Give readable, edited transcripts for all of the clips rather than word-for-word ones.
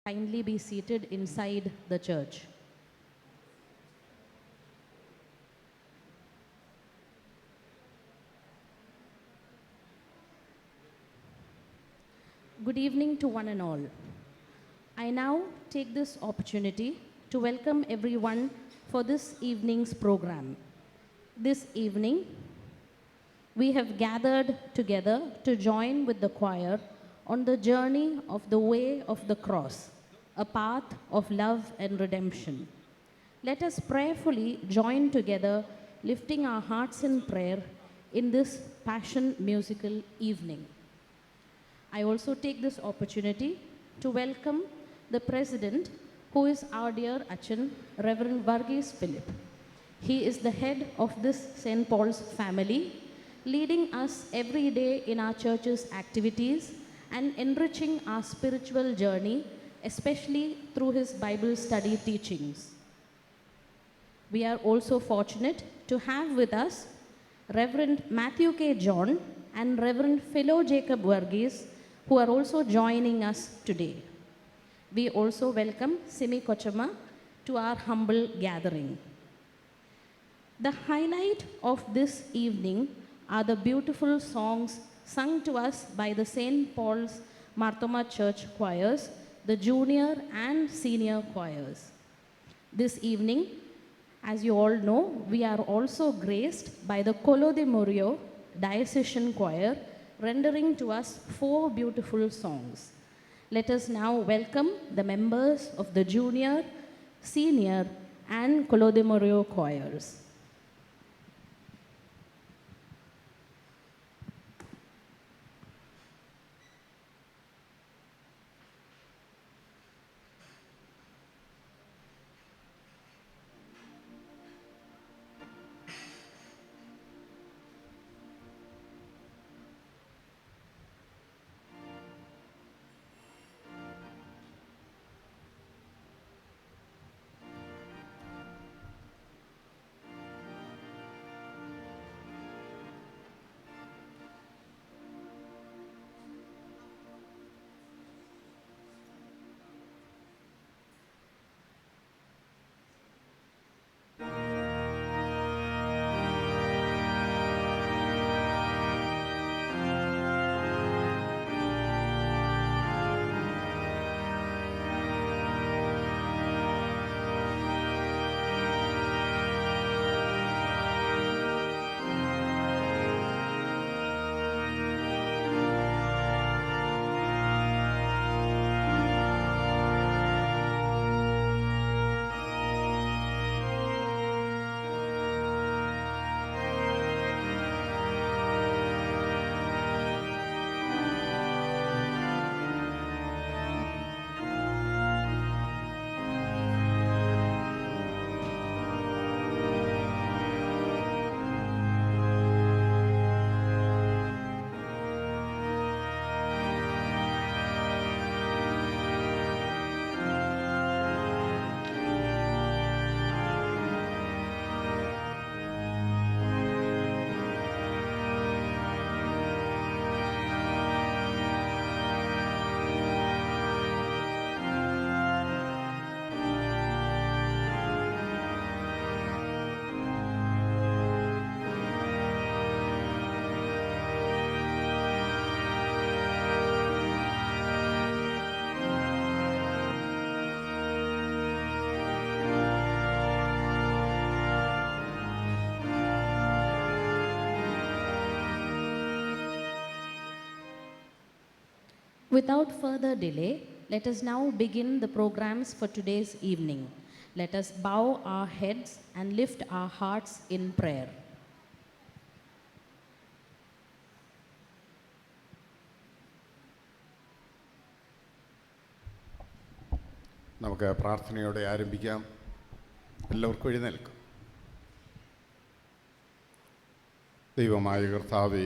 Kindly be seated inside the church. Good evening to one and all. I now take this opportunity to welcome everyone for this evening's program. This evening, we have gathered together to join with the choir on the journey of the way of the cross, a path of love and redemption. Let us prayerfully join together, lifting our hearts in prayer in this passion musical evening. I also take this opportunity to welcome the President, who is our dear Achan, Reverend Varghese Philip. He is the head of this St. Paul's family, leading us every day in our church's activities and enriching our spiritual journey, especially through his Bible study teachings. We are also fortunate to have with us Reverend Matthew K. John and Reverend Philo Jacob Varghese, who are also joining us today. We also welcome Simi Kochama to our humble gathering. The highlight of this evening are the beautiful songs sung to us by the St. Paul's Marthoma Church choirs, the junior and senior choirs. This evening, as you all know, we are also graced by the Colo de Murillo Diocesan Choir, rendering to us 4 beautiful songs. Let us now welcome the members of the junior, senior, and Colo de Murillo choirs. Without further delay, let us now begin the programs for today's evening. Let us bow our heads and lift our hearts in prayer. നമുക്ക് പ്രാർത്ഥനയോടെ ആരംഭിക്കാം. എല്ലാവർക്കും എഴുന്നേൽക്കും. ദൈവമായ കർത്താവേ,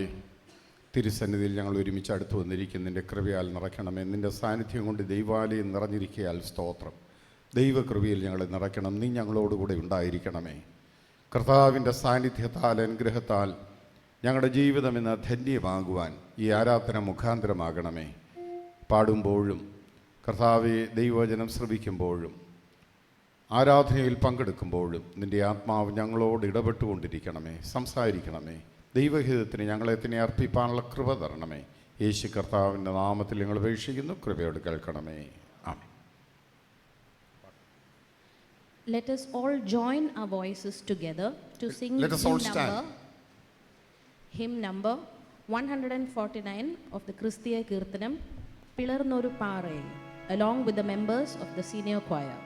തിരുസന്നിധിയിൽ ഞങ്ങൾ ഒരുമിച്ച് അടുത്ത് വന്നിരിക്കുന്നതിൻ്റെ കൃപയാൽ നിറയ്ക്കണമേ. നിൻ്റെ സാന്നിധ്യം കൊണ്ട് ദൈവാലയം നിറഞ്ഞിരിക്കയാൽ സ്തോത്രം. ദൈവകൃപയിൽ ഞങ്ങളെ നിറയ്ക്കണം. നീ ഞങ്ങളോടുകൂടെ ഉണ്ടായിരിക്കണമേ. കർത്താവിൻ്റെ സാന്നിധ്യത്താൽ, അനുഗ്രഹത്താൽ ഞങ്ങളുടെ ജീവിതം ഇന്ന് ധന്യമാകുവാൻ ഈ ആരാധന മുഖാന്തരമാകണമേ. പാടുമ്പോഴും കർത്താവെ, ദൈവവചനം ശ്രവിക്കുമ്പോഴും ആരാധനയിൽ പങ്കെടുക്കുമ്പോഴും നിൻ്റെ ആത്മാവ് ഞങ്ങളോട് ഇടപെട്ടുകൊണ്ടിരിക്കണമേ, സംസാരിക്കണമേ. ദൈവഹിതത്തിന് ഞങ്ങളെ തന്നെ അർപ്പിക്കാനുള്ള കൃപ തരണമേ. യേശു കർത്താവിൻ്റെ നാമത്തിൽ ഞങ്ങൾ അപേക്ഷിക്കുന്നു, കൃപയോട് കേൾക്കണമേ. ആമേൻ. Let us all join our voices together to sing hymn number 149 of the Christiya Kirtanam, Pilarnoru Parayil, along with the members of the senior choir.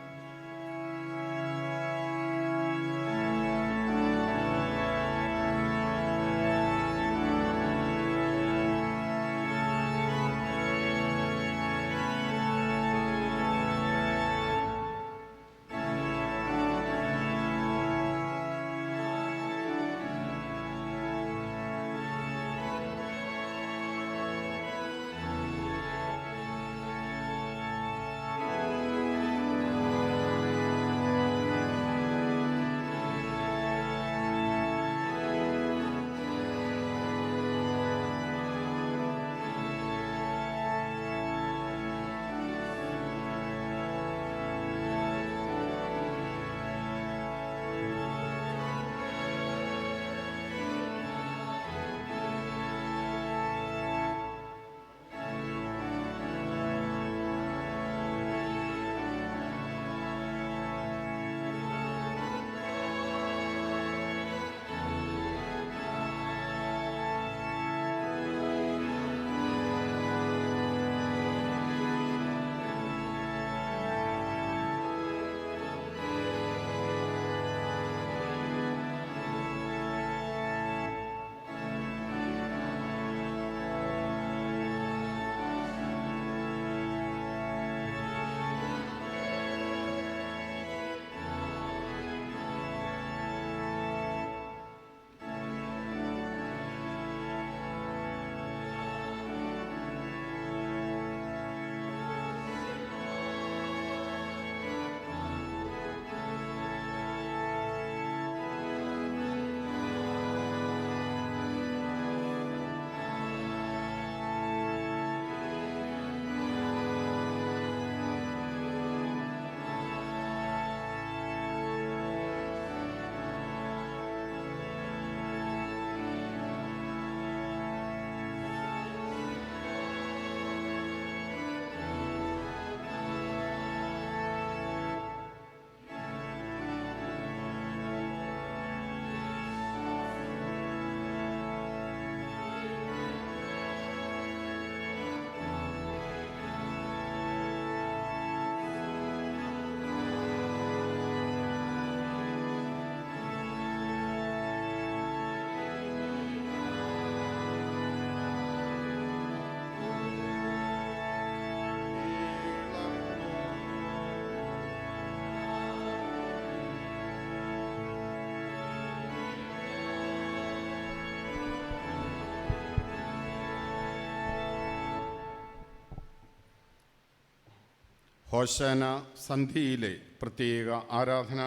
ഹോശാന സന്ധിയിലെ പ്രത്യേക ആരാധന.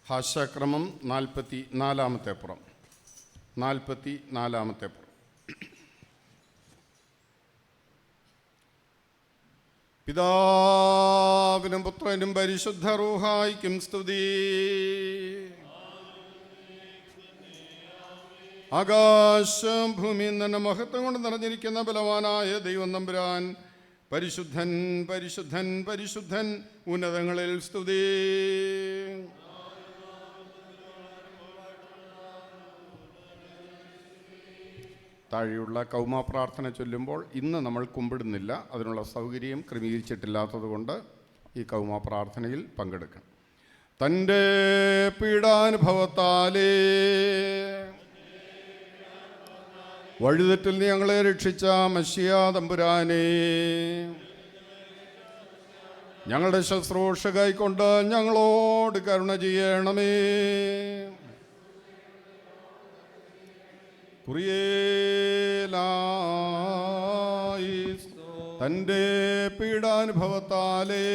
ഹാസ്യക്രമം 44-ാമത്തെ പുറം. 44-ാമത്തെ പുറം. പിതാവിനും പുത്രനും പരിശുദ്ധ റൂഹായിക്കും സ്തുതി. ആകാശം ഭൂമിയിൽ നിന്ന് മഹത്വം കൊണ്ട് നിറഞ്ഞിരിക്കുന്ന ബലവാനായ ദൈവം തമ്പുരാൻ പരിശുദ്ധൻ പരിശുദ്ധൻ പരിശുദ്ധൻ, ഉന്നതങ്ങളിൽ സ്തുതി. താഴെയുള്ള കൗമാ പ്രാർത്ഥന ചൊല്ലുമ്പോൾ ഇന്ന് നമ്മൾ കുമ്പിടുന്നില്ല, അതിനുള്ള സൗകര്യം ക്രമീകരിച്ചിട്ടില്ലാത്തതുകൊണ്ട് ഈ കൗമാ പ്രാർത്ഥനയിൽ പങ്കെടുക്കണം. തൻ്റെ പീഡാനുഭവത്താലേ വഴിതെറ്റിൽ നീ ഞങ്ങളെ രക്ഷിച്ച മശിയാ തമ്പുരാനേ, ഞങ്ങളുടെ ശുശ്രൂഷ കൈക്കൊണ്ട് ഞങ്ങളോട് കരുണ ചെയ്യണമേ. കുറിയേലായി തന്റെ പീഡാനുഭവത്താലേ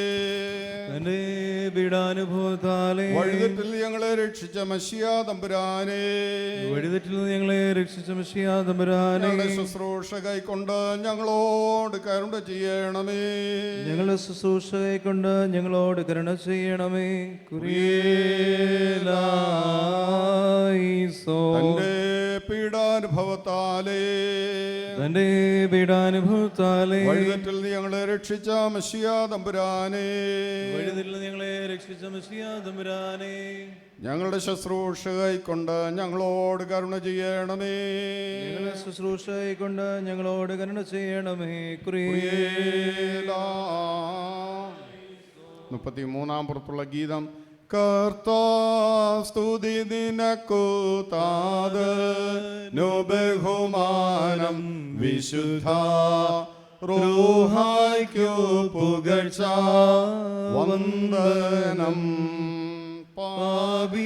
വഴിതെറ്റിൽ ഞങ്ങളെ രക്ഷിച്ച മശിയാ തമ്പുരാനെ ഞങ്ങളുടെ ശുശ്രൂഷ കൈക്കൊണ്ട് ഞങ്ങളോട് കരുണ ചെയ്യണമേ. ഞങ്ങളുടെ ശുശ്രൂഷ കൈക്കൊണ്ട് ഞങ്ങളോട് കരുണ ചെയ്യണമേ. തന്റെ പീഡാനുഭവത്താലേ വഴിതെറ്റിൽ ഞങ്ങളെ രക്ഷിച്ച മശിയാ തമ്പുരാനെ ഞങ്ങളുടെ ശുശ്രൂഷ കൈക്കൊണ്ട് ഞങ്ങളോട് കരുണ ചെയ്യണമേ. ഞങ്ങളുടെ ശുശ്രൂഷ കൈക്കൊണ്ട് ഞങ്ങളോട് കരുണ ചെയ്യണമേ. 33-ാം പുറത്തുള്ള ഗീതം. കർത്താസ്തുതി നിനക്കു താതനു ബഹുമാനം വിശുദ്ധ റൂഹായ്ക്കു പുകഴ്ച വന്ദനം. പാപികളാകുന്ന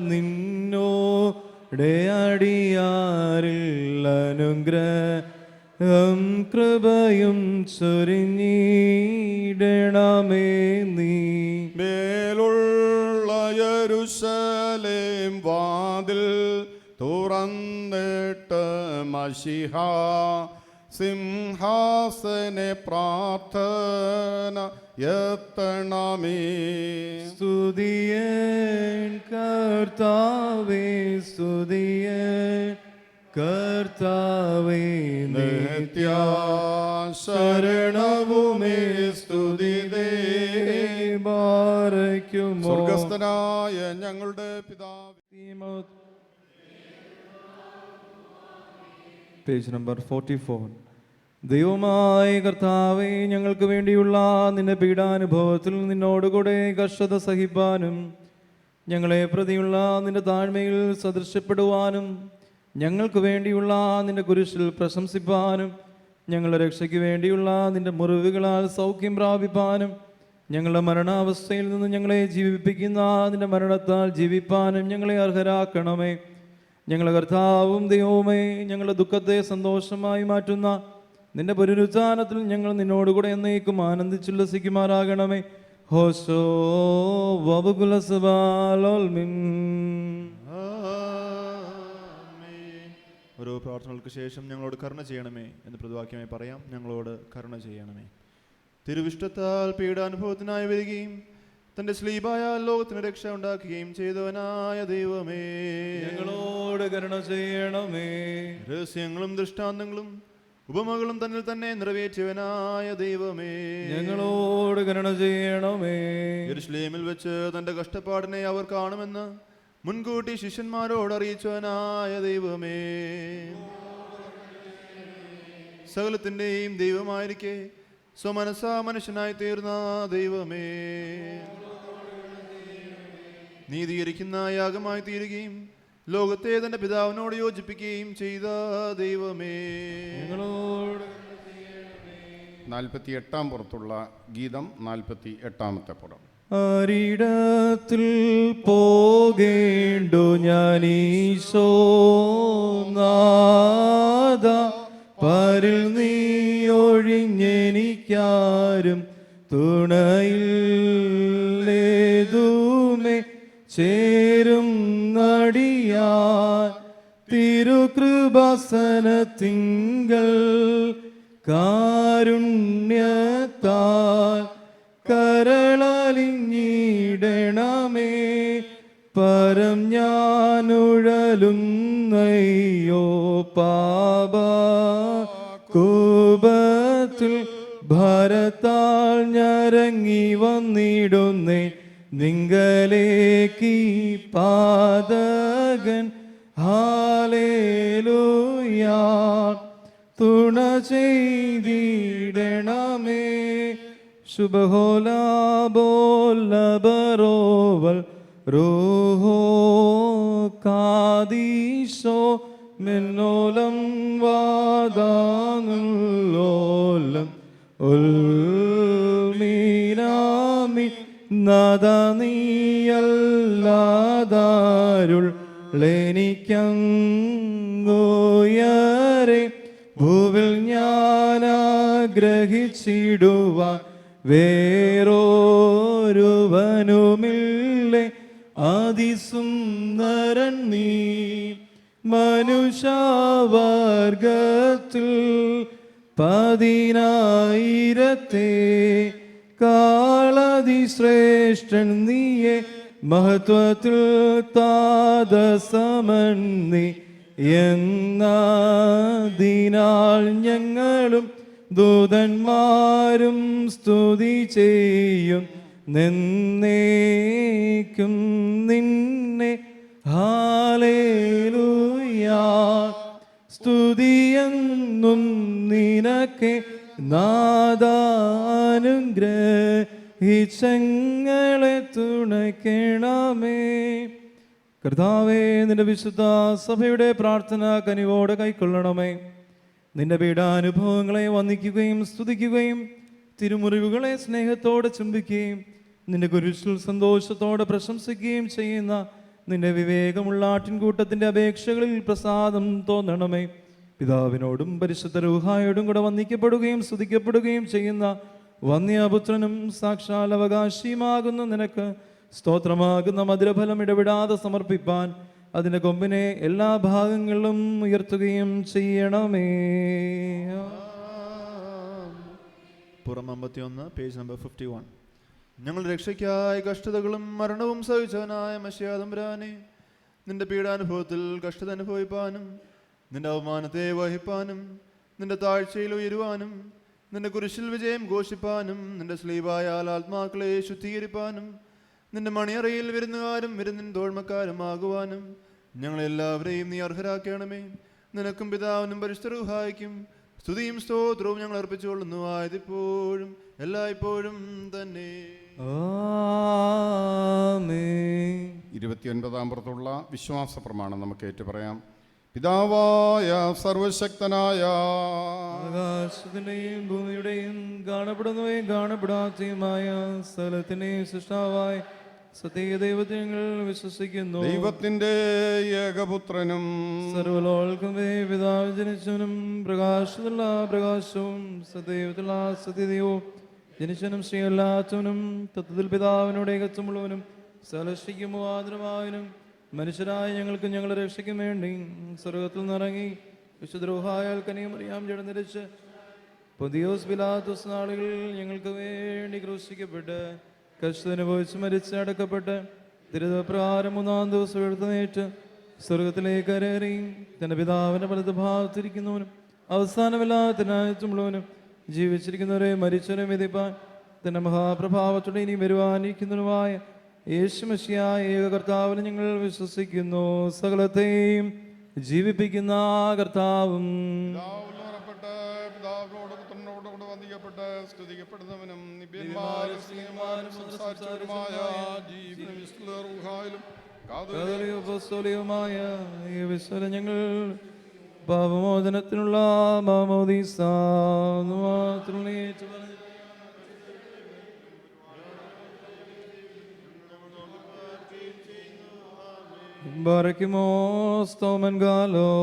നിന്നോടെ അടിയാറിൽ അനുഗ്രഹം കൃപയും ചൊരിഞ്ഞിടണമേ. നീ മേലുള്ള യെരൂശലേം വാതിൽ തുറന്നിട്ട് മശിഹ സിംഹാസനെ പ്രാർത്ഥന എത്തണമേ. സ്തുതിയൻ കർത്താവേ, സ്തുതിയൻ കർത്താവേ, നിത്യ ശരണവുമേ സ്തുതിതേ. ബാരയ്ക്കുമോ സ്വർഗസ്ഥനായ ഞങ്ങളുടെ പിതാവേ. Page number 44. ദൈവമായ കർത്താവേ, ഞങ്ങൾക്ക് വേണ്ടിയുള്ള നിന്റെ പീഡാനുഭവത്തിൽ നിന്നോടുകൂടെ കർഷത സഹിപ്പാനും ഞങ്ങളെ പ്രതിയുള്ള നിന്റെ താഴ്മയിൽ സദൃശ്യപ്പെടുവാനും ഞങ്ങൾക്ക് വേണ്ടിയുള്ള നിന്റെ കുരിശിൽ പ്രശംസിപ്പാനും ഞങ്ങളുടെ രക്ഷയ്ക്ക് വേണ്ടിയുള്ള നിന്റെ മുറിവുകളാൽ സൗഖ്യം പ്രാപിപ്പാനും ഞങ്ങളുടെ മരണാവസ്ഥയിൽ നിന്ന് ഞങ്ങളെ ജീവിപ്പിക്കുന്ന നിന്റെ മരണത്താൽ ജീവിപ്പാനും ഞങ്ങളെ അർഹരാക്കണമേ. ഞങ്ങളുടെ കർത്താവും ദൈവവുമേ, ഞങ്ങളുടെ ദുഃഖത്തെ സന്തോഷമായി മാറ്റുന്ന നിന്റെ പുനരുത്ഥാനത്തിൽ ഞങ്ങൾ നിന്നോടുകൂടെ എന്നേക്കും ആനന്ദിച്ചുല്ലസിക്കുമാറാകണമേ. ഹോശോ വബുകുലസബാലോൽമിൻ. ഓരോ പ്രാർത്ഥനകൾക്ക് ശേഷം ഞങ്ങളോട് കരുണ ചെയ്യണമേ എന്ന് പ്രതിവാക്യമായി പറയാം. ഞങ്ങളോട് കരുണ ചെയ്യണമേ. തിരുവിഷ്ടത്താൽ പീഡാനുഭവത്തിനായി വരികയും തന്റെ സ്ലീബായ ലോകത്തിന് രക്ഷ ഉണ്ടാക്കുകയും ചെയ്തവനായ ദൈവമേ, ഞങ്ങളോട് കരുണ ചെയ്യണമേ. രഹസ്യങ്ങളും ദൃഷ്ടാന്തങ്ങളും ഉപമകളും തന്നിൽ തന്നെ നിറവേറ്റിയവനായ ദൈവമേ, ഞങ്ങളോട് കരുണ ചെയ്യണമേ. യെരൂശലേമിൽ വെച്ച് തന്റെ കഷ്ടപ്പാടിനെ അവർ കാണുമെന്ന് മുൻകൂട്ടി ശിഷ്യന്മാരോട് അറിയിച്ചവനായ ദൈവമേ, സകലത്തിൻ്റെയും ദൈവമായിരിക്കെ സ്വമനസാ മനുഷ്യനായി തീർന്ന ദൈവമേ, നീതീകരിക്കുന്ന യാഗമായി തീരുകയും ലോകത്തെ തന്റെ പിതാവിനോട് യോജിപ്പിക്കുകയും ചെയ്ത ദൈവമേ, ഞങ്ങളോട് 48-ാം പുറത്തുള്ള ഗീതം. 48-ാമത്തെ പുറം. ആരിടത്തിൽ പോകേണ്ടു ഞാനീശോ നാഥ, പരിൽ നീ ഒഴിഞ്ഞെനിക്കാരും തുണയില്ലേതുമേ ചേരും നടിയാൻ തിരുകൃപാസനത്തിങ്കൽ കാരുണ്യത്താൽ കരളലിഞ്ഞിടണമേ. പരം ഞാനുഴലുന്നയ്യോ പാപ കൂപത്തിൽ ഭരത്താൽ ഞരങ്ങി വന്നിടുന്നേ നിങ്കലേക്കീ പാതകൻ. ഹാലേലൂയാ, തുണ ചെയ്തിടണമേ. ശുഭഹോലാ ബോലബറോവൽ റൂഹോ കാദീശോ മെന്നോലം വാദാനുല്ലോലം ഉൽമീനാമി നദ നീയല്ലാതാരുൾ ലെനിക്കങ്ങോയരെ ഭൂവിൽ ഞാൻ ആഗ്രഹിച്ചിടുവാൻ വേറൊരുവനുമില്ലേ. അതിസുന്ദരൻ നീ മനുഷ്യവർഗത്തിൽ 10,000 കാളതിശ്രേഷ്ഠൻ നീയെ. മഹത്വത്തിൽ താതസമൻ നീ എന്നതിനാൽ ഞങ്ങളും ദൂതന്മാരും സ്തുതി ചെയ്യും നിന്നേക്കും നിന്നെ. ഹല്ലേലൂയാ സ്തുതിയെന്നും നിനക്ക് നാദാനുഗ്രഹിച്ചങ്ങളെ തുണയ്ക്കണമേ. കർത്താവേ, നിന്റെ വിശുദ്ധ സഭയുടെ പ്രാർത്ഥന കനിവോടെ കൈക്കൊള്ളണമേ. നിന്റെ പീഡാനുഭവങ്ങളെ വന്ദിക്കുകയും സ്തുതിക്കുകയും തിരുമുറിവുകളെ സ്നേഹത്തോടെ ചുംബിക്കുകയും നിന്റെ കുരിശിൽ സന്തോഷത്തോടെ പ്രശംസിക്കുകയും ചെയ്യുന്ന നിന്റെ വിവേകമുള്ള ആട്ടിൻകൂട്ടത്തിൻ്റെ അപേക്ഷകളിൽ പ്രസാദം തോന്നണമേ. പിതാവിനോടും പരിശുദ്ധ റൂഹായോടും കൂടെ വന്ദിക്കപ്പെടുകയും സ്തുതിക്കപ്പെടുകയും ചെയ്യുന്ന വന്യപുത്രനും സാക്ഷാൽ അവകാശിയുമാകുന്ന നിനക്ക് സ്തോത്രമാകുന്ന മധുരഫലം ഇടപെടാതെ സമർപ്പിപ്പാൻ അതിൻ്റെ കൊമ്പിനെ എല്ലാ ഭാഗങ്ങളിലും ഉയർത്തുകയും ചെയ്യണമേ. പുറം 51, പേജ് നമ്പർ 51. ഞങ്ങളുടെ രക്ഷയ്ക്കായി കഷ്ടതകളും മരണവും സഹിച്ചവനായ മശിഹാ തമ്പുരാനെ, നിന്റെ പീഡാനുഭവത്തിൽ കഷ്ടത അനുഭവിപ്പാനും നിന്റെ അവമാനത്തെ വഹിപ്പാനും നിന്റെ താഴ്ചയിൽ ഉയരുവാനും നിന്റെ കുരിശിൽ വിജയം ഘോഷിപ്പാനും നിന്റെ സ്ലീബായാൽ ആത്മാക്കളെ ശുദ്ധീകരിപ്പാനും നിന്റെ മണിയറയിൽ വിരുന്നുകാരും വിരുന്നിൻ തോഴ്മക്കാരുമാകുവാനും ഞങ്ങളെല്ലാവരെയും നീ അർഹരാക്കണമേ. നിനക്കും പിതാവിനും പരിശുദ്ധ റൂഹായ്ക്കും സ്തുതിയും സ്തോത്രവും ഞങ്ങൾ അർപ്പിച്ചുകൊള്ളുന്നു, ആയതിപ്പോഴും എല്ലായ്പ്പോഴും തന്നെ. 29-ാം പുറത്തുള്ള വിശ്വാസ പ്രമാണം നമുക്ക് ഏറ്റുപറയാം. പിതാവായ സർവശക്തനായ ആകാശത്തിന്റെയും ഭൂമിയുടെയും കാണപ്പെടുന്നവയും കാണപ്പെടാത്തയുമായ സ്ഥലത്തിന്റെയും സൃഷ്ടാവായ സത്യദൈവത്തെ ഞങ്ങൾ വിശ്വസിക്കുന്നു. ദൈവത്തിന്റെ ഏകപുത്രനും സർവ്വലോകർക്കും പിതാവ് ജനിച്ചവനും പ്രകാശത്തിലുള്ള പ്രകാശവും സത്യദൈവത്തിലുള്ള സത്യദൈവവും ജനിച്ചവനും ശ്രീയല്ലാത്തവനും തത്വത്തിൽ പിതാവിനോട് ഏകത്വമുള്ളവനും സലഷ്ടിക്കും ആദരവായനും മനുഷ്യരായ ഞങ്ങൾക്ക് ഞങ്ങളെ രക്ഷയ്ക്കും വേണ്ടി സ്വർഗത്തിൽ നിന്നിറങ്ങി വിശുദ്ധരൂഹായാൽ കനിയും അറിയാം ജഡംധരിച്ച് പൊന്തിയോസ് പിലാത്തോസ് നാളുകളിൽ ഞങ്ങൾക്ക് വേണ്ടി ക്രൂശിക്കപ്പെട്ട് കഷ്ടനുഭവിച്ച് മരിച്ച് അടക്കപ്പെട്ട് തിരുതപ്രകാരം 3-ാം ദിവസം എഴുന്നേറ്റ് സ്വർഗത്തിലേക്ക് കയറി തന്റെ പിതാവിന്റെ വലതുഭാഗത്തിരിക്കുന്നവനും അവസാനമില്ലാത്തതിനായിട്ടുള്ളവനും ജീവിച്ചിരിക്കുന്നവരെ മരിച്ചവരെ വിധിപ്പാൻ തന്റെ മഹാപ്രഭാവത്തോടെ ഇനി വരുവാനിരിക്കുന്നവനുമായ യേശു മശിഹായ ഏക കർത്താവിനെ ഞങ്ങൾ വിശ്വസിക്കുന്നു. സകലത്തെയും ജീവിപ്പിക്കുന്ന കർത്താവും പിതാവിനോട് പുത്രനോടുകൂടെ വന്ദിക്കപ്പെട്ട് സ്തുതിക്കപ്പെടുന്നവനും ഞങ്ങൾ പാപമോചനത്തിനുള്ള മാമോദീസ Barakimos Tomen Galo.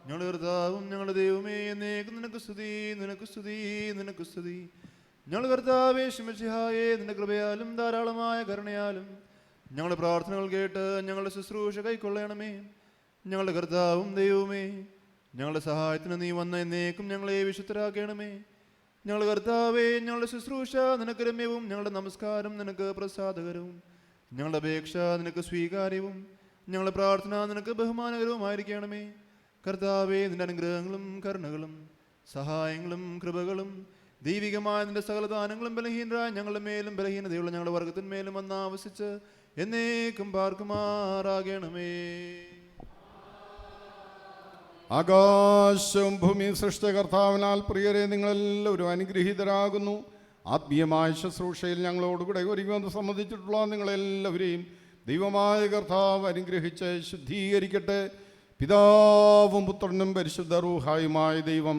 ഞങ്ങളുടെ കർത്താവും ഞങ്ങളുടെ ദൈവമേ, എന്നേക്കും നിനക്ക് സ്തുതി, നിനക്ക് സ്തുതി, നിനക്ക് സ്തുതി. ഞങ്ങളുടെ കർത്താവേ ശിമശിഹായേ, നിന്റെ കൃപയാലും ധാരാളമായ കരുണയാലും ഞങ്ങളുടെ പ്രാർത്ഥനകൾ കേട്ട് ഞങ്ങളുടെ ശുശ്രൂഷ കൈക്കൊള്ളണമേ. ഞങ്ങളുടെ കർത്താവും ദൈവമേ, ഞങ്ങളുടെ സഹായത്തിന് നീ വന്ന എന്നേക്കും ഞങ്ങളെ വിശുദ്ധരാക്കണമേ. ഞങ്ങളുടെ കർത്താവേ, ഞങ്ങളുടെ ശുശ്രൂഷ നിനക്ക് രമ്യവും ഞങ്ങളുടെ നമസ്കാരം നിനക്ക് പ്രസാദകരവും ഞങ്ങളുടെ അപേക്ഷ നിനക്ക് സ്വീകാര്യവും ഞങ്ങളുടെ പ്രാർത്ഥന നിനക്ക് ബഹുമാനകരവുമായിരിക്കണമേ. കർത്താവേ, നിന്റെ അനുഗ്രഹങ്ങളും കരുണകളും സഹായങ്ങളും കൃപകളും ദൈവികമായ നിന്റെ സകല ദാനങ്ങളും ബലഹീനരായ ഞങ്ങളുടെ മേലും ബലഹീനതയുള്ള ഞങ്ങളുടെ വർഗത്തിന്മേലും വന്ന് ആവസിച്ച് എന്നേക്കും പാർക്കുമാറാകണമേ. ആകാശവും ഭൂമിയും സൃഷ്ടികർത്താവിനാൽ പ്രിയരെ, നിങ്ങളെല്ലാവരും അനുഗ്രഹീതരാകുന്നു. ആത്മീയമായ ശുശ്രൂഷയിൽ ഞങ്ങളോടുകൂടെ ഒരുങ്ങുമെന്ന് സംബന്ധിച്ചിട്ടുള്ള നിങ്ങളെല്ലാവരെയും ദൈവമായ കർത്താവ് അനുഗ്രഹിച്ച് ശുദ്ധീകരിക്കട്ടെ. പിതാവും പുത്രനും പരിശുദ്ധ റൂഹായുമായ ദൈവം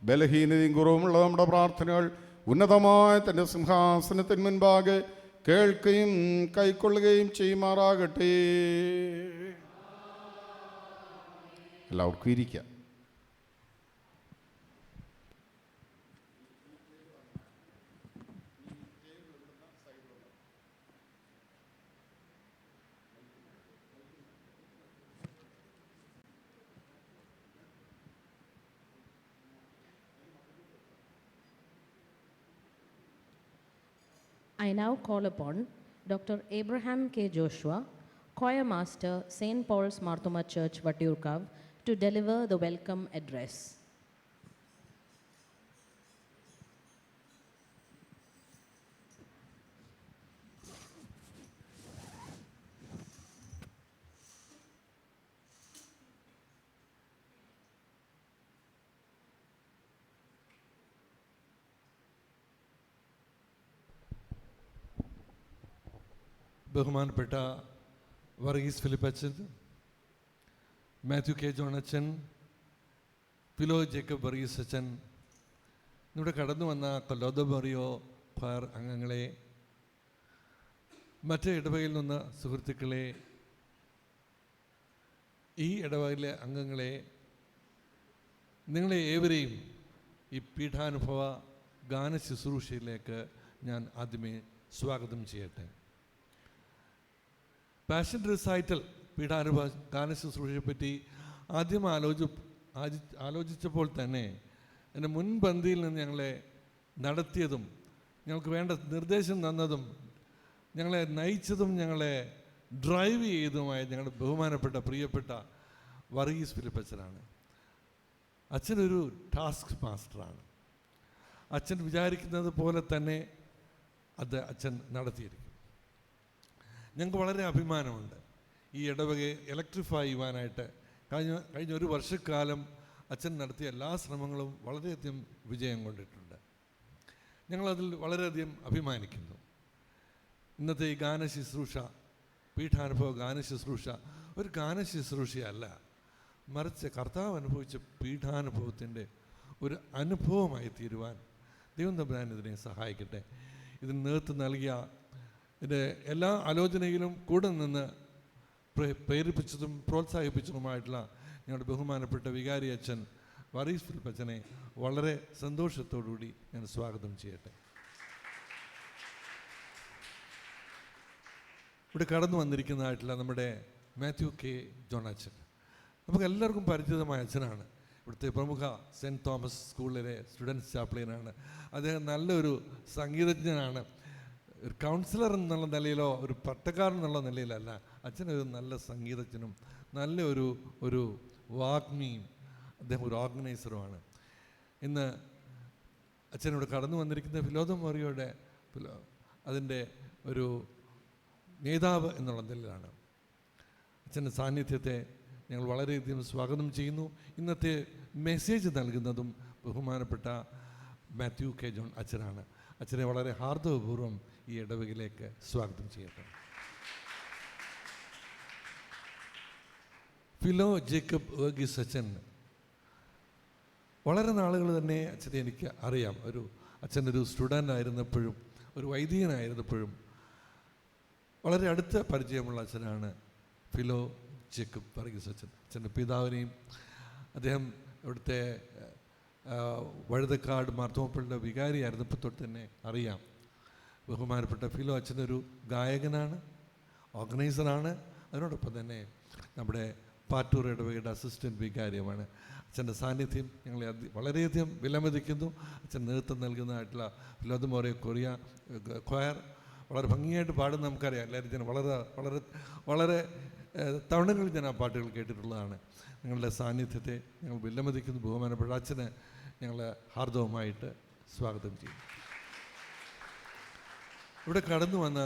ബലഹീനതയും കുറവുമുള്ള നമ്മുടെ പ്രാർത്ഥനകൾ ഉന്നതമായ തൻ്റെ സിംഹാസനത്തിന് മുൻപാകെ കേൾക്കുകയും കൈക്കൊള്ളുകയും ചെയ്യുമാറാകട്ടെ. എല്ലാവർക്കും ഇരിക്കാം. I now call upon Dr. Abraham K. Joshua, Choir Master, St. Paul's Marthoma Church, Vattiurkav, to deliver the welcome address. ബഹുമാനപ്പെട്ട വർഗീസ് ഫിലിപ്പച്ചൻ, മാത്യു കെ ജോൺ അച്ഛൻ, ഫിലോ ജേക്കബ് വർഗീസ് അച്ഛൻ, ഇവിടെ കടന്നു വന്ന കൊല്ലോദമറിയോ ഫാർ അംഗങ്ങളെ, മറ്റ് ഇടവകയിൽ നിന്ന് സുഹൃത്തുക്കളെ, ഈ ഇടവകയിലെ അംഗങ്ങളെ, നിങ്ങളെ ഏവരെയും ഈ പീഠാനുഭവ ഗാന ശുശ്രൂഷയിലേക്ക് ഞാൻ ആദ്യമേ സ്വാഗതം ചെയ്യട്ടെ. പാഷൻ റിസൈറ്റൽ പീഠാനുഭവ ഗാന ശുശ്രൂഷയെപ്പറ്റി ആദ്യം ആലോചിച്ചപ്പോൾ തന്നെ എൻ്റെ മുൻപന്തിയിൽ നിന്ന് ഞങ്ങളെ നടത്തിയതും ഞങ്ങൾക്ക് വേണ്ട നിർദ്ദേശം തന്നതും ഞങ്ങളെ നയിച്ചതും ഞങ്ങളെ ഡ്രൈവ് ചെയ്തതുമായ ഞങ്ങളുടെ ബഹുമാനപ്പെട്ട പ്രിയപ്പെട്ട വർഗീസ് ഫിലിപ്പച്ചനാണ്. അച്ഛനൊരു ടാസ്ക് മാസ്റ്ററാണ്. അച്ഛൻ വിചാരിക്കുന്നത് പോലെ തന്നെ അത് അച്ഛൻ നടത്തിയിരിക്കും. ഞങ്ങൾക്ക് വളരെ അഭിമാനമുണ്ട് ഈ ഇടവകയെ ഇലക്ട്രിഫൈ ചെയ്യുവാനായിട്ട്. കഴിഞ്ഞ ഒരു വർഷക്കാലം അച്ഛൻ നടത്തിയ എല്ലാ ശ്രമങ്ങളും വളരെയധികം വിജയം കൊണ്ടിട്ടുണ്ട്. ഞങ്ങളതിൽ വളരെയധികം അഭിമാനിക്കുന്നു. ഇന്നത്തെ ഈ ഗാന ശുശ്രൂഷ, പീഠാനുഭവ ഗാന ശുശ്രൂഷ ഒരു ഗാന ശുശ്രൂഷയല്ല, മറിച്ച് കർത്താവ് അനുഭവിച്ച പീഠാനുഭവത്തിൻ്റെ ഒരു അനുഭവമായി തീരുവാൻ ദൈവം തമ്പുരാൻ ഇതിനെ സഹായിക്കട്ടെ. ഇതിന് നേതൃത്വം നൽകിയ ഇതിൻ്റെ എല്ലാ ആലോചനയിലും കൂടെ നിന്ന് പ്രേരിപ്പിച്ചതും പ്രോത്സാഹിപ്പിച്ചതുമായിട്ടുള്ള ഞങ്ങളുടെ ബഹുമാനപ്പെട്ട വികാരി അച്ഛൻ വർഗീസ് ഫിലിപ്പച്ചനെ വളരെ സന്തോഷത്തോടുകൂടി ഞാൻ സ്വാഗതം ചെയ്യട്ടെ. ഇവിടെ കടന്നു വന്നിരിക്കുന്നതായിട്ടുള്ള നമ്മുടെ മാത്യു കെ ജോൺ അച്ഛൻ നമുക്ക് എല്ലാവർക്കും പരിചിതമായ അച്ഛനാണ്. ഇവിടുത്തെ പ്രമുഖ സെൻറ്റ് തോമസ് സ്കൂളിലെ സ്റ്റുഡൻസ് ചാപ്ലിയനാണ്. അദ്ദേഹം നല്ലൊരു സംഗീതജ്ഞനാണ്. ഒരു കൗൺസിലർ എന്നുള്ള നിലയിലോ ഒരു പട്ടക്കാരൻ എന്നുള്ള നിലയിലല്ല, അച്ഛനൊരു നല്ല സംഗീതജ്ഞനും നല്ല ഒരു വാഗ്മിയും അദ്ദേഹം ഒരു ഓർഗനൈസറുമാണ്. ഇന്ന് അച്ഛനോട് കടന്നു വന്നിരിക്കുന്ന ഫിലോദമോറിയോയുടെ അതിൻ്റെ ഒരു നേതാവ് എന്നുള്ള നിലയിലാണ്. അച്ഛൻ്റെ സാന്നിധ്യത്തെ ഞങ്ങൾ വളരെയധികം സ്വാഗതം ചെയ്യുന്നു. ഇന്നത്തെ മെസ്സേജ് നൽകുന്നതും ബഹുമാനപ്പെട്ട മാത്യു കെ ജോൺ അച്ഛനാണ്. അച്ഛനെ വളരെ ഹാർദവപൂർവ്വം ഈ ഇടവകയിലേക്ക് സ്വാഗതം ചെയ്യട്ടെ. ഫിലോ ജേക്കബ് വർഗീസ് അച്ഛൻ വളരെ നാളുകൾ തന്നെ അച്ഛനെ എനിക്ക് അറിയാം. അച്ഛനൊരു സ്റ്റുഡൻ്റ് ആയിരുന്നപ്പോഴും ഒരു വൈദികനായിരുന്നപ്പോഴും വളരെ അടുത്ത പരിചയമുള്ള അച്ഛനാണ് ഫിലോ ജേക്കബ് വർഗീസ് അച്ഛൻ. അച്ഛൻ്റെ പിതാവിനെയും അദ്ദേഹം ഇവിടുത്തെ വഴുതക്കാട് മാർത്തോമപ്പള്ളിയുടെ വികാരിയായിരുന്നപ്പോൾ തൊട്ട് തന്നെ അറിയാം. ബഹുമാനപ്പെട്ട ഫിലോ അച്ഛനൊരു ഗായകനാണ്, ഓർഗനൈസറാണ്, അതിനോടൊപ്പം തന്നെ നമ്മുടെ പാറ്റൂർ ഇടവകയുടെ അസിസ്റ്റൻറ്റ് വികാരിയുമാണ്. അച്ഛൻ്റെ സാന്നിധ്യം ഞങ്ങളെ വളരെയധികം വിലമതിക്കുന്നു. അച്ഛൻ നേതൃത്വം നൽകുന്നതായിട്ടുള്ള ഫിലോദമോറിയോ കൊറിയ ക്വയർ വളരെ ഭംഗിയായിട്ട് പാടുന്ന നമുക്കറിയാം. എല്ലാവരും ഞാൻ വളരെ വളരെ വളരെ തവണകളിൽ ഞാൻ ആ പാട്ടുകൾ കേട്ടിട്ടുള്ളതാണ്. നിങ്ങളുടെ സാന്നിധ്യത്തെ ഞങ്ങൾ വിലമതിക്കുന്നു. ബഹുമാനപ്പെട്ട അച്ഛനെ ഞങ്ങൾ ഹാർദവമായിട്ട് സ്വാഗതം ചെയ്യും. ഇവിടെ കടന്നു വന്ന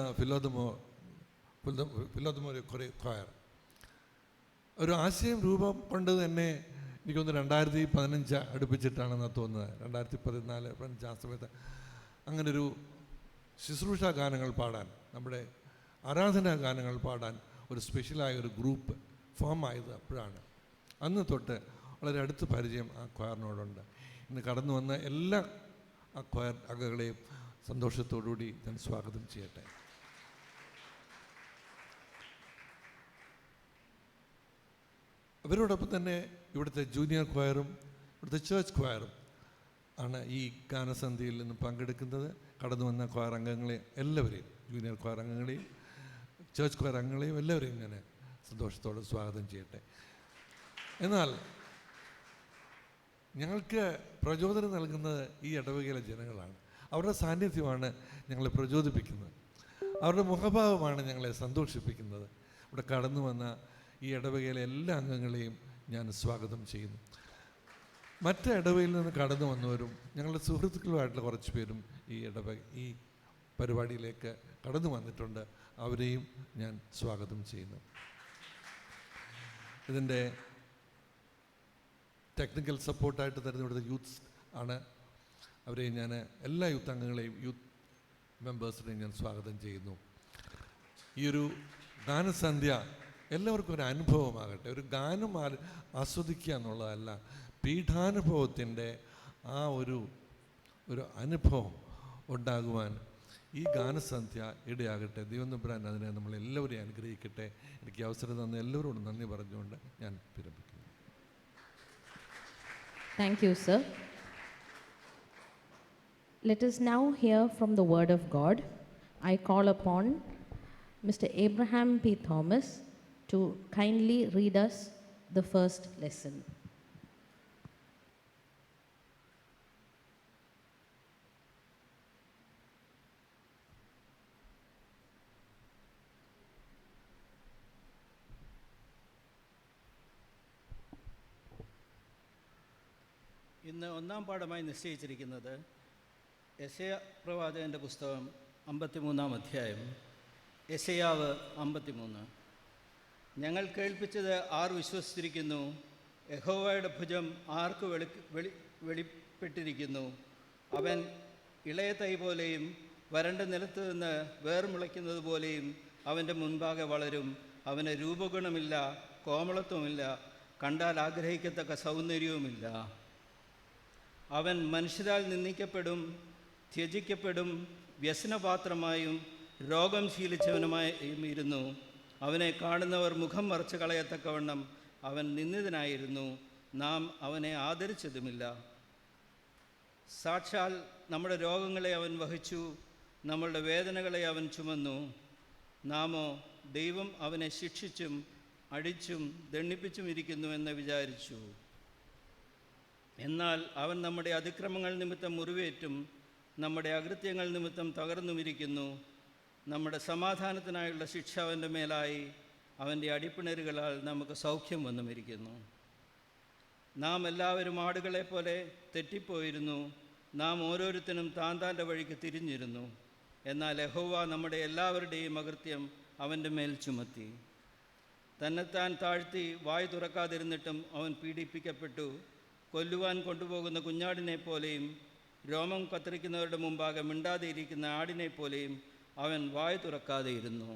ഫിലോദമോറിയോ ക്വയർ ഒരു ആശയം രൂപം കൊണ്ട് തന്നെ എനിക്കൊന്ന് 2015 അടുപ്പിച്ചിട്ടാണെന്ന് തോന്നുന്നത്. 2014-15 ആ സമയത്ത് അങ്ങനൊരു ശുശ്രൂഷ ഗാനങ്ങൾ പാടാൻ, നമ്മുടെ ആരാധനാ ഗാനങ്ങൾ പാടാൻ ഒരു സ്പെഷ്യലായ ഒരു ഗ്രൂപ്പ് ഫോം ആയത് അപ്പോഴാണ്. അന്ന് തൊട്ട് വളരെ അടുത്ത പരിചയം ആ ക്വയറിനോടുണ്ട്. ഇന്ന് കടന്നു വന്ന എല്ലാ ആ ക്വയർ അംഗങ്ങളെയും സന്തോഷത്തോടുകൂടി ഞാൻ സ്വാഗതം ചെയ്യട്ടെ. അവരോടൊപ്പം തന്നെ ഇവിടുത്തെ ജൂനിയർ ക്വയറും ഇവിടുത്തെ ചേർച്ച് ക്വയറും ആണ് ഈ ഗാനസന്ധ്യയിൽ നിന്ന് പങ്കെടുക്കുന്നത്. കടന്നു വന്ന ക്വയർ അംഗങ്ങളെ എല്ലാവരെയും, ജൂനിയർ ക്വയർ അംഗങ്ങളെയും ചേർച്ച് ക്വയർ അംഗങ്ങളെയും എല്ലാവരെയും ഞാൻ സന്തോഷത്തോടെ സ്വാഗതം ചെയ്യട്ടെ. എന്നാൽ ഞങ്ങൾക്ക് പ്രചോദനം നൽകുന്നത് ഈ ഇടവകയിലെ ജനങ്ങളാണ്. അവരുടെ സാന്നിധ്യമാണ് ഞങ്ങളെ പ്രചോദിപ്പിക്കുന്നത്. അവരുടെ മുഖഭാവമാണ് ഞങ്ങളെ സന്തോഷിപ്പിക്കുന്നത്. ഇവിടെ കടന്നു വന്ന ഈ ഇടവകയിലെ എല്ലാ അംഗങ്ങളെയും ഞാൻ സ്വാഗതം ചെയ്യുന്നു. മറ്റ് ഇടവകയിൽ നിന്ന് കടന്നു വന്നവരും ഞങ്ങളുടെ സുഹൃത്തുക്കളുമായിട്ടുള്ള കുറച്ച് പേരും ഈ പരിപാടിയിലേക്ക് കടന്നു വന്നിട്ടുണ്ട്. അവരെയും ഞാൻ സ്വാഗതം ചെയ്യുന്നു. ഇതിൻ്റെ ടെക്നിക്കൽ സപ്പോർട്ടായിട്ട് തരുന്ന ഇവിടുത്തെ യൂത്ത്സ് ആണ്. അവരെയും ഞാൻ എല്ലാ യൂത്ത് അംഗങ്ങളെയും യൂത്ത് മെമ്പേഴ്സിനെയും ഞാൻ സ്വാഗതം ചെയ്യുന്നു. ഈ ഒരു ഗാനസന്ധ്യ എല്ലാവർക്കും ഒരു അനുഭവമാകട്ടെ. ഒരു ഗാനം ആസ്വദിക്കുക എന്നുള്ളതല്ല, പീഠാനുഭവത്തിൻ്റെ ആ ഒരു അനുഭവം ഉണ്ടാകുവാൻ ഈ ഗാനസന്ധ്യ ഇടയാകട്ടെ. ദൈവം തമ്പുരാൻ അതിനെ നമ്മളെല്ലാവരെയും അനുഗ്രഹിക്കട്ടെ. എനിക്ക് അവസരം തന്ന എല്ലാവരോടും നന്ദി പറഞ്ഞുകൊണ്ട് ഞാൻ വിരമിക്കുന്നു. Thank you, sir. Let us now hear from the Word of God. I call upon Mr. Abraham P. Thomas to kindly read us the first lesson. ഇന്ന് ഒന്നാം പാഠമായി നിശ്ചയിച്ചിരിക്കുന്നത് യെശയ്യാ പ്രവാചകൻ്റെ പുസ്തകം 53-ാം അധ്യായം, യെശയ്യാവ് 53. ഞങ്ങൾ കേൾപ്പിച്ചത് ആർ വിശ്വസിച്ചിരിക്കുന്നു? യഹോവയുടെ ഭുജം ആർക്ക് വെളിപ്പെട്ടിരിക്കുന്നു? അവൻ ഇളയ തൈ പോലെയും വരണ്ട നിലത്ത് നിന്ന് വേർമുളയ്ക്കുന്നത് പോലെയും അവൻ്റെ മുൻപാകെ വളരും. അവന് രൂപഗുണമില്ല, കോമളത്വമില്ല, കണ്ടാൽ ആഗ്രഹിക്കത്തക്ക സൗന്ദര്യവുമില്ല. അവൻ മനുഷ്യരാൽ നിന്ദിക്കപ്പെടും, ത്യജിക്കപ്പെടും, വ്യസനപാത്രമായും രോഗം ശീലിച്ചവനുമായും ഇരുന്നു. അവനെ കാണുന്നവർ മുഖം മറച്ച് കളയത്തക്കവണ്ണം അവൻ നിന്ദിതനായിരുന്നു. നാം അവനെ ആദരിച്ചതുമില്ല. സാക്ഷാൽ നമ്മുടെ രോഗങ്ങളെ അവൻ വഹിച്ചു, നമ്മളുടെ വേദനകളെ അവൻ ചുമന്നു. നാമോ ദൈവം അവനെ ശിക്ഷിച്ചും അടിച്ചും ദണ്ഡിപ്പിച്ചും ഇരിക്കുന്നു എന്ന് വിചാരിച്ചു. എന്നാൽ അവൻ നമ്മുടെ അതിക്രമങ്ങൾ നിമിത്തം മുറിവേറ്റും നമ്മുടെ അകൃത്യങ്ങൾ നിമിത്തം തകർന്നുമിരിക്കുന്നു. നമ്മുടെ സമാധാനത്തിനായുള്ള ശിക്ഷ അവൻ്റെ മേലായി, അവൻ്റെ അടിപ്പിണരുകളാൽ നമുക്ക് സൗഖ്യം വന്നുമിരിക്കുന്നു. നാം എല്ലാവരും ആടുകളെപ്പോലെ തെറ്റിപ്പോയിരുന്നു. നാം ഓരോരുത്തരും താൻ്റെ വഴിക്ക് തിരിഞ്ഞിരുന്നു. എന്നാൽ യഹോവ നമ്മുടെ എല്ലാവരുടെയും അകൃത്യം അവൻ്റെ മേൽ ചുമത്തി. തന്നെത്താൻ താഴ്ത്തി വായ് തുറക്കാതിരുന്നിട്ടും അവൻ പീഡിപ്പിക്കപ്പെട്ടു. കൊല്ലുവാൻ കൊണ്ടുപോകുന്ന കുഞ്ഞാടിനെ പോലെയും രോമം കത്തിരിക്കുന്നവരുടെ മുമ്പാകെ മിണ്ടാതെ ഇരിക്കുന്ന ആടിനെ പോലെയും അവൻ വായ് തുറക്കാതെ ഇരുന്നു.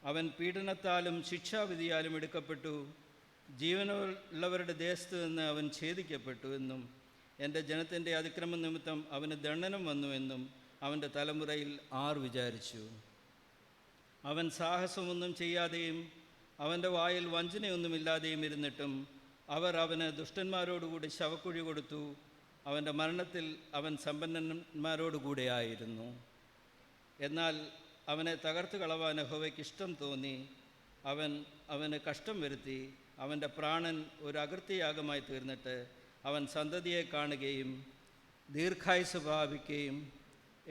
അവൻ പീഡനത്താലും ശിക്ഷാവിധിയാലും എടുക്കപ്പെട്ടു. ജീവനുള്ളവരുടെ ദേശത്ത് നിന്ന് അവൻ ഛേദിക്കപ്പെട്ടു എന്നും എൻ്റെ ജനത്തിൻ്റെ അതിക്രമ നിമിത്തം അവന് ദണ്ഡനം വന്നു എന്നും അവൻ്റെ തലമുറയിൽ ആർ വിചാരിച്ചു. അവൻ സാഹസമൊന്നും ചെയ്യാതെയും അവൻ്റെ വായിൽ വഞ്ചനയൊന്നുമില്ലാതെയും ഇരുന്നിട്ടും അവർ അവന് ദുഷ്ടന്മാരോടുകൂടി ശവക്കുഴി കൊടുത്തു. അവൻ്റെ മരണത്തിൽ അവൻ സമ്പന്നന്മാരോടുകൂടെ ആയിരുന്നു. എന്നാൽ അവനെ തകർത്ത് കളവാൻ യഹോവയ്ക്ക് ഇഷ്ടം തോന്നി. അവന് കഷ്ടം വരുത്തി. അവൻ്റെ പ്രാണൻ ഒരു അകൃത്യയാഗമായി തീർന്നിട്ട് അവൻ സന്തതിയെ കാണുകയും ദീർഘായുസ് പ്രാപിക്കുകയും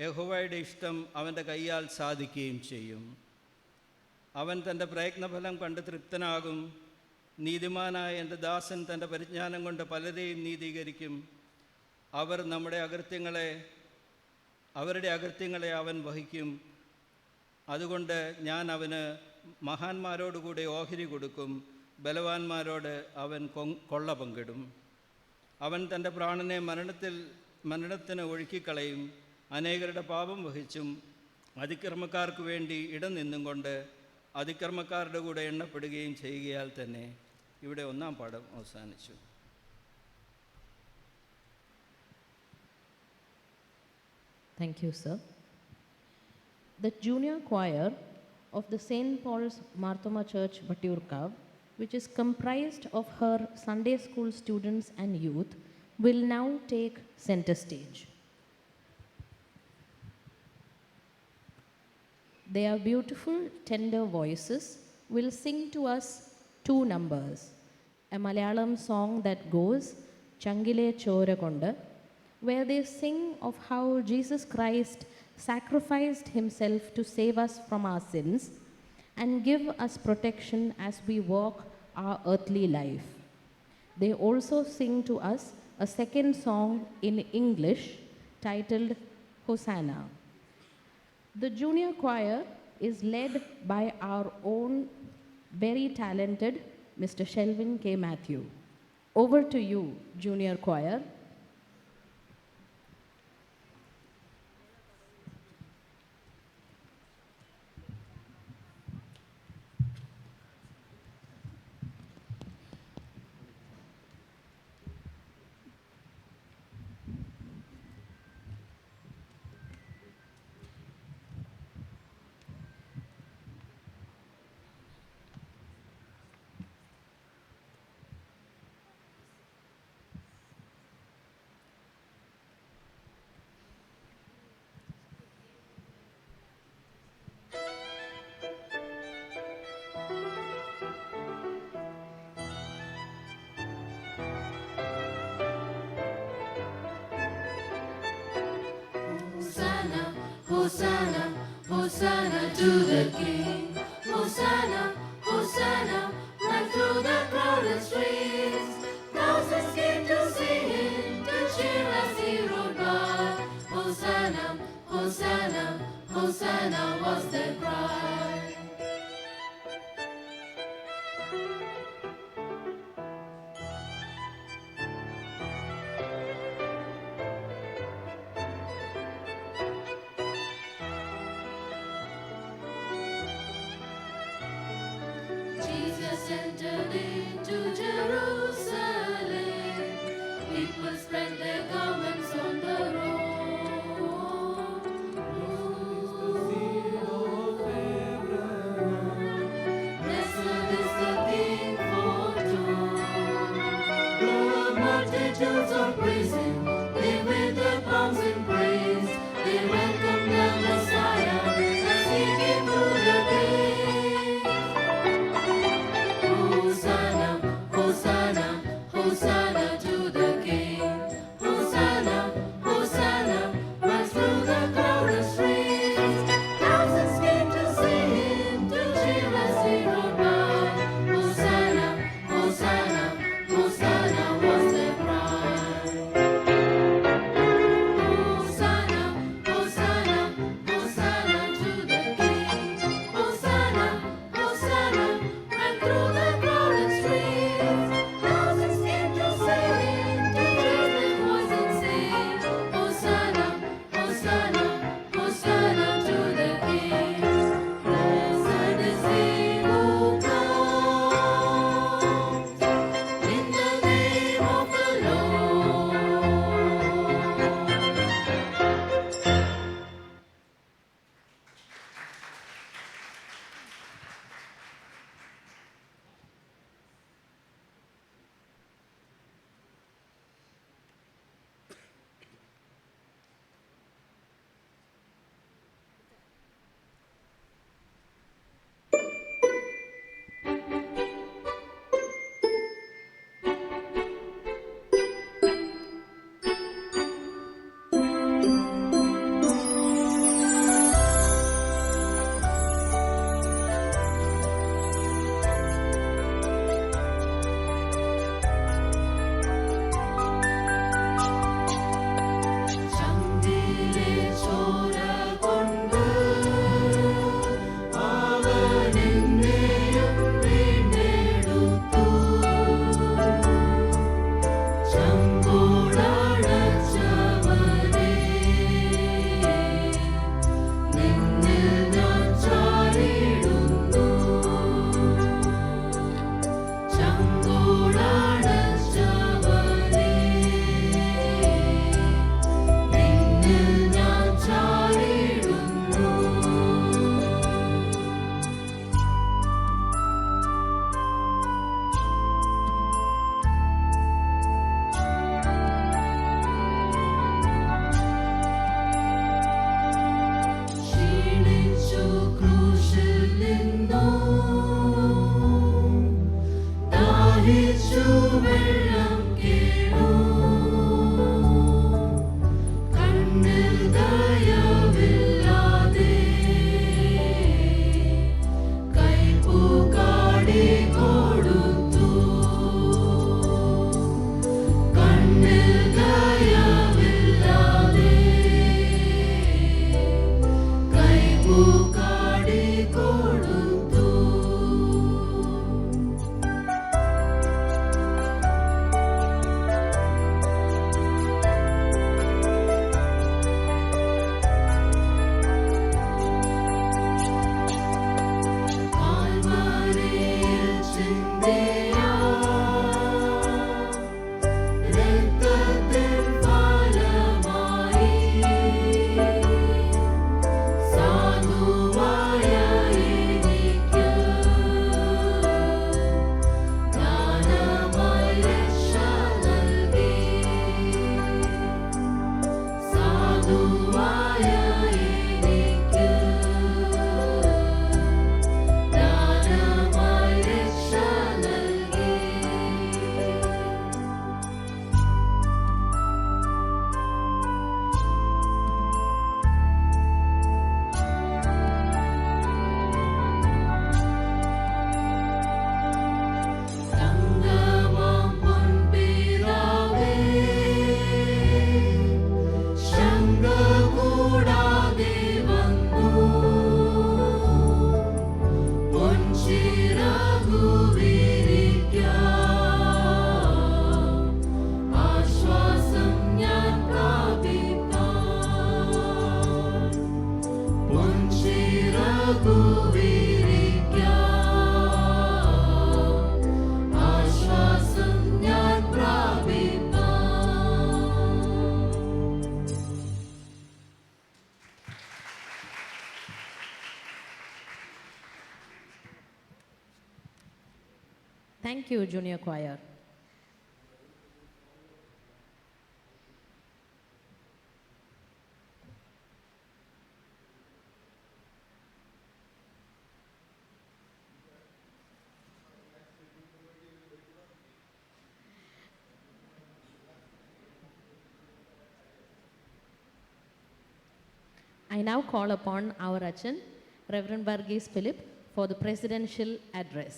യഹോവയുടെ ഇഷ്ടം അവൻ്റെ കൈയാൽ സാധിക്കുകയും ചെയ്യും. അവൻ തൻ്റെ പ്രയത്നഫലം കണ്ട് തൃപ്തനാകും. നീതിമാനായ എൻ്റെ ദാസൻ തൻ്റെ പരിജ്ഞാനം കൊണ്ട് പലരെയും നീതീകരിക്കും. അവരുടെ അകൃത്യങ്ങളെ അവൻ വഹിക്കും. അതുകൊണ്ട് ഞാൻ അവന് മഹാന്മാരോടുകൂടി ഓഹരി കൊടുക്കും. ബലവാന്മാരോട് അവൻ കൊള്ള പങ്കിടും. അവൻ തൻ്റെ പ്രാണനെ മരണത്തിന് ഒഴുക്കിക്കളയും. അനേകരുടെ പാപം വഹിച്ചും അതിക്രമക്കാർക്ക് വേണ്ടി ഇടം നിന്നും കൊണ്ട് അതിക്രമക്കാരുടെ കൂടെ എണ്ണപ്പെടുകയും ചെയ്യുകയാൽ തന്നെ. ഇവിടെ ഒന്നാം പാഠം അവസാനിച്ചു. Thank you, sir. The junior choir of the St. Paul's Marthoma Church, Batiurkav, which is comprised of her Sunday school students and youth, will now take center stage. Their beautiful, tender voices will sing to us two numbers, a Malayalam song that goes, Changile Chora Konda, where they sing of how Jesus Christ sacrificed himself to save us from our sins and give us protection as we walk our earthly life. They also sing to us a second song in English titled Hosanna. The junior choir is led by our own very talented Mr. Shelvin K. Matthew. Over to you, junior choir. Hosanna, Hosanna, Hosanna to the King. Hosanna, Hosanna, right through the crowded streets. Thousands came to see him, to cheer as he rode by. Hosanna, Hosanna, Hosanna was their cry. Jesus entered into Jerusalem. People spread their garments on the road. Blessed is the King foretold. The multitudes are praising, they wave their palms in praise. They welcome the Messiah as he came through the gate. Hosanna, Hosanna, കുടിച്ചു വെള്ളം കേണു കണ്ണിൽ ദയവില്ലാതെ കൈപ്പു കാടി കൊടുത്തു കണ്ണിൽ ദയവില്ലാതെ കൈപ്പു കാടി കൊടുത്തു കാൽവരിയിൽ ചിന്തിയ രക്തത്തിൻ ഫലമായി സാധുവായ എനിക്ക് ദാനമായി രക്ഷ നൽകി സാധുവായ എനിക്ക് ദാനമായി രക്ഷ നൽകി തങ്കമാം പൊൻപിതാവേ ശങ്ക കൂടാതെ വന്നു പൊൻചിറകു വിരിക്കാം ആശ്വാസം ഞാൻ പ്രാപിപ്പാൻ പൊൻചിറകു വിരിക്കാം ആശ്വാസം ഞാൻ പ്രാപിപ്പാൻ Thank you, Junior Choir. I now call upon our Achan, Reverend Varghese Philip, for the presidential address.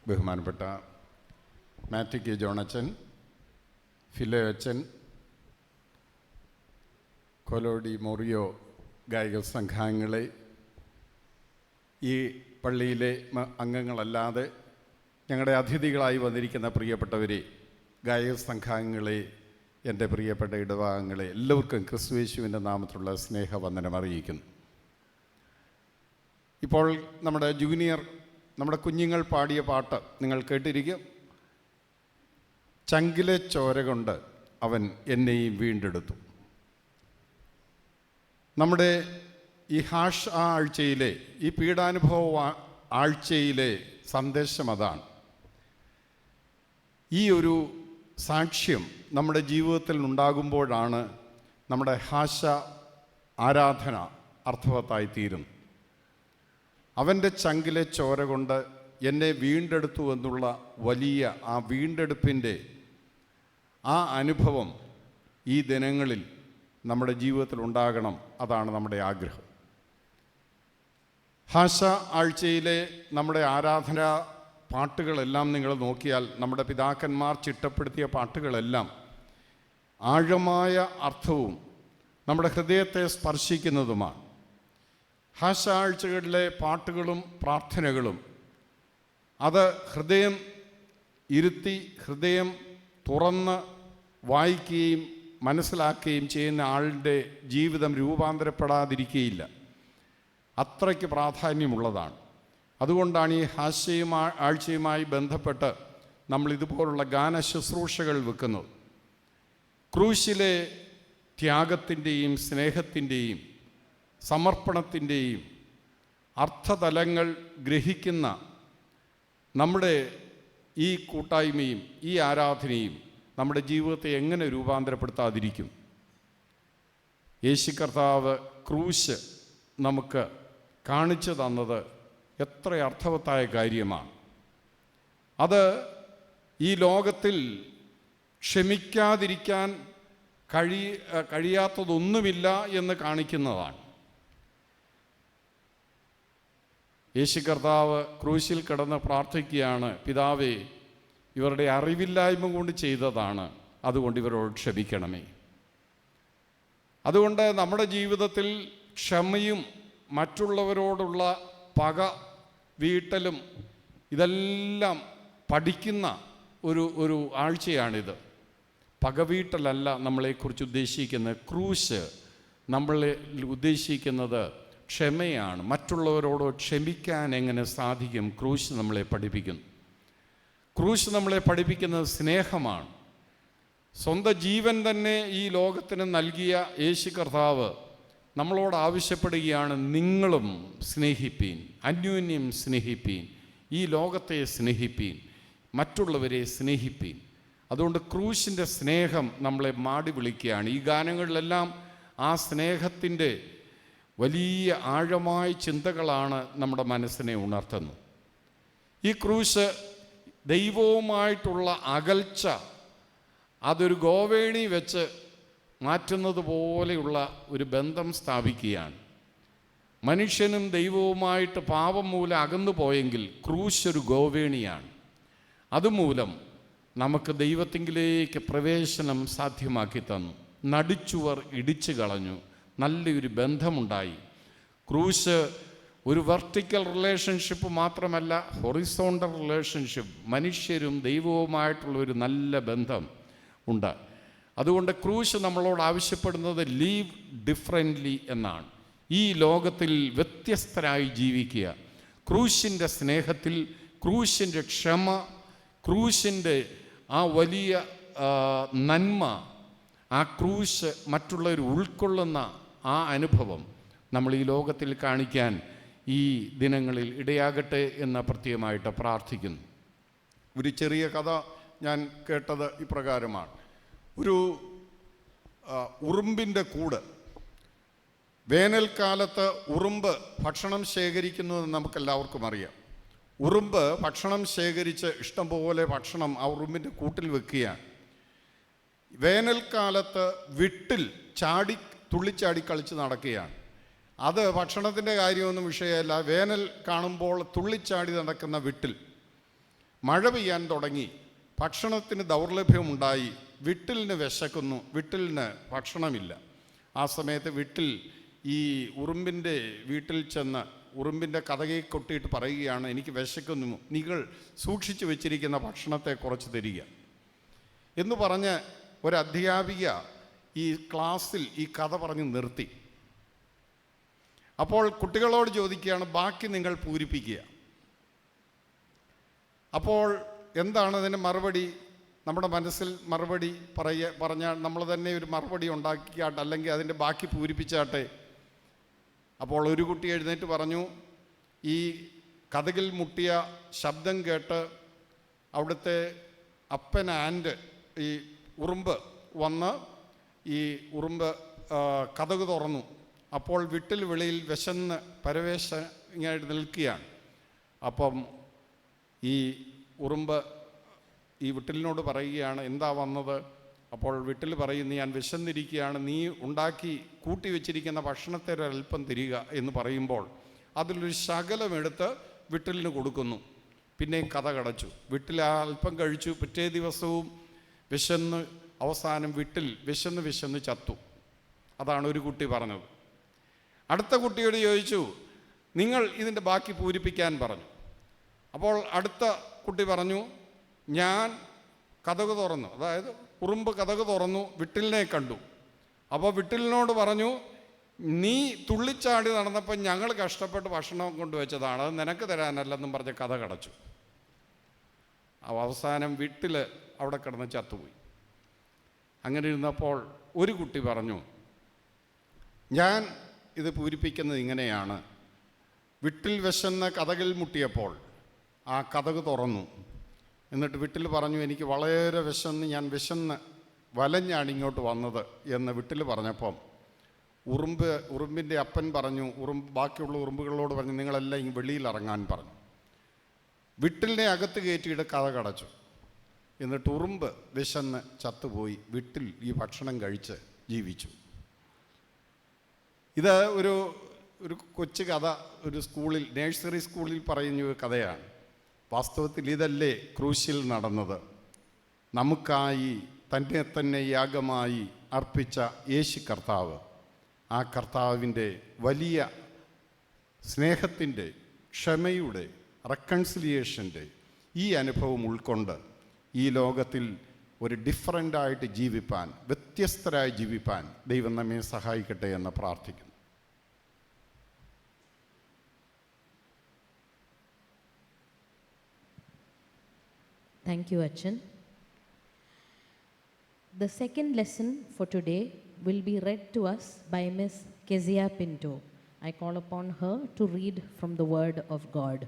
ബഹുമാനപ്പെട്ട മാത്യു കെ ജോണച്ചൻ, ഫിലോ അച്ചൻ, കൊലോഡി മൊറിയോ ഗായക സംഘാംഗങ്ങളെ, ഈ പള്ളിയിലെ അംഗങ്ങളല്ലാതെ ഞങ്ങളുടെ അതിഥികളായി വന്നിരിക്കുന്ന പ്രിയപ്പെട്ടവരെ, ഗായക സംഘാംഗങ്ങളെ, എൻ്റെ പ്രിയപ്പെട്ട ഇടവകങ്ങളെ, എല്ലാവർക്കും ക്രിസ്തുയേശുവിൻ്റെ നാമത്തിലുള്ള സ്നേഹവന്ദനം അറിയിക്കുന്നു. ഇപ്പോൾ നമ്മുടെ കുഞ്ഞുങ്ങൾ പാടിയ പാട്ട് നിങ്ങൾ കേട്ടിരിക്കും. ചങ്കിലെ ചോര കൊണ്ട് അവൻ എന്നെയും വീണ്ടെടുത്തു. നമ്മുടെ ഈ ആഴ്ചയിലെ, ഈ പീഡാനുഭവ ആഴ്ചയിലെ സന്ദേശം അതാണ്. ഈ ഒരു സാക്ഷ്യം നമ്മുടെ ജീവിതത്തിൽ ഉണ്ടാകുമ്പോഴാണ് നമ്മുടെ ആരാധന അർത്ഥവത്തായി തീരുന്നു. അവൻ്റെ ചങ്കിലെ ചോര കൊണ്ട് എന്നെ വീണ്ടെടുത്തു എന്നുള്ള വലിയ ആ വീണ്ടെടുപ്പിൻ്റെ ആ അനുഭവം ഈ ദിനങ്ങളിൽ നമ്മുടെ ജീവിതത്തിൽ ഉണ്ടാകണം. അതാണ് നമ്മുടെ ആഗ്രഹം. ആഴ്ചയിലെ നമ്മുടെ ആരാധനാ പാട്ടുകളെല്ലാം നിങ്ങൾ നോക്കിയാൽ നമ്മുടെ പിതാക്കന്മാർ ചിട്ടപ്പെടുത്തിയ പാട്ടുകളെല്ലാം ആഴമായ അർത്ഥവും നമ്മുടെ ഹൃദയത്തെ സ്പർശിക്കുന്നതുമാണ്. ആഴ്ചകളിലെ പാട്ടുകളും പ്രാർത്ഥനകളും അത് ഹൃദയം ഇരുത്തി, ഹൃദയം തുറന്ന് വായിക്കുകയും മനസ്സിലാക്കുകയും ചെയ്യുന്ന ആളുടെ ജീവിതം രൂപാന്തരപ്പെടാതിരിക്കുകയില്ല. അത്രയ്ക്ക് പ്രാധാന്യമുള്ളതാണ്. അതുകൊണ്ടാണ് ഈ ആഴ്ചയുമായി ബന്ധപ്പെട്ട് നമ്മൾ ഇതുപോലുള്ള ഗാന ശുശ്രൂഷകൾ വെക്കുന്നത്. ക്രൂശിലെ ത്യാഗത്തിൻ്റെയും സ്നേഹത്തിൻ്റെയും സമർപ്പണത്തിൻ്റെയും അർത്ഥതലങ്ങൾ ഗ്രഹിക്കുന്ന നമ്മുടെ ഈ കൂട്ടായ്മയും ഈ ആരാധനയും നമ്മുടെ ജീവിതത്തെ എങ്ങനെ രൂപാന്തരപ്പെടുത്താതിരിക്കും? യേശു കർത്താവ് ക്രൂശ് നമുക്ക് കാണിച്ചു തന്നത് എത്ര അർത്ഥവത്തായ കാര്യമാണ്. അത് ഈ ലോകത്തിൽ ക്ഷമിക്കാതിരിക്കാൻ കഴിയാത്തതൊന്നുമില്ല എന്ന് കാണിക്കുന്നതാണ്. യേശു കർത്താവ് ക്രൂശിൽ കിടന്ന് പ്രാർത്ഥിക്കുകയാണ്, പിതാവേ, ഇവരുടെ അറിവില്ലായ്മ കൊണ്ട് ചെയ്തതാണ്, അതുകൊണ്ട് ഇവരോട് ക്ഷമിക്കണമേ. അതുകൊണ്ട് നമ്മുടെ ജീവിതത്തിൽ ക്ഷമയും മറ്റുള്ളവരോടുള്ള പക വീട്ടലും ഇതെല്ലാം പഠിക്കുന്ന ഒരു ആഴ്ചയാണിത്. പകവീട്ടലല്ല നമ്മളെക്കുറിച്ച് ഉദ്ദേശിക്കുന്നത്. ക്രൂശ് നമ്മളെ ഉദ്ദേശിക്കുന്നത് ക്ഷമയാണ്. മറ്റുള്ളവരോട് ക്ഷമിക്കാൻ എങ്ങനെ സാധിക്കും? ക്രൂശ് നമ്മളെ പഠിപ്പിക്കുന്നു. ക്രൂശ് നമ്മളെ പഠിപ്പിക്കുന്നത് സ്നേഹമാണ്. സ്വന്തം ജീവൻ തന്നെ ഈ ലോകത്തിന് നൽകിയ യേശു കർത്താവ് നമ്മളോട് ആവശ്യപ്പെടുകയാണ്, നിങ്ങളും സ്നേഹിപ്പീൻ, അന്യോന്യം സ്നേഹിപ്പീൻ, ഈ ലോകത്തെ സ്നേഹിപ്പീൻ, മറ്റുള്ളവരെ സ്നേഹിപ്പീൻ. അതുകൊണ്ട് ക്രൂശിൻ്റെ സ്നേഹം നമ്മളെ മാടി വിളിക്കുകയാണ്. ഈ ഗാനങ്ങളിലെല്ലാം ആ സ്നേഹത്തിൻ്റെ വലിയ ആഴമായ ചിന്തകളാണ് നമ്മുടെ മനസ്സിനെ ഉണർത്തുന്നത്. ഈ ക്രൂശ് ദൈവവുമായിട്ടുള്ള അകൽച്ച അതൊരു ഗോവേണി വെച്ച് മാറ്റുന്നത് പോലെയുള്ള ഒരു ബന്ധം സ്ഥാപിക്കുകയാണ്. മനുഷ്യനും ദൈവവുമായിട്ട് പാപം മൂലം അകന്നു പോയെങ്കിൽ ക്രൂശ് ഒരു ഗോവേണിയാണ്. അതുമൂലം നമുക്ക് ദൈവത്തിങ്കിലേക്ക് പ്രവേശനം സാധ്യമാക്കി തന്നു. നടിച്ചുവർ ഇടിച്ചു കളഞ്ഞു, നല്ലൊരു ബന്ധമുണ്ടായി. ക്രൂശ് ഒരു വെർട്ടിക്കൽ റിലേഷൻഷിപ്പ് മാത്രമല്ല, ഹൊറിസോണ്ടൽ റിലേഷൻഷിപ്പ്, മനുഷ്യരും ദൈവവുമായിട്ടുള്ള ഒരു നല്ല ബന്ധം ഉണ്ട്. അതുകൊണ്ട് ക്രൂശ് നമ്മളോട് ആവശ്യപ്പെടുന്നത് ലീവ് ഡിഫറൻ്റ്ലി എന്നാണ്. ഈ ലോകത്തിൽ വ്യത്യസ്തരായി ജീവിക്കുക. ക്രൂശിൻ്റെ സ്നേഹത്തിൽ, ക്രൂശിൻ്റെ ക്ഷമ, ക്രൂശിൻ്റെ ആ വലിയ നന്മ, ആ ക്രൂശ് മറ്റുള്ളവർ ഉൾക്കൊള്ളുന്ന ആ അനുഭവം നമ്മൾ ഈ ലോകത്തിൽ കാണിക്കാൻ ഈ ദിനങ്ങളിൽ ഇടയാകട്ടെ എന്ന് പ്രത്യേകമായിട്ട് പ്രാർത്ഥിക്കുന്നു. ഒരു ചെറിയ കഥ ഞാൻ കേട്ടത് ഇപ്രകാരമാണ്. ഒരു ഉറുമ്പിൻ്റെ കൂട്. വേനൽക്കാലത്ത് ഉറുമ്പ് ഭക്ഷണം ശേഖരിക്കുന്നു എന്ന് നമുക്കെല്ലാവർക്കും അറിയാം. ഉറുമ്പ് ഭക്ഷണം ശേഖരിച്ച് ഇഷ്ടംപോലെ ഭക്ഷണം ആ ഉറുമ്പിൻ്റെ കൂട്ടിൽ വെക്കുകയാണ്. വേനൽക്കാലത്ത് വിട്ടിൽ തുള്ളിച്ചാടി കളിച്ച് നടക്കുകയാണ്. അത് ഭക്ഷണത്തിൻ്റെ കാര്യമൊന്നും വിഷയമല്ല. വേനൽ കാണുമ്പോൾ തുള്ളിച്ചാടി നടക്കുന്ന വിട്ടിൽ മഴ പെയ്യാൻ തുടങ്ങി, ഭക്ഷണത്തിന് ദൗർലഭ്യമുണ്ടായി, വിട്ടിലിന് വിശക്കുന്നു, വിട്ടിലിന് ഭക്ഷണമില്ല. ആ സമയത്ത് വിട്ടിൽ ഈ ഉറുമ്പിൻ്റെ വീട്ടിൽ ചെന്ന് ഉറുമ്പിൻ്റെ കതകയിൽ കൊട്ടിയിട്ട് പറയുകയാണ്, എനിക്ക് വിശക്കുന്നു, നിങ്ങൾ സൂക്ഷിച്ചു വെച്ചിരിക്കുന്ന ഭക്ഷണത്തെ കുറച്ച് തരിക എന്ന് പറഞ്ഞ് ഒരു അധ്യാപിക ഈ ക്ലാസ്സിൽ ഈ കഥ പറഞ്ഞ് നിർത്തി. അപ്പോൾ കുട്ടികളോട് ചോദിക്കുകയാണ്, ബാക്കി നിങ്ങൾ പൂരിപ്പിക്കുക. അപ്പോൾ എന്താണ് അതിന് മറുപടി? നമ്മുടെ മനസ്സിൽ മറുപടി പറഞ്ഞാൽ നമ്മൾ തന്നെ ഒരു മറുപടി ഉണ്ടാക്കിയാട്ടെ, അല്ലെങ്കിൽ അതിൻ്റെ ബാക്കി പൂരിപ്പിച്ചാട്ടെ. അപ്പോൾ ഒരു കുട്ടി എഴുന്നേറ്റ് പറഞ്ഞു, ഈ കതകിൽ മുട്ടിയ ശബ്ദം കേട്ട് അവിടുത്തെ അപ്പൻ ആൻഡ് ഈ ഉറുമ്പ് വന്ന് ഈ ഉറുമ്പ് കതക് തുറന്നു. അപ്പോൾ വിട്ടിൽ വെളിയിൽ വിശന്ന് പരവേശനായിട്ട് നിൽക്കുകയാണ്. അപ്പം ഈ ഉറുമ്പ് ഈ വിട്ടിലിനോട് പറയുകയാണ്, എന്താ വന്നത്? അപ്പോൾ വിട്ടിൽ പറയുന്നു, ഞാൻ വിശന്നിരിക്കുകയാണ്, നീ ഉണ്ടാക്കി കൂട്ടി വെച്ചിരിക്കുന്ന ഭക്ഷണത്തെ ഒരൽപ്പം തരിക എന്ന് പറയുമ്പോൾ അതിലൊരു ശകലമെടുത്ത് വിട്ടിലിന് കൊടുക്കുന്നു. പിന്നെയും കഥ കടച്ചു. വിട്ടിൽ അല്പം കഴിച്ചു. പിറ്റേ ദിവസവും വിശന്ന് അവസാനം വിട്ടിൽ വിശന്ന് ചത്തു. അതാണ് ഒരു കുട്ടി പറഞ്ഞത്. അടുത്ത കുട്ടിയോട് ചോദിച്ചു, നിങ്ങൾ ഇതിൻ്റെ ബാക്കി പൂരിപ്പിക്കാൻ പറഞ്ഞു. അപ്പോൾ അടുത്ത കുട്ടി പറഞ്ഞു, ഞാൻ കതക് തുറന്നു, അതായത് ഉറുമ്പ് കതക് തുറന്നു, വിട്ടിലിനെ കണ്ടു. അപ്പോൾ വിട്ടിലിനോട് പറഞ്ഞു, നീ തുള്ളിച്ചാടി നടന്നപ്പോൾ ഞങ്ങൾ കഷ്ടപ്പെട്ട് ഭക്ഷണം കൊണ്ടുവച്ചതാണ്, അത് നിനക്ക് തരാനല്ലെന്നും പറഞ്ഞ് കഥ കടച്ചു. അവസാനം വിട്ടിൽ അവിടെ കിടന്ന് ചത്തുപോയി. അങ്ങനെ ഇരുന്നപ്പോൾ ഒരു കുട്ടി പറഞ്ഞു, ഞാൻ ഇത് പൂരിപ്പിക്കുന്നത് ഇങ്ങനെയാണ്, വിട്ടിൽ വിശന്ന് കതകിൽ മുട്ടിയപ്പോൾ ആ കതക് തുറന്നു. എന്നിട്ട് വിട്ടിൽ പറഞ്ഞു, എനിക്ക് വളരെ വിശന്ന്, ഞാൻ വിശന്ന് വലഞ്ഞാണ് ഇങ്ങോട്ട് വന്നത് എന്ന് വിട്ടിൽ പറഞ്ഞപ്പം ഉറുമ്പിൻ്റെ അപ്പൻ പറഞ്ഞു, ബാക്കിയുള്ള ഉറുമ്പുകളോട് പറഞ്ഞു, നിങ്ങളെല്ലാം ഈ വെളിയിൽ ഇറങ്ങാൻ പറഞ്ഞു. വിട്ടിലിനെ അകത്ത് കയറ്റിയിട്ട് കഥ കടച്ചു. എന്നിട്ട് ഉറുമ്പ് വിശന്ന് ചത്തുപോയി. വിട്ടിൽ ഈ ഭക്ഷണം കഴിച്ച് ജീവിച്ചു. ഇത് ഒരു കൊച്ചു കഥ ഒരു സ്കൂളിൽ, നേഴ്സറി സ്കൂളിൽ പറയുന്ന കഥയാണ്. വാസ്തവത്തിൽ ഇതല്ലേ ക്രൂശിൽ നടന്നത്? നമുക്കായി തന്നെ തന്നെ യാഗമായി അർപ്പിച്ച യേശു കർത്താവ്, ആ കർത്താവിൻ്റെ വലിയ സ്നേഹത്തിൻ്റെ, ക്ഷമയുടെ, റെക്കൺസിലിയേഷൻ്റെ ഈ അനുഭവം ഉൾക്കൊണ്ട് ഈ ലോകത്തിൽ ഒരു ഡിഫറൻ്റായിട്ട് ജീവിപ്പാൻ, വ്യത്യസ്തരായി ജീവിപ്പാൻ ദൈവം നമ്മെ സഹായിക്കട്ടെ എന്ന് പ്രാർത്ഥിക്കുന്നു. Thank you, Achan. The second lesson for today will be read to us by Miss Kezia Pinto. I call upon her to read from the Word of God.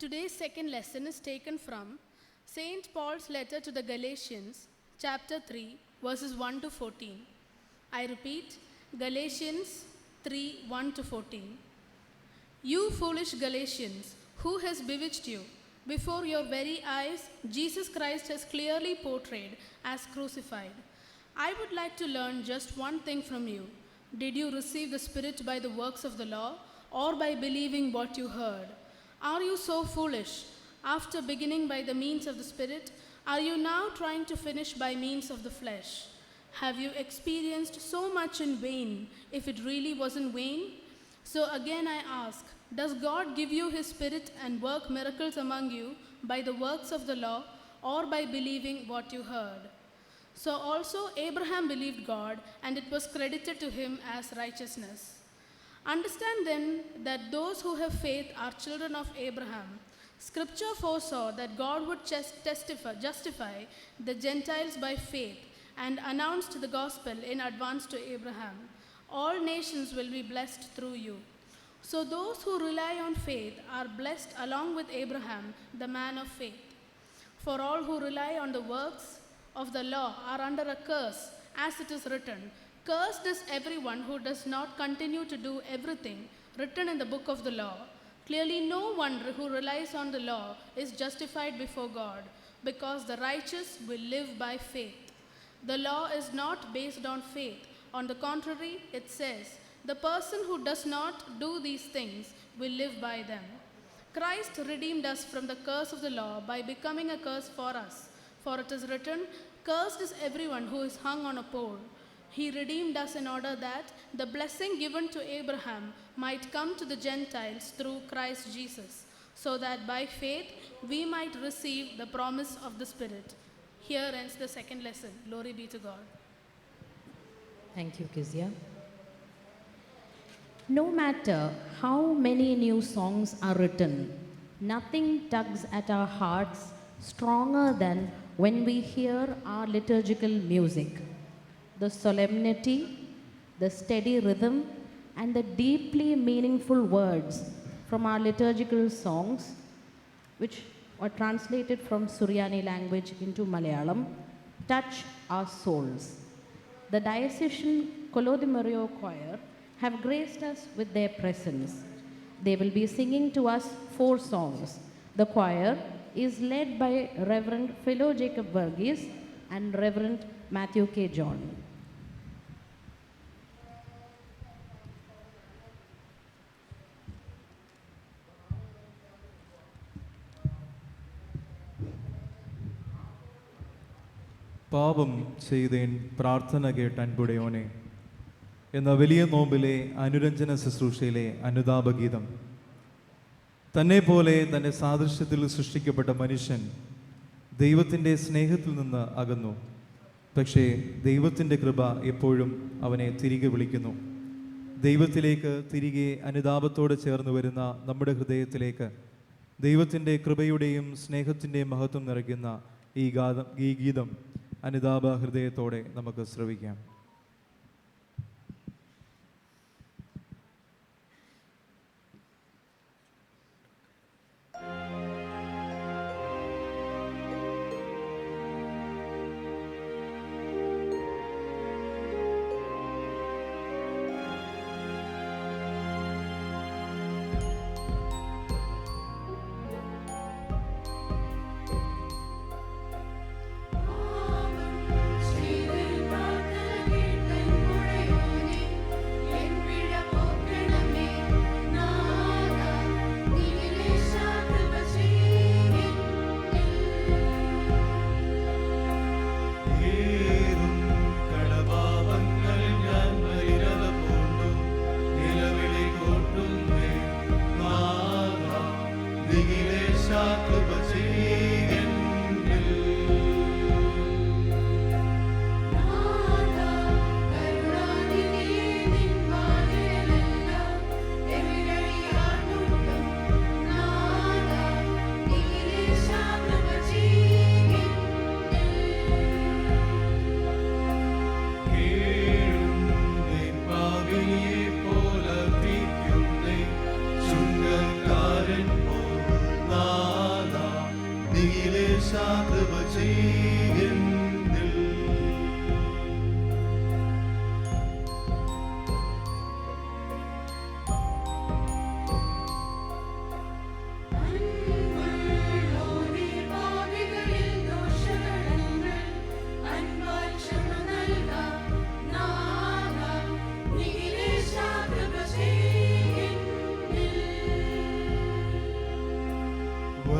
Today's second lesson is taken from St. Paul's letter to the Galatians, chapter 3, verses 1 to 14. I repeat, Galatians 3, 1 to 14. You foolish Galatians, who has bewitched you? Before your very eyes, Jesus Christ has clearly portrayed as crucified. I would like to learn just one thing from you. Did you receive the Spirit by the works of the law or by believing what you heard? Are you so foolish? After beginning by the means of the Spirit, are you now trying to finish by means of the flesh? Have you experienced so much in vain, if it really wasn't vain? So again I ask, does God give you His Spirit and work miracles among you by the works of the law or by believing what you heard? So also Abraham believed God, and it was credited to him as righteousness. Understand then that those who have faith are children of Abraham. Scripture foresaw that God would justify the Gentiles by faith and announced the gospel in advance to Abraham. All nations will be blessed through you. So those who rely on faith are blessed along with Abraham, the man of faith. For all who rely on the works of the law are under a curse, as it is written, cursed is everyone who does not continue to do everything written in the book of the law. Clearly, no one who relies on the law is justified before God, because the righteous will live by faith. The law is not based on faith. On the contrary, it says, the person who does not do these things will live by them. Christ redeemed us from the curse of the law by becoming a curse for us. For it is written, cursed is everyone who is hung on a pole. He redeemed us in order that the blessing given to Abraham might come to the Gentiles through Christ Jesus, so that by faith we might receive the promise of the Spirit. Here ends the second lesson. Glory be to God. Thank you, Kezia. No matter how many new songs are written, nothing tugs at our hearts stronger than when we hear our liturgical music. The solemnity, the steady rhythm, and the deeply meaningful words from our liturgical songs, which are translated from Suryani language into Malayalam, touch our souls. The diocesan Kolodimario choir have graced us with their presence. They will be singing to us 4 songs. The choir is led by Reverend Philo Jacob Verghese and Reverend Matthew K. John. പാപം ചെയ്തേൻ പ്രാർത്ഥന കേട്ട അൻപുടയോനെ എന്ന വലിയ നോമ്പിലെ അനുരഞ്ജന ശുശ്രൂഷയിലെ അനുതാപഗീതം. തന്നെ പോലെ തൻ്റെ സാദൃശ്യത്തിൽ സൃഷ്ടിക്കപ്പെട്ട മനുഷ്യൻ ദൈവത്തിൻ്റെ സ്നേഹത്തിൽ നിന്ന് അകന്നു. പക്ഷേ ദൈവത്തിൻ്റെ കൃപ എപ്പോഴും അവനെ തിരികെ വിളിക്കുന്നു. ദൈവത്തിലേക്ക് തിരികെ അനുതാപത്തോടെ ചേർന്ന് വരുന്ന നമ്മുടെ ഹൃദയത്തിലേക്ക് ദൈവത്തിൻ്റെ കൃപയുടെയും സ്നേഹത്തിൻ്റെയും മഹത്വം നിറയ്ക്കുന്ന ഈ ഗീതം അനുതാപ ഹൃദയത്തോടെ നമുക്ക് ശ്രവിക്കാം.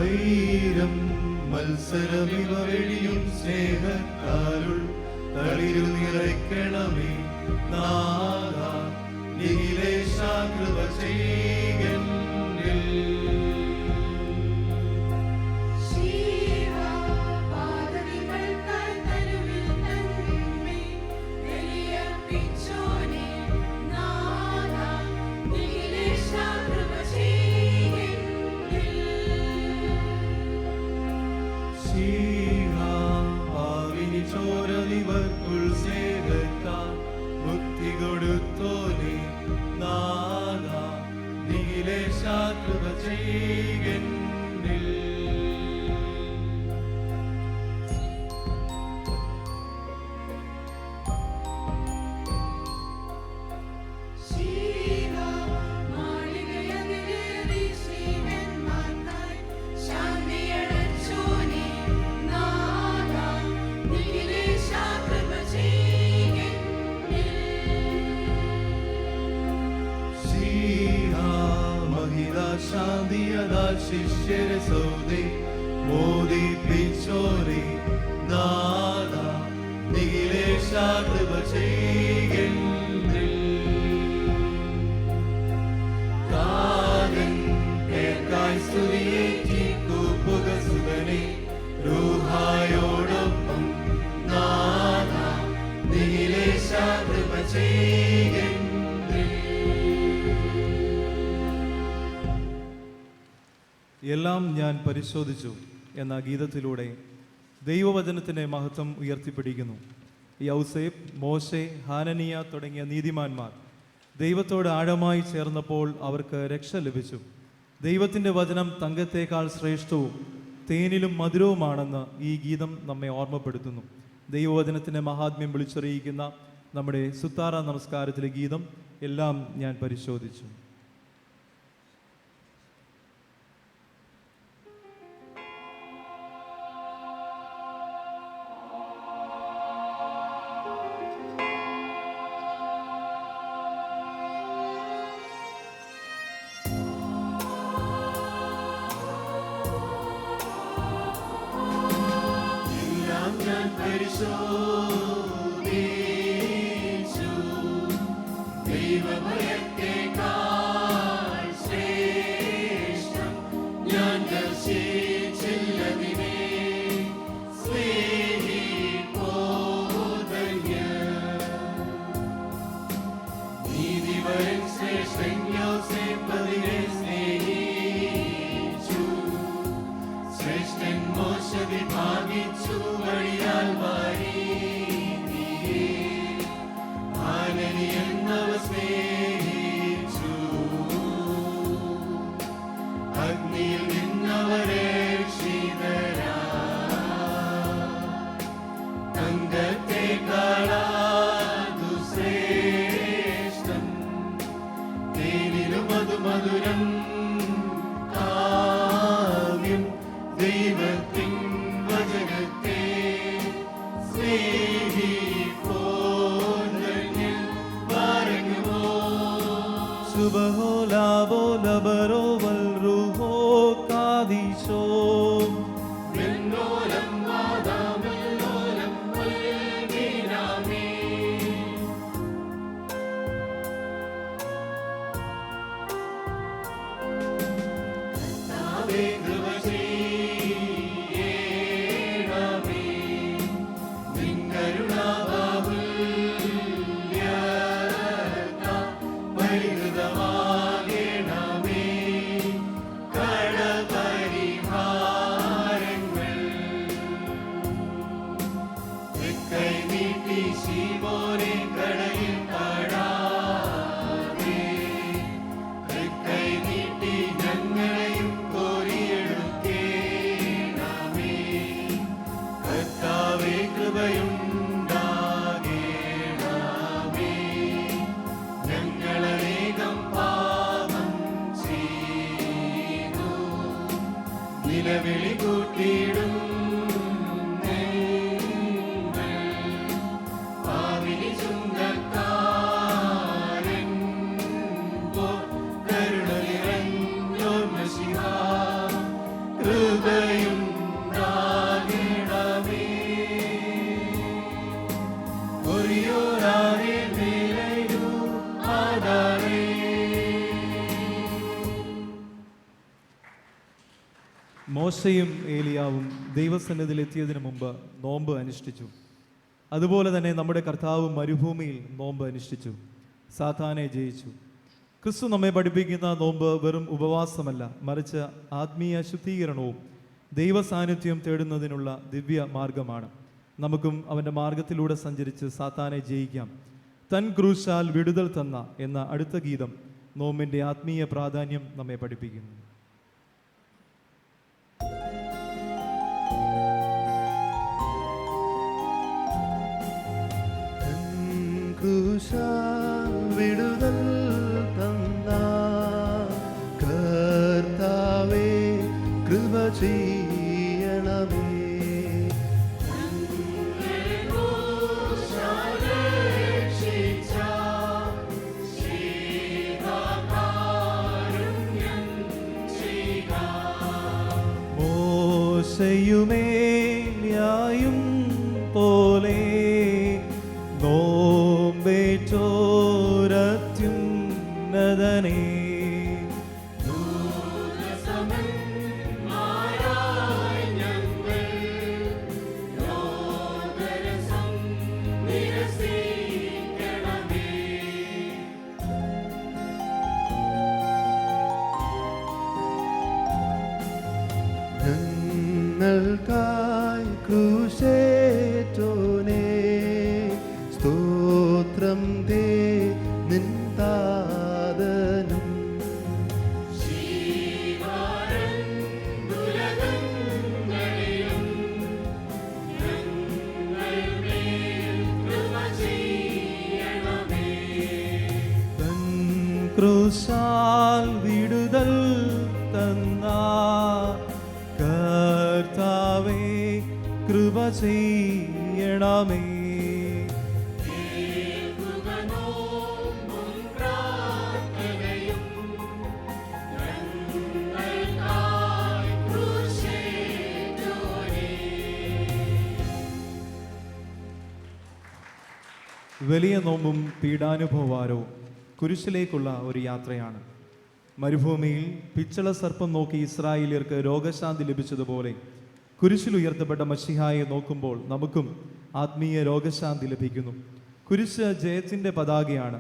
വൈരം മത്സരമിവ വെടിയും സ്നേഹത്താലുൾ തളിരു നിറയ്ക്കണമേ നാഥ നിഖിലേശാകൃപ ചെയ്യെന്നിൽ. ചോരനിവർക്കുൾ സ്നേഹത്താൽ മുക്തി കൊടുത്തോനെ നാഥ നിഖിലേശാകൃപ ചെയ്യെന്നിൽ. ശാന്തിയതാൽ ശിഷ്യരെ സൗദേ മോദിപ്പിച്ചോരെ നാഥ നിഖിലേശാകൃപ ചെയ്യെന്നിൽ. കാതൻ പേർക്കായി സ്തുതിയേറ്റി കൂപ്പുക സുതനെ റൂഹായോടൊപ്പം നാഥ നിഖിലേശാകൃപ ചെയ്യെന്നിൽ. എല്ലാം ഞാൻ പരിശോധിച്ചു എന്ന ഗീതത്തിലൂടെ ദൈവവചനത്തിൻ്റെ മഹത്വം ഉയർത്തിപ്പിടിക്കുന്നു. യൗസേപ്പ്, മോശെ, ഹാനനിയ തുടങ്ങിയ നീതിമാന്മാർ ദൈവത്തോട് ആഴമായി ചേർന്നപ്പോൾ അവർക്ക് രക്ഷ ലഭിച്ചു. ദൈവത്തിൻ്റെ വചനം തങ്കത്തേക്കാൾ ശ്രേഷ്ഠവും തേനിലും മധുരവുമാണെന്ന് ഈ ഗീതം നമ്മെ ഓർമ്മപ്പെടുത്തുന്നു. ദൈവവചനത്തിൻ്റെ മഹാത്മ്യം വിളിച്ചറിയിക്കുന്ന നമ്മുടെ സുത്താറ നമസ്കാരത്തിലെ ഗീതം എല്ലാം ഞാൻ പരിശോധിച്ചു. ഞങ്ങളനേകം മോശയും ഏലിയാവും ദൈവസന്നിധിയിൽ എത്തിയതിനു മുമ്പ് നോമ്പ് അനുഷ്ഠിച്ചു. അതുപോലെ തന്നെ നമ്മുടെ കർത്താവ് മരുഭൂമിയിൽ നോമ്പ് അനുഷ്ഠിച്ചു, സാത്താനെ ജയിച്ചു. ക്രിസ്തു നമ്മെ പഠിപ്പിക്കുന്ന നോമ്പ് വെറും ഉപവാസമല്ല, മറിച്ച് ആത്മീയ ശുദ്ധീകരണവും ദൈവ സാന്നിധ്യം തേടുന്നതിനുള്ള ദിവ്യ മാർഗമാണ്. നമുക്കും അവൻ്റെ മാർഗത്തിലൂടെ സഞ്ചരിച്ച് സാത്താനെ ജയിക്കാം. തൻ ക്രൂശാൽ വിടുതൽ തന്ന എന്ന അടുത്ത ഗീതം നോമ്പിൻ്റെ ആത്മീയ പ്രാധാന്യം നമ്മെ പഠിപ്പിക്കുന്നു. ക്രൂശാൽ വിടുതൽ തന്ന കർത്താവേ കൃപ ചെയ്യണമേ. മോശയുമേലിയായും പോലെ നോമ്പേറ്റോരത്യുന്നതനേ, ഞങ്ങൾക്കായി ക്രൂശേറ്റോനേ, സ്തോത്രം ദേ നിൻ താതനും. തൻ ക്രൂശാൽ വിടുതൽ തന്ന കർത്താവേ കൃപ ചെയ്യണമേ. വലിയ നോമ്പും പീഡാനുഭവാരവും കുരിശിലേക്കുള്ള ഒരു യാത്രയാണ്. മരുഭൂമിയിൽ പിച്ചള സർപ്പം നോക്കി ഇസ്രായേലിയർക്ക് രോഗശാന്തി ലഭിച്ചതുപോലെ കുരിശിൽ ഉയർത്തപ്പെട്ട മശിഹായെ നോക്കുമ്പോൾ നമുക്കും ആത്മീയ രോഗശാന്തി ലഭിക്കുന്നു. കുരിശ് ജയത്തിൻ്റെ പതാകയാണ്.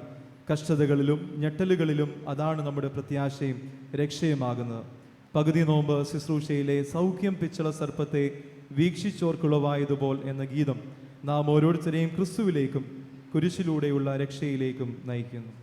കഷ്ടതകളിലും ഞെട്ടലുകളിലും അതാണ് നമ്മുടെ പ്രത്യാശയും രക്ഷയുമാകുന്നത്. പകുതി നോമ്പ് ശുശ്രൂഷയിലെ സൗഖ്യം പിച്ചള സർപ്പത്തെ വീക്ഷിച്ചോർക്കുളവായതുപോൽ എന്ന ഗീതം നാം ഓരോരുത്തരെയും ക്രിസ്തുവിലേക്കും കുരിശിലൂടെയുള്ള രക്ഷയിലേക്കും നയിക്കുന്നു.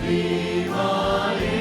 Srivaye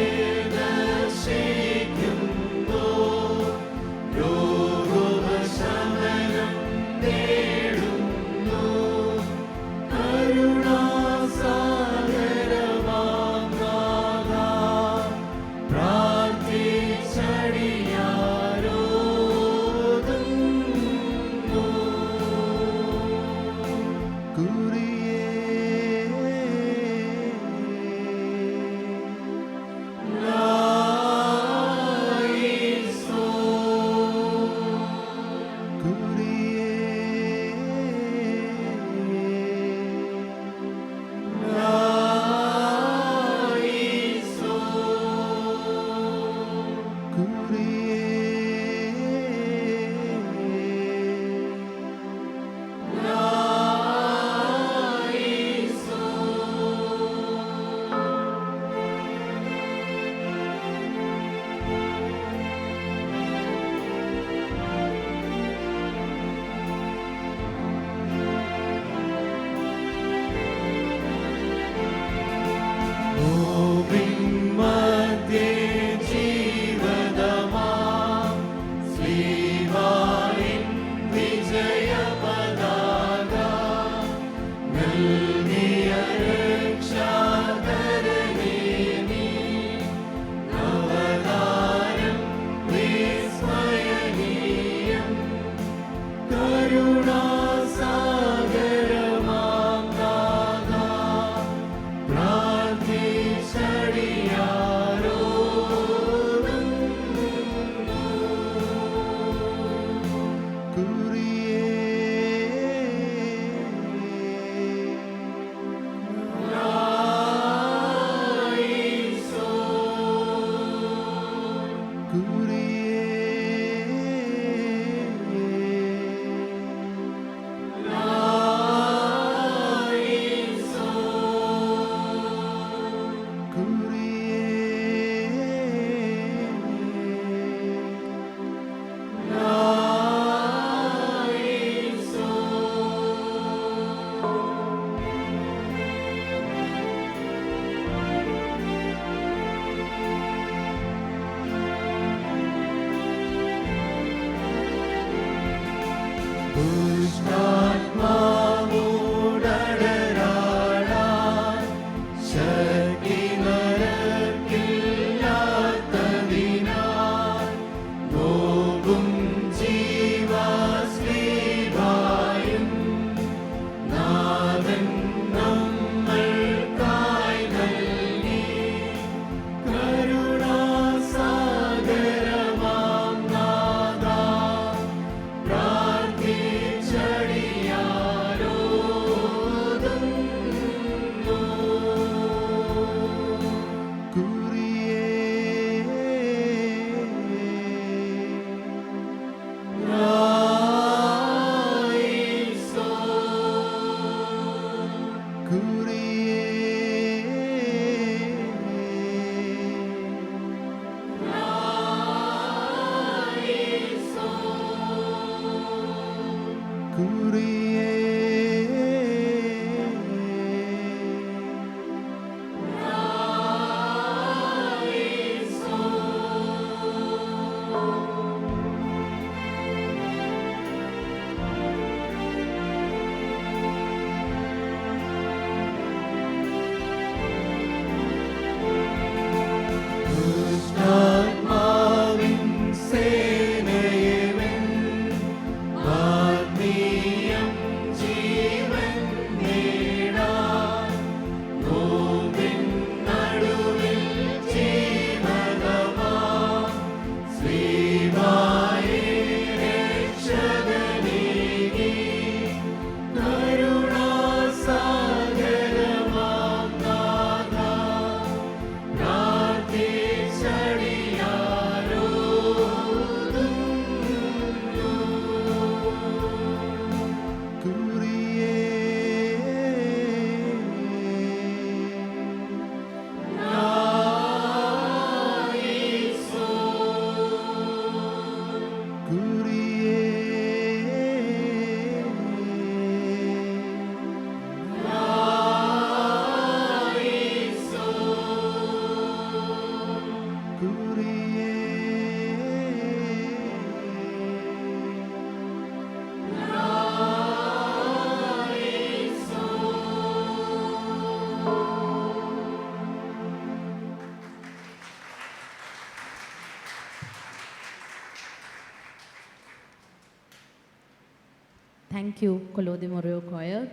Thank you, Kolodimoreo Choir.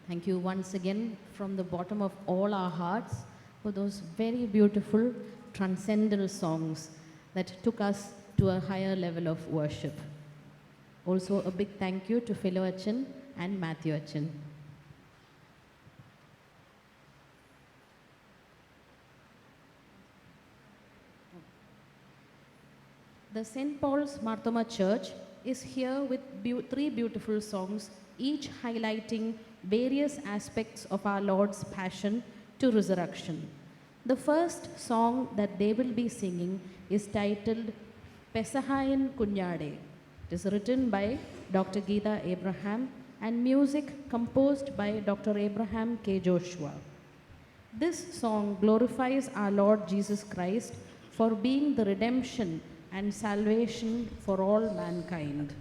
Thank you once again from the bottom of all our hearts for those very beautiful transcendental songs that took us to a higher level of worship. Also, a big thank you to Philo Achan and Matthew Achan. The St. Paul's Marthoma Church is here with three beautiful songs, each highlighting various aspects of our Lord's passion to resurrection. The first song that they will be singing is titled Pesahayan Kunyade. It is written by Dr. Geeta Abraham and music composed by Dr. Abraham K. Joshua. This song glorifies our Lord Jesus Christ for being the redemption and salvation for all mankind.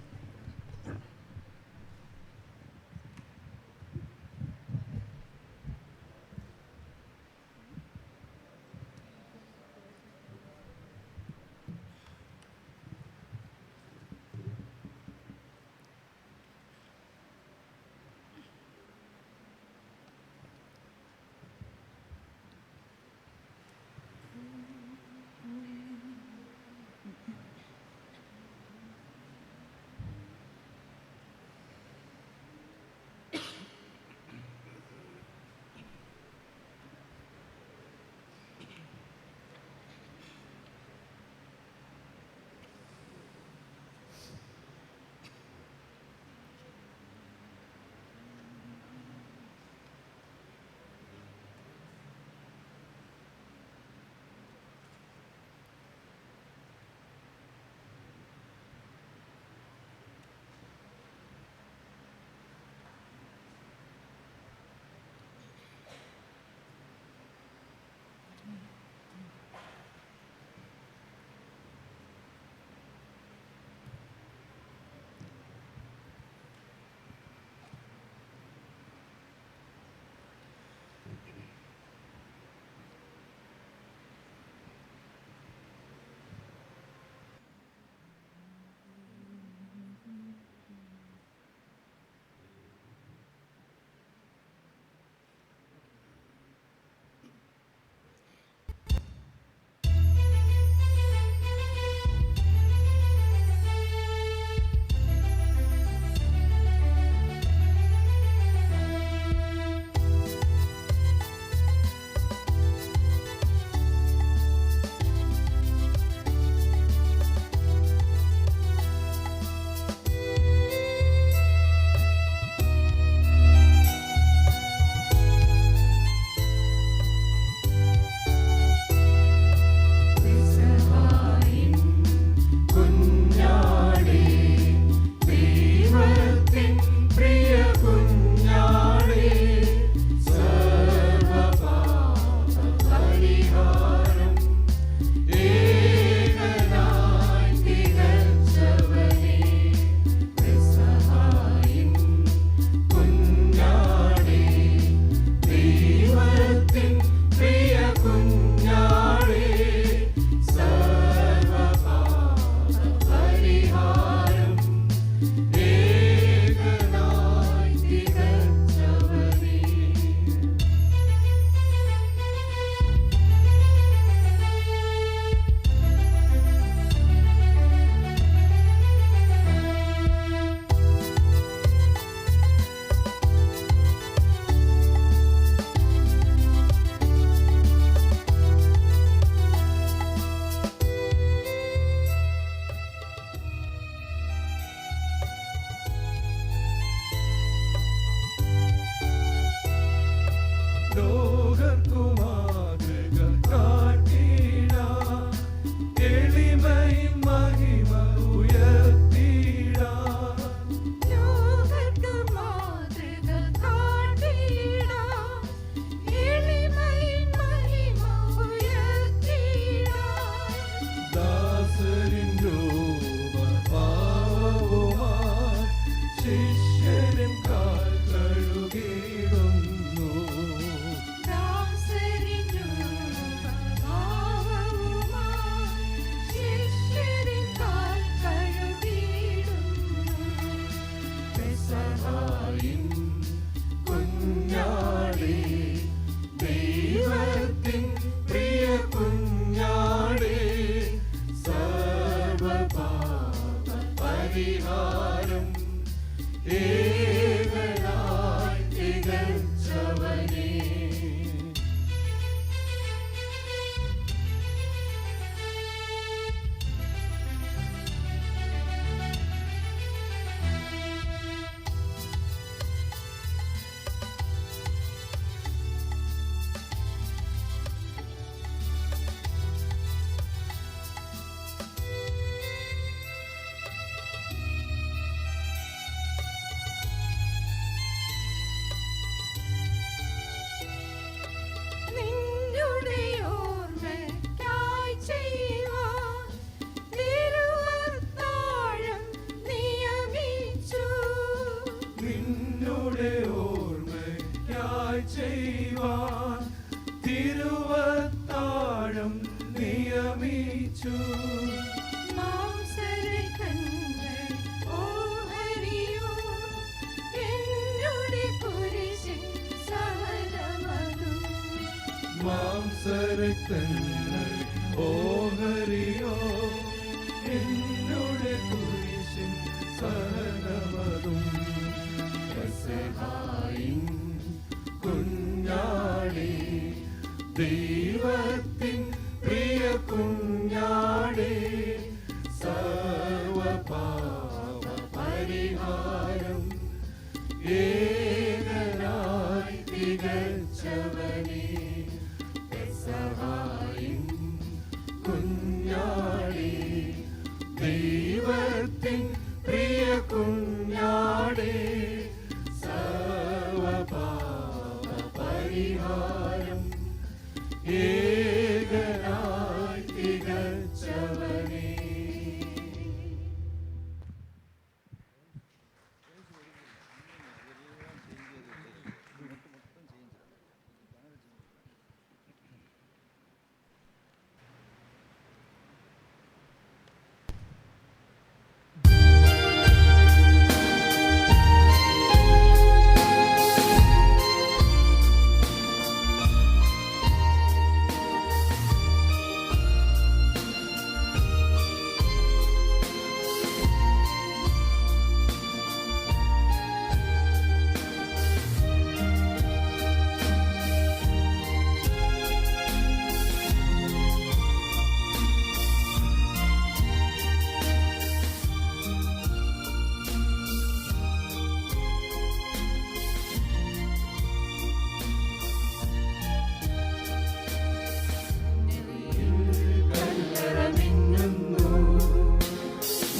പരിഹാരം ഏകനായി തികച്ചവനേ. നിന്നുടെ ഓർമ്മയ്ക്കായി ചെയ്യുവാൻ തിരുവത്താഴം നിയമിച്ചു. നിന്നുടെ ഓർമ്മയ്ക്കായി ചെയ്യുവാൻ തിരുവത്താഴം നിയമിച്ചു. മാംസരക്തങ്ങൾ ഓഹരിയോ എന്നുടെ കുരിശിൻ സഹനമതു. മാംസരക്തങ്ങൾ ഓഹരിയോ എന്നുടെ കുരിശിൻ സഹനമതും. പെസഹായിൻ കുഞ്ഞാടേ, ദൈവത്തിൻ പ്രിയ കുഞ്ഞാടേ, സർവപാപ പരിഹാരം ഏകനായി തികച്ചവനേ. പെസഹായിൻ കുഞ്ഞാടേ, ദൈവത്തിൻ പ്രിയ കുഞ്ഞാടേ, സർവപാപ പരിഹാരം ഏകനായി തികച്ചവനേ.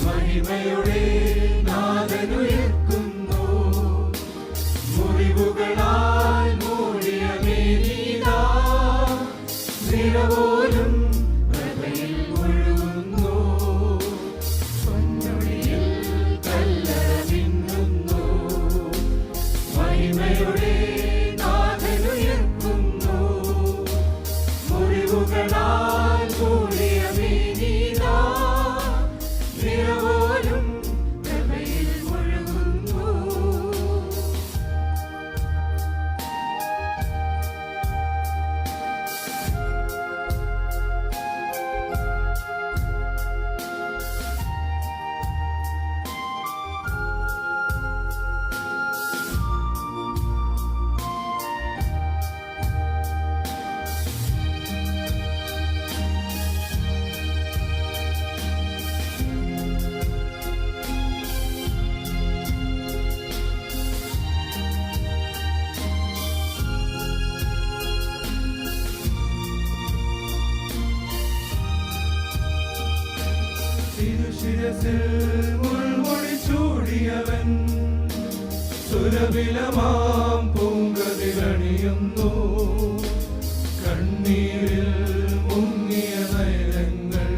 മഹിമയുടെ നാഥനുയർക്കുന്നു. മുറിവുകളാൽ മൂടിയ മേനീതാ നിറപോലും പ്രഭയിൽ മുഴുകുന്നു. പൊന്നൊളിയിൽ കല്ലറ മിന്നുന്നു. മഹിമയുടെ നാഥനുയർക്കുന്നു. മുറിവുകളാൽ മൂടിയ മേനീതാ നിറപോലും പ്രഭയിൽ മുഴുകുന്നു. തിരുശിരസിൽ മുൾമുടി ചൂടിയവൻ സുരഭിലമാം പൂങ്കതിരണിയുന്നു. കണ്ണീരിൽ മുങ്ങിയ നയനങ്ങൾ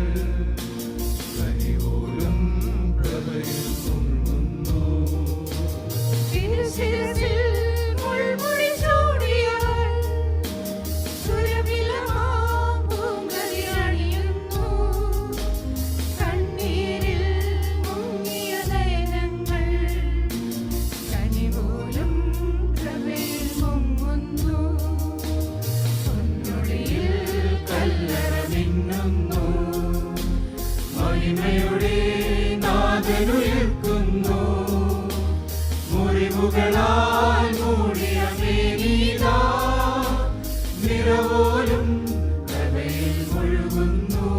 കനിപോലും പ്രഭയിൽ മുങ്ങുന്നു. തിരുശിരസിൽ മുൾമുടി ചൂടിയവൻ സുരഭിലമാം പൂങ്കതിരണിയുന്നു. കണ്ണീരിൽ മുങ്ങിയ നയനങ്ങൾ കനിപോലും പ്രഭയിൽ മുങ്ങുന്നു. പൊന്നൊളിയിൽ കല്ലറ മിന്നുന്നു. മഹിമയുടെ നാഥനുയർക്കുന്നു. മുഴുകുന്നു.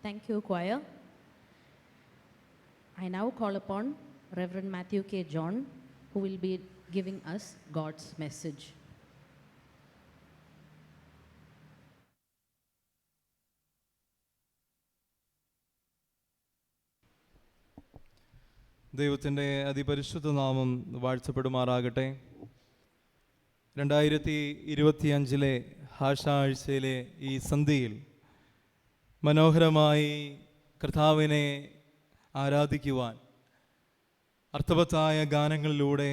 Thank you, choir. I now call upon Reverend Matthew K. John, who will be giving us God's message. ദൈവത്തിൻ്റെ അതിപരിശുദ്ധ നാമം വാഴ്ത്തപ്പെടുമാറാകട്ടെ. 2025 ആഴ്ചയിലെ ഈ സന്ധ്യയിൽ മനോഹരമായി കർത്താവിനെ ആരാധിക്കുവാൻ അർത്ഥവത്തായ ഗാനങ്ങളിലൂടെ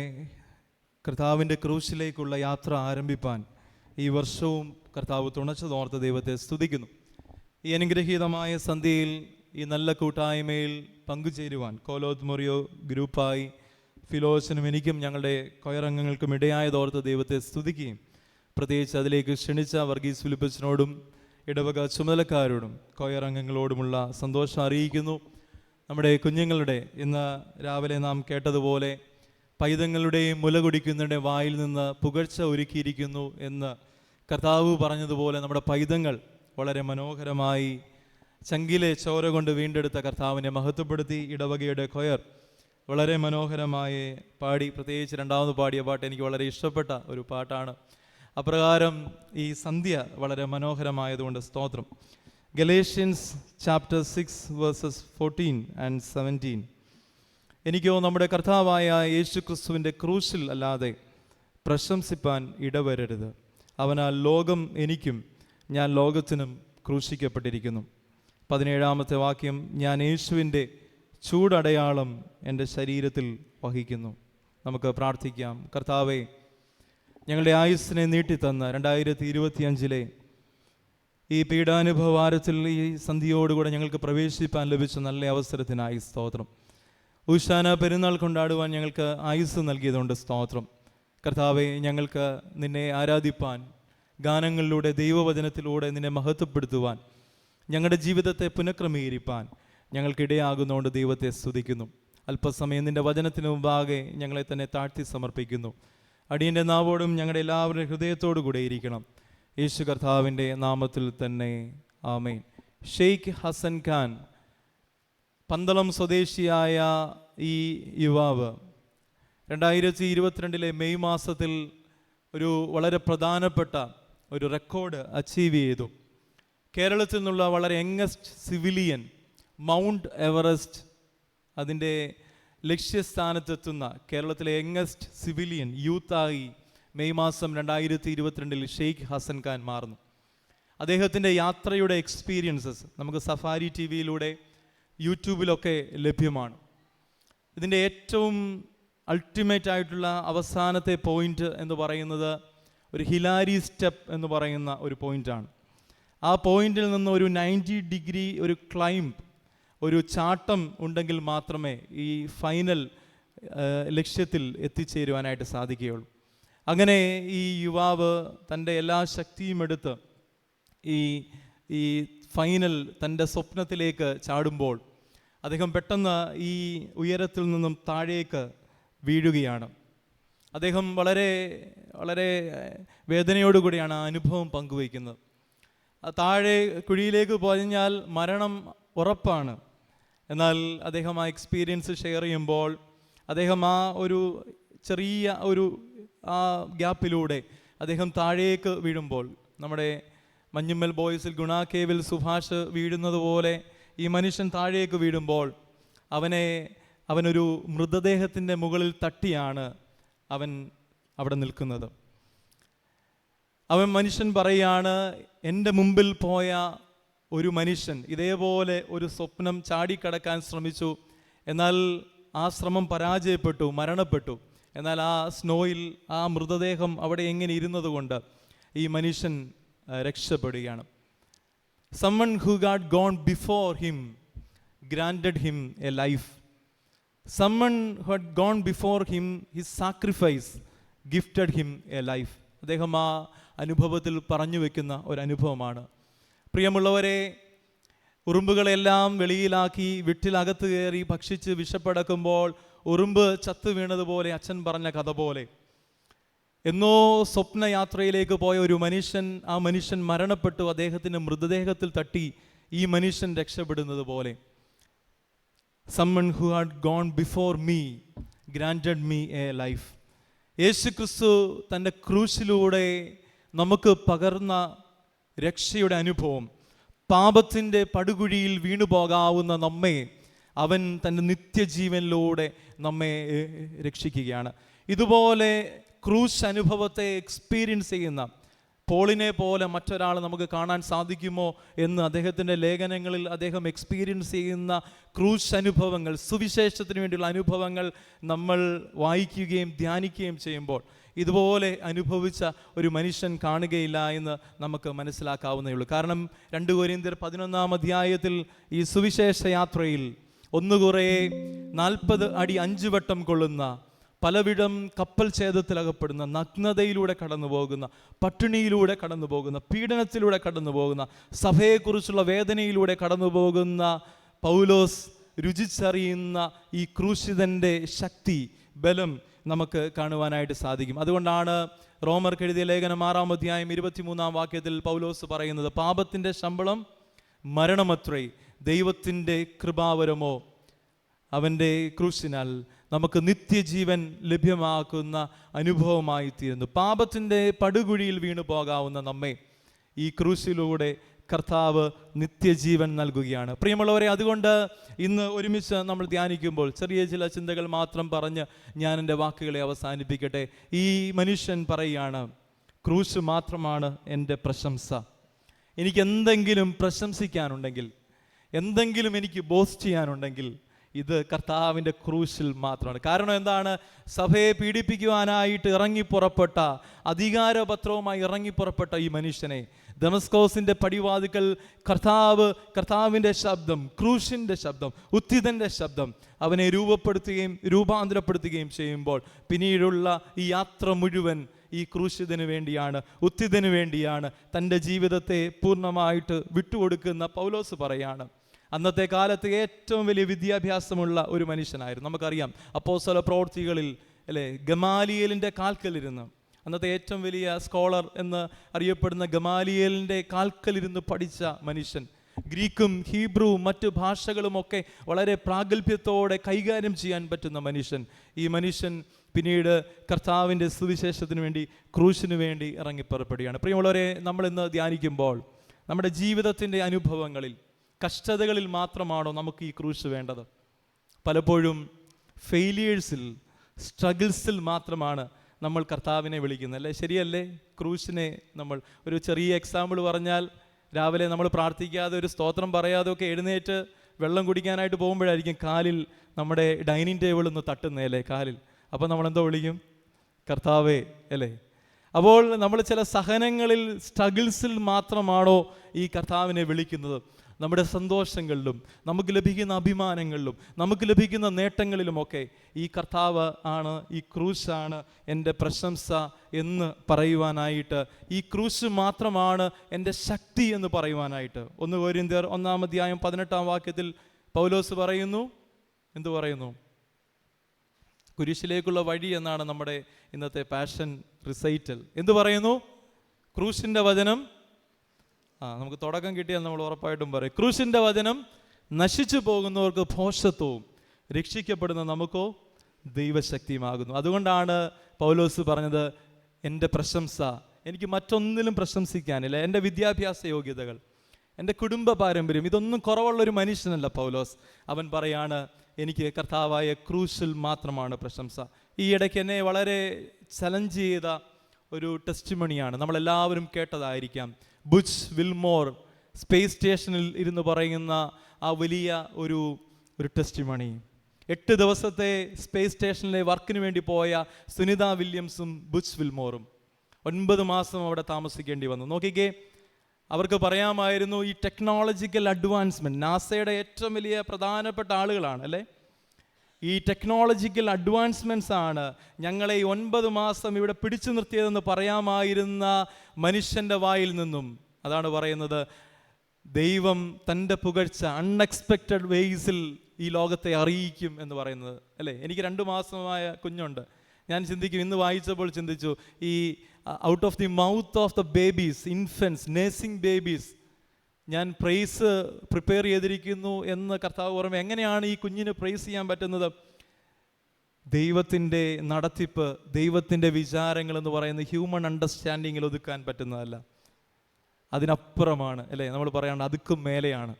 കർത്താവിൻ്റെ ക്രൂശിലേക്കുള്ള യാത്ര ആരംഭിപ്പാൻ ഈ വർഷവും കർത്താവ് തുണച്ചതോർത്ത് ദൈവത്തെ സ്തുതിക്കുന്നു. ഈ അനുഗ്രഹീതമായ സന്ധ്യയിൽ ഈ നല്ല കൂട്ടായ്മയിൽ പങ്കുചേരുവാൻ കോലോത്ത് മൊറിയോ ഗ്രൂപ്പായി ഫിലോസിനും എനിക്കും ഞങ്ങളുടെ കൊയറംഗങ്ങൾക്കും ഇടയായതോർത്ത് ദൈവത്തെ സ്തുതിക്കുകയും പ്രത്യേകിച്ച് അതിലേക്ക് ക്ഷണിച്ച വർഗീസ് ഫിലിപ്പസിനോടും ഇടവക ചുമതലക്കാരോടും കൊയറംഗങ്ങളോടുമുള്ള സന്തോഷം അറിയിക്കുന്നു. നമ്മുടെ കുഞ്ഞുങ്ങളുടെ ഇന്ന് രാവിലെ നാം കേട്ടതുപോലെ പൈതങ്ങളുടെയും മുല കുടിക്കുന്നവരുടെ വായിൽ നിന്ന് പുകഴ്ച ഒരുക്കിയിരിക്കുന്നു എന്ന് കർത്താവ് പറഞ്ഞതുപോലെ നമ്മുടെ പൈതങ്ങൾ വളരെ മനോഹരമായി ചങ്കിലെ ചോര കൊണ്ട് വീണ്ടെടുത്ത കർത്താവിനെ മഹത്വപ്പെടുത്തി. ഇടവകയുടെ കൊയർ വളരെ മനോഹരമായി പാടി. പ്രത്യേകിച്ച് രണ്ടാമത് പാടിയ പാട്ട് എനിക്ക് വളരെ ഇഷ്ടപ്പെട്ട ഒരു പാട്ടാണ്. അപ്രകാരം ഈ സന്ധ്യ വളരെ മനോഹരമായതുകൊണ്ട് സ്തോത്രം. Galatians chapter 6 versus 14 and 17. എനിക്കോ നമ്മുടെ കർത്താവായ യേശു ക്രിസ്തുവിൻ്റെ ക്രൂശിൽ അല്ലാതെ പ്രശംസിപ്പാൻ ഇടവരരുത്. അവനാൽ ലോകം എനിക്കും ഞാൻ ലോകത്തിനും ക്രൂശിക്കപ്പെട്ടിരിക്കുന്നു. 17-ാമത്തെ വാക്യം, ഞാൻ യേശുവിൻ്റെ ചൂടടയാളം എൻ്റെ ശരീരത്തിൽ വഹിക്കുന്നു. നമുക്ക് പ്രാർത്ഥിക്കാം. കർത്താവേ, ഞങ്ങളുടെ ആയുസ്സിനെ നീട്ടിത്തന്ന 2025 ഈ പീഡാനുഭവാരത്തിൽ ഈ സന്ധ്യയോടുകൂടെ ഞങ്ങൾക്ക് പ്രവേശിപ്പാൻ ലഭിച്ച നല്ല അവസരത്തിനായി സ്തോത്രം. ഉശാന പെരുന്നാൾ കൊണ്ടാടുവാൻ ഞങ്ങൾക്ക് ആയുസ് നൽകിയതുകൊണ്ട് സ്തോത്രം. കർത്താവെ, ഞങ്ങൾക്ക് നിന്നെ ആരാധിപ്പാൻ, ഗാനങ്ങളിലൂടെ ദൈവവചനത്തിലൂടെ നിന്നെ മഹത്വപ്പെടുത്തുവാൻ, ഞങ്ങളുടെ ജീവിതത്തെ പുനഃക്രമീകരിപ്പാൻ ഞങ്ങൾക്കിടയാകുന്നതുകൊണ്ട് ദൈവത്തെ സ്തുതിക്കുന്നു. അല്പസമയം നിൻ്റെ വചനത്തിന് മുമ്പാകെ ഞങ്ങളെ തന്നെ താഴ്ത്തി സമർപ്പിക്കുന്നു. അടിയൻ്റെ നാവോടും ഞങ്ങളുടെ എല്ലാവരുടെയും ഹൃദയത്തോടു കൂടെ ഇരിക്കണം. യേശു കർത്താവിൻ്റെ നാമത്തിൽ തന്നെ ആമേൻ. ഷെയ്ഖ് ഹസൻ ഖാൻ, പന്തളം സ്വദേശിയായ ഈ യുവാവ് 2022 മെയ് മാസത്തിൽ ഒരു വളരെ പ്രധാനപ്പെട്ട ഒരു റെക്കോർഡ് അച്ചീവ് ചെയ്തു. കേരളത്തിൽ നിന്നുള്ള വളരെ യങ്ങസ്റ്റ് സിവിലിയൻ മൗണ്ട് എവറസ്റ്റ് അതിൻ്റെ ലക്ഷ്യസ്ഥാനത്തെത്തുന്ന കേരളത്തിലെ യങ്ങസ്റ്റ് സിവിലിയൻ യൂത്തായി മെയ് മാസം 2022 ഷെയ്ഖ് ഹസൻ ഖാൻ മാറുന്നു. അദ്ദേഹത്തിൻ്റെ യാത്രയുടെ എക്സ്പീരിയൻസസ് നമുക്ക് സഫാരി ടി വിയിലൂടെ യൂട്യൂബിലൊക്കെ ലഭ്യമാണ്. ഇതിൻ്റെ ഏറ്റവും അൾട്ടിമേറ്റ് ആയിട്ടുള്ള അവസാനത്തെ പോയിന്റ് എന്ന് പറയുന്നത് ഒരു ഹിലാരി സ്റ്റെപ്പ് എന്ന് പറയുന്ന ഒരു പോയിന്റാണ്. ആ പോയിന്റിൽ നിന്ന് ഒരു 90 ഡിഗ്രി ഒരു ക്ലൈംബ്, ഒരു ചാട്ടം ഉണ്ടെങ്കിൽ മാത്രമേ ഈ ഫൈനൽ ലക്ഷ്യത്തിൽ എത്തിച്ചേരുവാനായിട്ട് സാധിക്കുകയുള്ളൂ. അങ്ങനെ ഈ യുവാവ് തൻ്റെ എല്ലാ ശക്തിയും എടുത്ത് ഈ ഫൈനൽ തൻ്റെ സ്വപ്നത്തിലേക്ക് ചാടുമ്പോൾ അദ്ദേഹം പെട്ടെന്ന് ഈ ഉയരത്തിൽ നിന്നും താഴേക്ക് വീഴുകയാണ്. അദ്ദേഹം വളരെ വളരെ വേദനയോടുകൂടിയാണ് ആ അനുഭവം പങ്കുവയ്ക്കുന്നത്. താഴെ കുഴിയിലേക്ക് പോഞ്ഞാൽ മരണം ഉറപ്പാണ്. എന്നാൽ അദ്ദേഹം ആ എക്സ്പീരിയൻസ് ഷെയർ ചെയ്യുമ്പോൾ അദ്ദേഹം ആ ഒരു ചെറിയ ആ ഗ്യാപ്പിലൂടെ അദ്ദേഹം താഴേക്ക് വീഴുമ്പോൾ, നമ്മുടെ മഞ്ഞുമ്മൽ ബോയ്സിൽ ഗുണ കേവിൽ സുഭാഷ് വീഴുന്നത് പോലെ ഈ മനുഷ്യൻ താഴേക്ക് വീഴുമ്പോൾ അവനൊരു മൃതദേഹത്തിൻ്റെ മുകളിൽ തട്ടിയാണ് അവൻ അവിടെ നിൽക്കുന്നത്. മനുഷ്യൻ പറയാണ്, എൻ്റെ മുമ്പിൽ പോയ ഒരു മനുഷ്യൻ ഇതേപോലെ ഒരു സ്വപ്നം ചാടിക്കടക്കാൻ ശ്രമിച്ചു, എന്നാൽ ആ ശ്രമം പരാജയപ്പെട്ടു, മരണപ്പെട്ടു. എന്നാൽ ആ സ്നോയിൽ ആ മൃതദേഹം അവിടെ എങ്ങനെ ഇരുന്നത് കൊണ്ട് ഈ മനുഷ്യൻ രക്ഷപ്പെടുകയാണ്. Someone who had gone before him granted him a life. Someone who had gone before him, his sacrifice gifted him a life. അദ്ദേഹം ആ അനുഭവത്തിൽ പറഞ്ഞു വെക്കുന്ന ഒരു അനുഭവമാണ്. പ്രിയമുള്ളവരെ, ഉറുമ്പുകളെല്ലാം വെളിയിലാക്കി വീട്ടിലകത്ത് കയറി ഭക്ഷിച്ച് വിശപ്പടക്കുമ്പോൾ ഉറുമ്പ് ചത്തു വീണതുപോലെ, അച്ഛൻ പറഞ്ഞ കഥ പോലെ, എന്നോ സ്വപ്നയാത്രയിലേക്ക് പോയ ഒരു മനുഷ്യൻ, ആ മനുഷ്യൻ മരണപ്പെട്ടു, അദ്ദേഹത്തിൻ്റെ മൃതദേഹത്തിൽ തട്ടി ഈ മനുഷ്യൻ രക്ഷപ്പെടുന്നത് പോലെ, someone who had gone before me granted me a life. യേശു ക്രിസ്തു തൻ്റെ ക്രൂശിലൂടെ നമുക്ക് പകർന്ന രക്ഷയുടെ അനുഭവം, പാപത്തിൻ്റെ പടുകുഴിയിൽ വീണുപോകാവുന്ന നമ്മെ അവൻ തൻ്റെ നിത്യജീവനിലൂടെ നമ്മെ രക്ഷിക്കുകയാണ്. ഇതുപോലെ ക്രൂശ് അനുഭവത്തെ എക്സ്പീരിയൻസ് ചെയ്യുന്ന പോളിനെ പോലെ മറ്റൊരാൾ നമുക്ക് കാണാൻ സാധിക്കുമോ എന്ന് അദ്ദേഹത്തിൻ്റെ ലേഖനങ്ങളിൽ അദ്ദേഹം എക്സ്പീരിയൻസ് ചെയ്യുന്ന ക്രൂശ് അനുഭവങ്ങൾ, സുവിശേഷത്തിന് വേണ്ടിയുള്ള അനുഭവങ്ങൾ നമ്മൾ വായിക്കുകയും ധ്യാനിക്കുകയും ചെയ്യുമ്പോൾ ഇതുപോലെ അനുഭവിച്ച ഒരു മനുഷ്യൻ കാണുകയില്ല എന്ന് നമുക്ക് മനസ്സിലാക്കാവുന്നേ ഉള്ളൂ. കാരണം 2 കൊരിന്ത്യർ 11-ാം അധ്യായത്തിൽ ഈ സുവിശേഷ യാത്രയിൽ ഒന്നുകുറെ 40 അടി 5 വട്ടം കൊള്ളുന്ന, പലവിധം കപ്പൽ ഛേദത്തിലകപ്പെടുന്ന, നഗ്നതയിലൂടെ കടന്നു പോകുന്ന, പട്ടിണിയിലൂടെ കടന്നു പോകുന്ന, പീഡനത്തിലൂടെ കടന്നു പോകുന്ന, സഭയെക്കുറിച്ചുള്ള വേദനയിലൂടെ കടന്നു പോകുന്ന പൗലോസ് രുചിച്ചറിയുന്ന ഈ ക്രൂശിതൻ്റെ ശക്തി, ബലം നമുക്ക് കാണുവാനായിട്ട് സാധിക്കും. അതുകൊണ്ടാണ് റോമർക്ക് എഴുതിയ ലേഖനം 6-ാം അധ്യായം 23-ാം വാക്യത്തിൽ പൗലോസ് പറയുന്നത്, പാപത്തിൻ്റെ ശമ്പളം മരണമത്രേ, ദൈവത്തിൻ്റെ കൃപാവരമോ അവൻ്റെ ക്രൂശിനാൽ നമുക്ക് നിത്യജീവൻ ലഭ്യമാക്കുന്ന അനുഭവമായി തീരുന്നു. പാപത്തിൻ്റെ പടുകുഴിയിൽ വീണു പോകാവുന്ന നമ്മെ ഈ ക്രൂശിലൂടെ കർത്താവ് നിത്യജീവൻ നൽകുകയാണ്. പ്രിയമുള്ളവരെ, അതുകൊണ്ട് ഇന്ന് ഒരുമിച്ച് നമ്മൾ ധ്യാനിക്കുമ്പോൾ ചെറിയ ചില ചിന്തകൾ മാത്രം പറഞ്ഞ് ഞാൻ എൻ്റെ വാക്കുകളെ അവസാനിപ്പിക്കട്ടെ. ഈ മനുഷ്യൻ പറയുകയാണ്, ക്രൂശ് മാത്രമാണ് എൻ്റെ പ്രശംസ. എനിക്ക് എന്തെങ്കിലും പ്രശംസിക്കാനുണ്ടെങ്കിൽ, എന്തെങ്കിലും എനിക്ക് ബോസ്റ്റ് ചെയ്യാനുണ്ടെങ്കിൽ ഇത് കർത്താവിൻ്റെ ക്രൂശിൽ മാത്രമാണ്. കാരണം എന്താണ്? സഭയെ പീഡിപ്പിക്കുവാനായിട്ട് ഇറങ്ങിപ്പുറപ്പെട്ട, അധികാരപത്രവുമായി ഇറങ്ങിപ്പുറപ്പെട്ട ഈ മനുഷ്യനെ ദമസ്കോസിൻ്റെ പടിവാതിക്കൽ കർത്താവിൻ്റെ ശബ്ദം, ക്രൂശിൻ്റെ ശബ്ദം, ഉത്തിതൻ്റെ ശബ്ദം അവനെ രൂപാന്തരപ്പെടുത്തുകയും ചെയ്യുമ്പോൾ പിന്നീടുള്ള ഈ യാത്ര മുഴുവൻ ഈ ക്രൂശിതന് വേണ്ടിയാണ്, ഉത്തിതന് വേണ്ടിയാണ് തൻ്റെ ജീവിതത്തെ പൂർണ്ണമായിട്ട് വിട്ടുകൊടുക്കുന്ന പൗലോസ് പറയാണ്, അന്നത്തെ കാലത്ത് ഏറ്റവും വലിയ വിദ്യാഭ്യാസമുള്ള ഒരു മനുഷ്യനായിരുന്നു. നമുക്കറിയാം അപ്പോസ്തല പ്രവൃത്തികളിൽ അല്ലേ, ഗമാലിയേലിൻ്റെ കാൽക്കലിരുന്ന്, അന്നത്തെ ഏറ്റവും വലിയ സ്കോളർ എന്ന് അറിയപ്പെടുന്ന ഗമാലിയേലിൻ്റെ കാൽക്കലിരുന്ന് പഠിച്ച മനുഷ്യൻ, ഗ്രീക്കും ഹീബ്രുവും മറ്റു ഭാഷകളുമൊക്കെ വളരെ പ്രാഗൽഭ്യത്തോടെ കൈകാര്യം ചെയ്യാൻ പറ്റുന്ന മനുഷ്യൻ. ഈ മനുഷ്യൻ പിന്നീട് കർത്താവിൻ്റെ സുവിശേഷത്തിന് വേണ്ടി, ക്രൂശിന് വേണ്ടി ഇറങ്ങിപ്പുറപ്പെടുകയാണ്. പ്രിയമുള്ളവരെ, നമ്മളിന്ന് ധ്യാനിക്കുമ്പോൾ നമ്മുടെ ജീവിതത്തിൻ്റെ അനുഭവങ്ങളിൽ, കഷ്ടതകളിൽ മാത്രമാണോ നമുക്ക് ഈ ക്രൂശ് വേണ്ടത്? പലപ്പോഴും ഫെയിലിയേഴ്സിൽ, സ്ട്രഗിൾസിൽ മാത്രമാണ് നമ്മൾ കർത്താവിനെ വിളിക്കുന്നത്, അല്ലേ? ശരിയല്ലേ? ക്രൂശിനെ നമ്മൾ ഒരു ചെറിയ എക്സാമ്പിൾ പറഞ്ഞാൽ, രാവിലെ നമ്മൾ പ്രാർത്ഥിക്കാതെ ഒരു സ്തോത്രം പറയാതെ ഒക്കെ എഴുന്നേറ്റ് വെള്ളം കുടിക്കാനായിട്ട് പോകുമ്പോഴായിരിക്കും കാലിൽ നമ്മുടെ ഡൈനിങ് ടേബിൾ ഒന്ന് തട്ടുന്നതല്ലേ കാലിൽ. അപ്പോൾ നമ്മളെന്തോ വിളിക്കും? കർത്താവേ, അല്ലേ? അപ്പോൾ നമ്മൾ ചില സഹനങ്ങളിൽ, സ്ട്രഗിൾസിൽ മാത്രമാണോ ഈ കർത്താവിനെ വിളിക്കുന്നത്? നമ്മുടെ സന്തോഷങ്ങളിലും നമുക്ക് ലഭിക്കുന്ന അഭിമാനങ്ങളിലും നമുക്ക് ലഭിക്കുന്ന നേട്ടങ്ങളിലുമൊക്കെ ഈ കർത്താവ് ആണ്, ഈ ക്രൂശാണ് എൻ്റെ പ്രശംസ എന്ന് പറയുവാനായിട്ട്, ഈ ക്രൂശ് മാത്രമാണ് എൻ്റെ ശക്തി എന്ന് പറയുവാനായിട്ട് 1 കൊരിന്ത്യർ 1:18 പൗലോസ് പറയുന്നു. എന്തു പറയുന്നു? കുരിശിലേക്കുള്ള വഴി എന്നാണ് നമ്മുടെ ഇന്നത്തെ പാഷൻ റിസൈറ്റൽ. എന്തു പറയുന്നു? ക്രൂശിൻ്റെ വചനം, നമുക്ക് തുടക്കം കിട്ടിയാൽ നമ്മൾ ഉറപ്പായിട്ടും പറയും, ക്രൂശിൻ്റെ വചനം നശിച്ചു പോകുന്നവർക്ക് ഭോഷത്വവും രക്ഷിക്കപ്പെടുന്ന നമുക്കോ ദൈവശക്തിയുമാകുന്നു. അതുകൊണ്ടാണ് പൗലോസ് പറഞ്ഞത്, എൻ്റെ പ്രശംസ, എനിക്ക് മറ്റൊന്നിലും പ്രശംസിക്കാനില്ല. എൻ്റെ വിദ്യാഭ്യാസ യോഗ്യതകൾ, എൻ്റെ കുടുംബ പാരമ്പര്യം, ഇതൊന്നും കുറവുള്ളൊരു മനുഷ്യനല്ല പൗലോസ്. അവൻ പറയാണ്, എനിക്ക് കർത്താവായ ക്രൂശിൽ മാത്രമാണ് പ്രശംസ. ഈ ഇടയ്ക്ക് എന്നെ വളരെ ചലഞ്ച് ചെയ്ത ഒരു ടെസ്റ്റിമണിയാണ്, നമ്മളെല്ലാവരും കേട്ടതായിരിക്കാം. ബുച്ച് വിൽമോർ സ്പേസ് സ്റ്റേഷനിൽ ഇരുന്ന് പറയുന്ന ആ വലിയ ഒരു ടെസ്റ്റിമണി. 8 ദിവസത്തെ സ്പേസ് സ്റ്റേഷനിലെ വർക്കിന് വേണ്ടി പോയ സുനിത വില്യംസും ബുച്ച് വിൽമോറും 9 മാസം അവിടെ താമസിക്കേണ്ടി വന്നു. നോക്കിക്കേ, അവർക്ക് പറയാമായിരുന്നു ഈ ടെക്നോളജിക്കൽ അഡ്വാൻസ്മെൻറ്റ്, നാസയുടെ ഏറ്റവും വലിയ പ്രധാനപ്പെട്ട ആളുകളാണ് അല്ലേ, ഈ ടെക്നോളജിക്കൽ അഡ്വാൻസ്മെൻറ്റ്സ് ആണ് ഞങ്ങളെ 9 മാസം ഇവിടെ പിടിച്ചു നിർത്തിയതെന്ന് പറയാമായിരുന്ന മനുഷ്യൻ്റെ വായിൽ നിന്നും അതാണ് പറയുന്നത്, ദൈവം തൻ്റെ പുകഴ്ച അൺഎക്സ്പെക്റ്റഡ് വേയ്സിൽ ഈ ലോകത്തെ അറിയിക്കും എന്ന് പറയുന്നത് അല്ലേ. എനിക്ക് 2 മാസമായ കുഞ്ഞുണ്ട്. ഞാൻ ചിന്തിക്കും, ഇന്ന് വായിച്ചപ്പോൾ ചിന്തിച്ചു, ഈ out of the mouth of the babies, infants, nursing babies, ഞാൻ പ്രൈസ് പ്രിപ്പയർ ചെയ്തിരിക്കുന്നു എന്ന് കർത്താവ് പറയുമ്പോൾ എങ്ങനെയാണ് ഈ കുഞ്ഞിന് പ്രൈസ് ചെയ്യാൻ പറ്റുന്നത്? ദൈവത്തിൻ്റെ നടത്തിപ്പ്, ദൈവത്തിൻ്റെ വിചാരങ്ങൾ എന്ന് പറയുന്നത് ഹ്യൂമൻ അണ്ടർസ്റ്റാൻഡിങ്ങിൽ ഒതുക്കാൻ പറ്റുന്നതല്ല, അതിനപ്പുറമാണ് അല്ലേ. നമ്മൾ പറയാണ്ട് അതുക്കും മേലെയാണ്.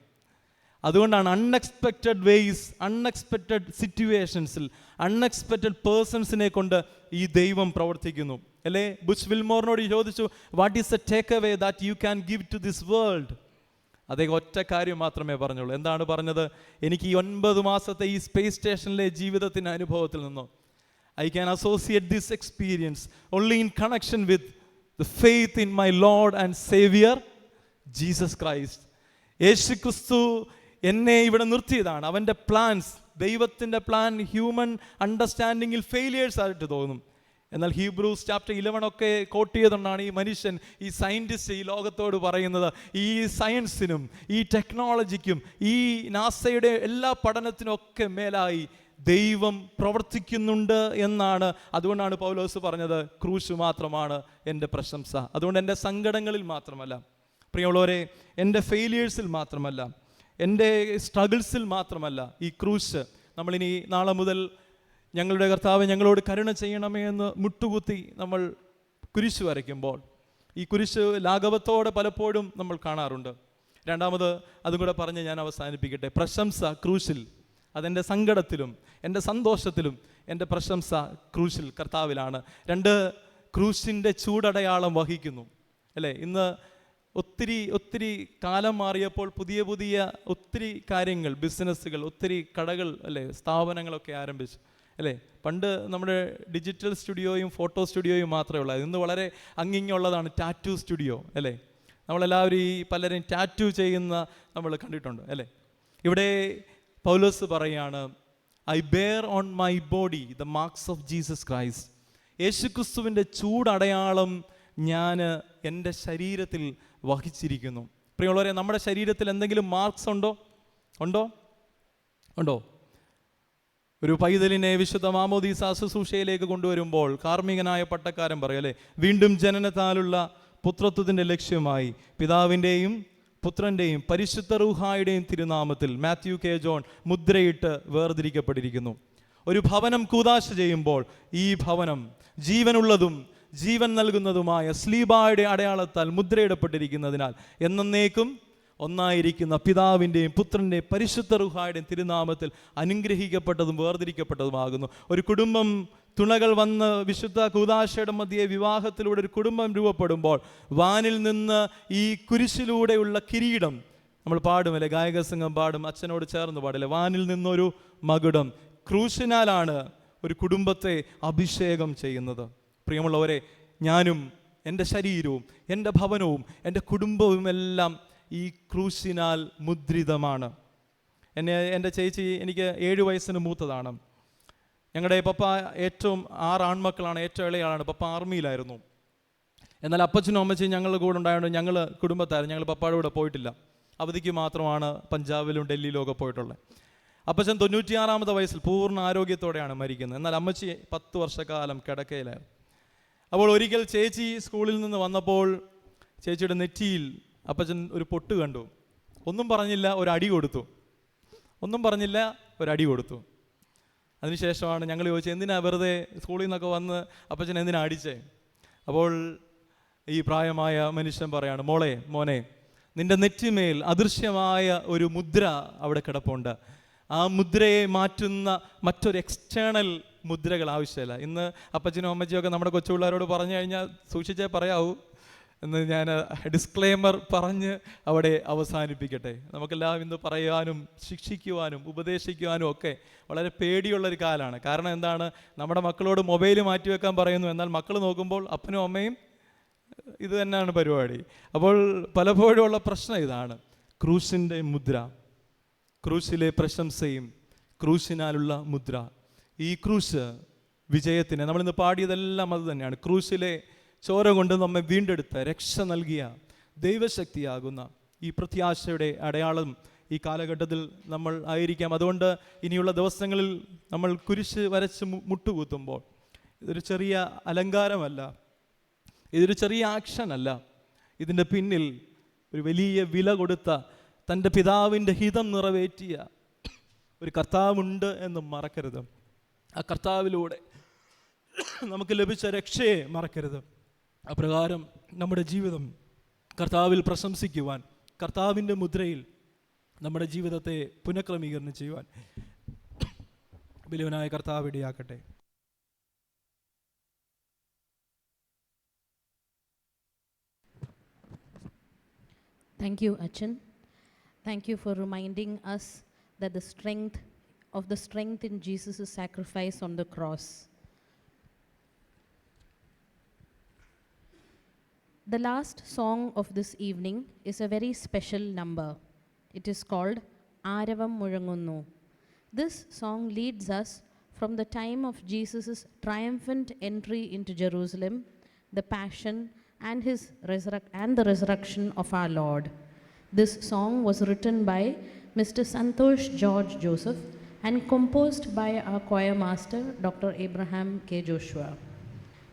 അതുകൊണ്ടാണ് അൺഎക്സ്പെക്റ്റഡ് വേയ്സ്, അൺഎക്സ്പെക്റ്റഡ് സിറ്റുവേഷൻസിൽ, അൺഎക്സ്പെക്റ്റഡ് പേഴ്സൺസിനെ കൊണ്ട് ഈ ദൈവം പ്രവർത്തിക്കുന്നു അല്ലേ. ബുച്ച് വിൽമോറിനോട് ചോദിച്ചു, what is the take away that you can give to this world? അദ്ദേഹം ഒറ്റ കാര്യം മാത്രമേ പറഞ്ഞുള്ളൂ. എന്താണ് പറഞ്ഞത്? എനിക്ക് ഈ 9 മാസത്തെ ഈ സ്പേസ് സ്റ്റേഷനിലെ ജീവിതത്തിൻ്റെ അനുഭവത്തിൽ നിന്നോ I can associate this experience only in connection with the faith in my lord and saviour Jesus Christ. Yeshu Kristu എന്നെ ഇവിടെ നിർത്തിയതാണ്. അവൻ്റെ പ്ലാൻസ്, ദൈവത്തിൻ്റെ പ്ലാൻ ഹ്യൂമൻ അണ്ടർസ്റ്റാൻഡിങ്ങിൽ ഫെയിലിയേഴ്സ് ആയിട്ട് തോന്നും. എന്നാൽ ഹീബ്രൂസ് ചാപ്റ്റർ 11 കോട്ട് ചെയ്തുകൊണ്ടാണ് ഈ മനുഷ്യൻ, ഈ സയൻറ്റിസ്റ്റ് ഈ ലോകത്തോട് പറയുന്നത്, ഈ സയൻസിനും ഈ ടെക്നോളജിക്കും ഈ നാസയുടെ എല്ലാ പഠനത്തിനൊക്കെ മേലായി ദൈവം പ്രവർത്തിക്കുന്നുണ്ട് എന്നാണ്. അതുകൊണ്ടാണ് പൗലോസ് പറഞ്ഞത്, ക്രൂശ് മാത്രമാണ് എൻ്റെ പ്രശംസ. അതുകൊണ്ട് എൻ്റെ സങ്കടങ്ങളിൽ മാത്രമല്ല പ്രിയമുള്ളവരെ, എൻ്റെ ഫെയിലിയേഴ്സിൽ മാത്രമല്ല, എൻ്റെ സ്ട്രഗിൾസിൽ മാത്രമല്ല, ഈ ക്രൂശ് നമ്മളിനി നാളെ മുതൽ ഞങ്ങളുടെ കർത്താവ് ഞങ്ങളോട് കരുണ ചെയ്യണമേ എന്ന് മുട്ടുകുത്തി നമ്മൾ കുരിശ് വരയ്ക്കുമ്പോൾ ഈ കുരിശ് ലാഘവത്തോടെ പലപ്പോഴും നമ്മൾ കാണാറുണ്ട്. രണ്ടാമത് അതും കൂടെ പറഞ്ഞ് ഞാൻ അവസാനിപ്പിക്കട്ടെ. പ്രശംസ ക്രൂശിൽ, അതെൻ്റെ സങ്കടത്തിലും എൻ്റെ സന്തോഷത്തിലും എൻ്റെ പ്രശംസ ക്രൂശിൽ, കർത്താവിലാണ്. 2 ക്രൂശിൻ്റെ ചൂടടയാളം വഹിക്കുന്നു അല്ലേ. ഇന്ന് ഒത്തിരി കാലം മാറിയപ്പോൾ പുതിയ ഒത്തിരി കാര്യങ്ങൾ, ബിസിനസ്സുകൾ, ഒത്തിരി കടകൾ അല്ലേ, സ്ഥാപനങ്ങളൊക്കെ ആരംഭിച്ചു അല്ലേ. പണ്ട് നമ്മുടെ ഡിജിറ്റൽ സ്റ്റുഡിയോയും ഫോട്ടോ സ്റ്റുഡിയോയും മാത്രമേ ഉള്ളൂ. ഇന്ന് വളരെ അങ്ങിങ്ങുള്ളതാണ് ടാറ്റു സ്റ്റുഡിയോ അല്ലേ. നമ്മളെല്ലാവരും ഈ പലരും ടാറ്റു ചെയ്യുന്ന നമ്മൾ കണ്ടിട്ടുണ്ട് അല്ലേ. ഇവിടെ പൗലോസ് പറയാണ്, I bear on my body the marks of Jesus Christ. യേശുക്രിസ്തുവിൻ്റെ ചൂടടയാളം ഞാൻ എൻ്റെ ശരീരത്തിൽ വഹിച്ചിരിക്കുന്നു. പ്രിയമുള്ളവരെ, നമ്മുടെ ശരീരത്തിൽ എന്തെങ്കിലും മാർക്സ് ഉണ്ടോ? ഉണ്ടോ? ഒരു പൈതലിനെ വിശുദ്ധ മാമോദീസ ശുശ്രൂഷയിലേക്ക് കൊണ്ടുവരുമ്പോൾ കാർമ്മികനായ പട്ടക്കാരൻ പറയും അല്ലേ, വീണ്ടും ജനനത്താലുള്ള പുത്രത്വത്തിൻ്റെ ലക്ഷ്യമായി പിതാവിൻ്റെയും പുത്രൻ്റെയും പരിശുദ്ധ റൂഹായുടെയും തിരുനാമത്തിൽ മാത്യു കെ ജോൺ മുദ്രയിട്ട് വേർതിരിക്കപ്പെട്ടിരിക്കുന്നു. ഒരു ഭവനം കൂദാശ ചെയ്യുമ്പോൾ ഈ ഭവനം ജീവനുള്ളതും ജീവൻ നൽകുന്നതുമായ സ്ലീബായുടെ അടയാളത്താൽ മുദ്രയിടപ്പെട്ടിരിക്കുന്നതിനാൽ എന്നേക്കും ഒന്നായിരിക്കുന്ന പിതാവിൻ്റെയും പുത്രൻ്റെയും പരിശുദ്ധ റൂഹായുടെയും തിരുനാമത്തിൽ അനുഗ്രഹിക്കപ്പെട്ടതും വേർതിരിക്കപ്പെട്ടതുമാകുന്നു. ഒരു കുടുംബം തുണകൾ വന്ന് വിശുദ്ധ കൂദാശയുടെ മധ്യേ വിവാഹത്തിലൂടെ ഒരു കുടുംബം രൂപപ്പെടുമ്പോൾ വാനിൽ നിന്ന് ഈ കുരിശിലൂടെയുള്ള കിരീടം നമ്മൾ പാടുമല്ലേ, ഗായക സംഘം പാടും, അച്ഛനോട് ചേർന്ന് പാടില്ലേ, വാനിൽ നിന്നൊരു മകുടം. ക്രൂശിനാലാണ് ഒരു കുടുംബത്തെ അഭിഷേകം ചെയ്യുന്നത്. പ്രിയമുള്ളവരെ, ഞാനും എൻ്റെ ശരീരവും എൻ്റെ ഭവനവും എൻ്റെ കുടുംബവും എല്ലാം ഈ ക്രൂശിനാൽ മുദ്രിതമാണ്. എൻ്റെ ചേച്ചി എനിക്ക് 7 വയസ്സിന് മൂത്തതാണ്. ഞങ്ങളുടെ പപ്പ ഏറ്റവും 6 ആൺമക്കളാണ്, ഏറ്റവും ഇളയാളാണ്. പപ്പ ആർമിയിലായിരുന്നു. എന്നാൽ അപ്പച്ചനും അമ്മച്ചും ഞങ്ങളുടെ കൂടെ ഉണ്ടായതുകൊണ്ട് ഞങ്ങൾ കുടുംബത്തായിരുന്നു. ഞങ്ങൾ പപ്പയുടെ കൂടെ പോയിട്ടില്ല. അവധിക്ക് മാത്രമാണ് പഞ്ചാബിലും ഡൽഹിയിലും ഒക്കെ പോയിട്ടുള്ളത്. അപ്പച്ചൻ 96-ാമത്തെ വയസ്സിൽ പൂർണ്ണ ആരോഗ്യത്തോടെയാണ് മരിക്കുന്നത്. എന്നാൽ അമ്മച്ചി 10 വർഷക്കാലം കിടക്കയിലായിരുന്നു. അപ്പോൾ ഒരിക്കൽ ചേച്ചി സ്കൂളിൽ നിന്ന് വന്നപ്പോൾ ചേച്ചിയുടെ നെറ്റിയിൽ അപ്പച്ചൻ ഒരു പൊട്ട് കണ്ടു. ഒന്നും പറഞ്ഞില്ല, ഒരു അടി കൊടുത്തു. അതിനുശേഷമാണ് ഞങ്ങൾ ചോദിച്ചത്, എന്തിനാ വെറുതെ സ്കൂളിൽ നിന്നൊക്കെ വന്ന് അപ്പച്ചൻ എന്തിനാ അടിച്ചേ? അപ്പോൾ ഈ പ്രായമായ മനുഷ്യൻ പറയാണ്, മോനെ നിന്റെ നെറ്റിമേൽ അദൃശ്യമായ ഒരു മുദ്ര അവിടെ കിടപ്പുണ്ട്. ആ മുദ്രയെ മാറ്റുന്ന മറ്റൊരു എക്സ്റ്റേണൽ മുദ്രകൾ ആവശ്യമില്ല. ഇന്ന് അപ്പച്ചനും അമ്മച്ചിയും ഒക്കെ നമ്മുടെ കൊച്ചു പിള്ളേരോട് പറഞ്ഞു കഴിഞ്ഞാൽ സൂക്ഷിച്ചേ പറയാവൂ എന്ന് ഞാൻ ഡിസ്ക്ലെയിമർ പറഞ്ഞ് അവിടെ അവസാനിപ്പിക്കട്ടെ. നമുക്കെല്ലാം ഇന്ന് പറയാനും ശിക്ഷിക്കുവാനും ഉപദേശിക്കുവാനും ഒക്കെ വളരെ പേടിയുള്ളൊരു കാലമാണ്. കാരണം എന്താണ്, നമ്മുടെ മക്കളോട് മൊബൈൽ മാറ്റിവെക്കാൻ പറയുന്നു, എന്നാൽ മക്കൾ നോക്കുമ്പോൾ അപ്പനും അമ്മയും ഇത് തന്നെയാണ് പരിപാടി. അപ്പോൾ പലപ്പോഴും ഉള്ള പ്രശ്നം ഇതാണ്, ക്രൂശിൻ്റെ മുദ്ര, ക്രൂശിലെ പ്രശംസയും ക്രൂശിനാലുള്ള മുദ്ര. ഈ ക്രൂശ് വിജയത്തിന് നമ്മളിന്ന് പാടിയതെല്ലാം അത് തന്നെയാണ്. ക്രൂശിലെ ചോര കൊണ്ട് നമ്മെ വീണ്ടെടുത്ത രക്ഷ നൽകിയ ദൈവശക്തിയാകുന്ന ഈ പ്രത്യാശയുടെ അടയാളം ഈ കാലഘട്ടത്തിൽ നമ്മൾ ആയിരിക്കാം. അതുകൊണ്ട് ഇനിയുള്ള ദിവസങ്ങളിൽ നമ്മൾ കുരിശ് വരച്ച് മുട്ടുകുത്തുമ്പോൾ ഇതൊരു ചെറിയ അലങ്കാരമല്ല, ഇതൊരു ചെറിയ ആക്ഷൻ അല്ല. ഇതിൻ്റെ പിന്നിൽ ഒരു വലിയ വില കൊടുത്ത തൻ്റെ പിതാവിൻ്റെ ഹിതം നിറവേറ്റിയ ഒരു കർത്താവുണ്ട് എന്ന് മറക്കരുത്. ആ കർത്താവിലൂടെ നമുക്ക് ലഭിച്ച രക്ഷയെ മറക്കരുത്. അപ്രകാരം നമ്മുടെ ജീവിതം കർത്താവിൽ പ്രശംസിക്കുവാൻ, കർത്താവിൻ്റെ മുദ്രയിൽ നമ്മുടെ ജീവിതത്തെ പുനഃക്രമീകരണം ചെയ്യുവാൻ വലിയവനായ കർത്താവ് ഇടയാക്കട്ടെ. Thank you, Achan. Thank you for reminding us that the strength in Jesus' sacrifice on the cross. The last song of this evening is a very special number. It is called Aravam Muzhangunnu. This song leads us from the time of Jesus' triumphant entry into Jerusalem, the passion and the resurrection of our Lord. This song was written by Mr. Santosh George Joseph and composed by our choir master, Dr. Abraham K. Joshua.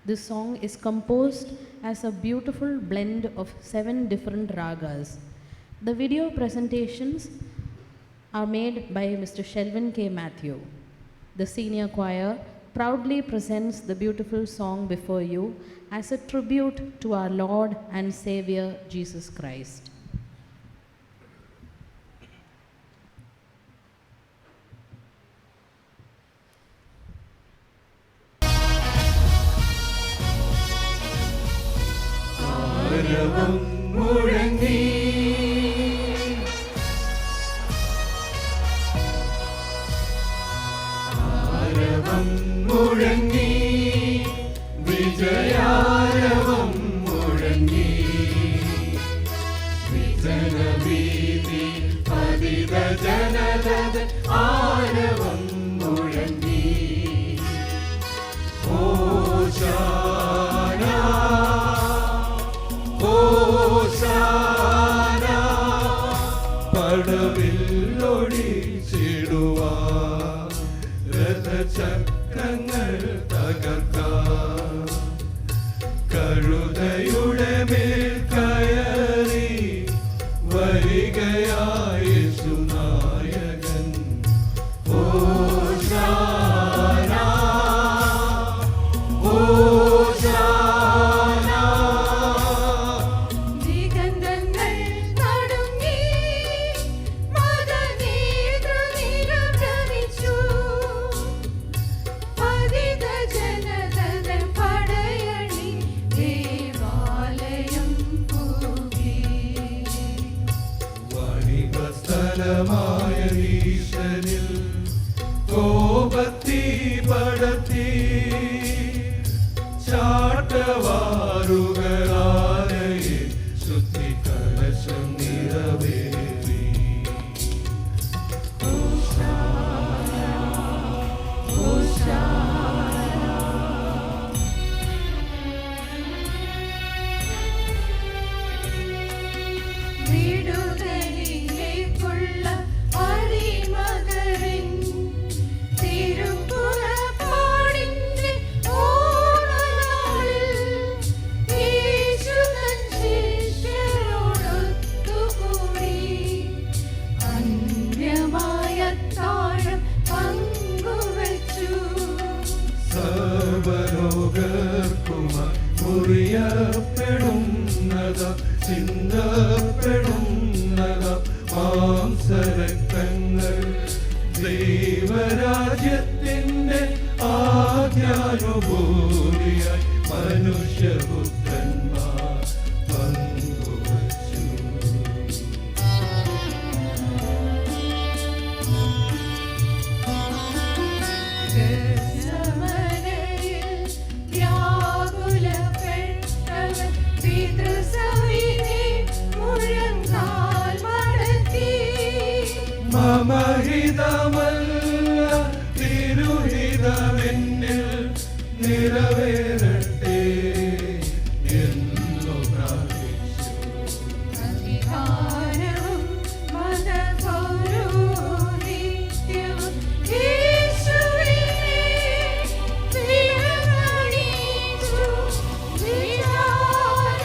This song is composed as a beautiful blend of 7 different ragas. The video presentations are made by Mr. Shelvin K. Matthew. The senior choir proudly presents the beautiful song before you as a tribute to our Lord and Savior Jesus Christ. ആരവം മുഴങ്ങി വിജയാരവം മുഴങ്ങി വിജനഭീതി പതിത ജനത ആരവം മുഴങ്ങി ഹോശാന ഹോശാന പടവിൽ ഒഴി തകർക്കാം. കഴുതയുടെ മേൽ കയറി വരികയായ യേശുനായകൻ. ഹോശാന ഹോശാന. ദിഗന്ധങ്ങൾ നടുങ്ങി മദനേന്ദ്രനിരഭ്രമിച്ചു. പതിത ജനതകൾ പടയണി ദേവാലയം പൂകി. വണികസ്ഥലമായ ഈശ്വരിൽ കോപത്തീ പടത്തി ചാട്ടവാറുകളാലയെ ശുദ്ധി കലശം നിറവേറി. വീടുകളിലേക്കുള്ള അടിമകരിൻ തിരുപ്പുറപ്പാടിന്റെ ഓണനാളിൽ യേശു തൻ ശിഷ്യരോടൊത്തുകൂടി അന്യമായ താഴം പങ്കുവച്ചു. സർവലോകർക്കുമ മുറിയപ്പെടുന്നത ചിന്തപ്പെടുന്നത മാംസരക്തങ്ങൾ ദൈവരാജ്യത്തിൻ്റെ ആദ്യാനുഭൂതിയായി മനുഷ്യപുത്രന്മാർ പങ്കുവച്ചു. ഗസമനയിൽ വ്യാകുലപ്പെട്ടവൻ പിതൃസവിധി മുഴങ്കാൽ മടക്കി. മമഹിതമല്ല തിരുഹിതമെന്നിൽ നിറവേറട്ടെ എന്നു പ്രാർത്ഥിച്ചു. അധികാരവും മതപൗരോഹിത്യവും യേശുവിനെ വിലമണിച്ചു. വിചാരണ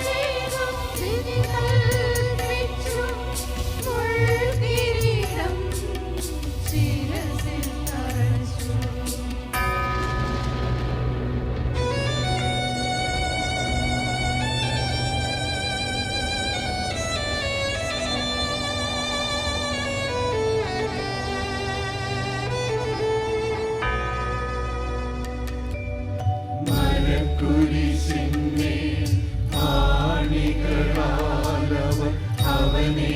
ചെയ്തു വിധി കൽപ്പിച്ചു. മുൾക്കിരീടം ശിരസിൽ തറച്ചു. മരക്കുരിശിന്മേൽ ആണികളാലവർ അവനെ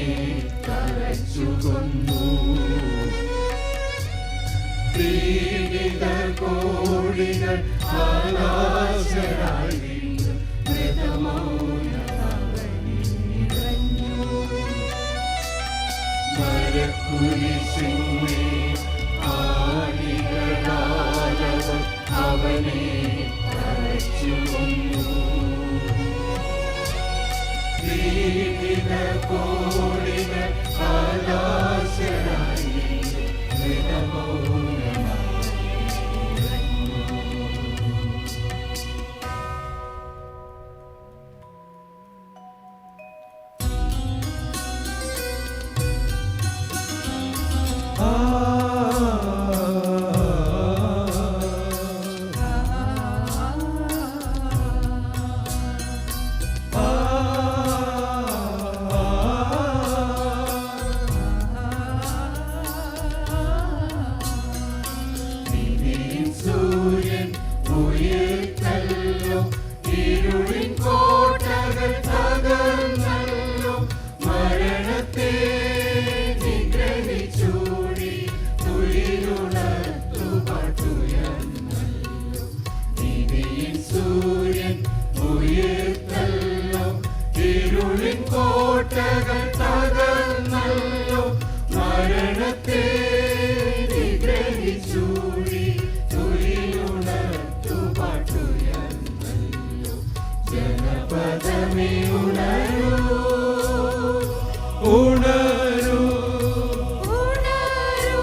തറച്ചു കൊന്നു. പീഡിതർ കോടികൾ ആകാശരായി വീണു. മൃതമൗനം അവനിൽ നിറഞ്ഞു. മരക്കുരിശിന്മേൽ ആണികളാലവർ അവനെ തറച്ചു കൊന്നു. പീഡിതർ കോടികൾ ആകാശരായി വീണു. മൃതമൗനം സൂര്യൻ ഉയർത്തല്ലോ. ഇരുളിൻ കോട്ടകൾ തകർന്നല്ലോ. മരണത്തെ നിഗ്രഹിച്ചൂടി തുയിലുണർത്തു പാട്ടുയർന്നല്ലോ. നിധിയിൻ സൂര്യൻ ഉയർത്തല്ലോ. ഇരുളിൻ കോട്ടകൾ തകർന്നല്ലോ. മരണത്തെ നിഗ്രഹിച്ചൂടി തുയിലുണർത്തു പാട്ടുയർന്നല്ലോ. ജനപദമേ ഉണരൂ ഉണരൂ ഉണരൂ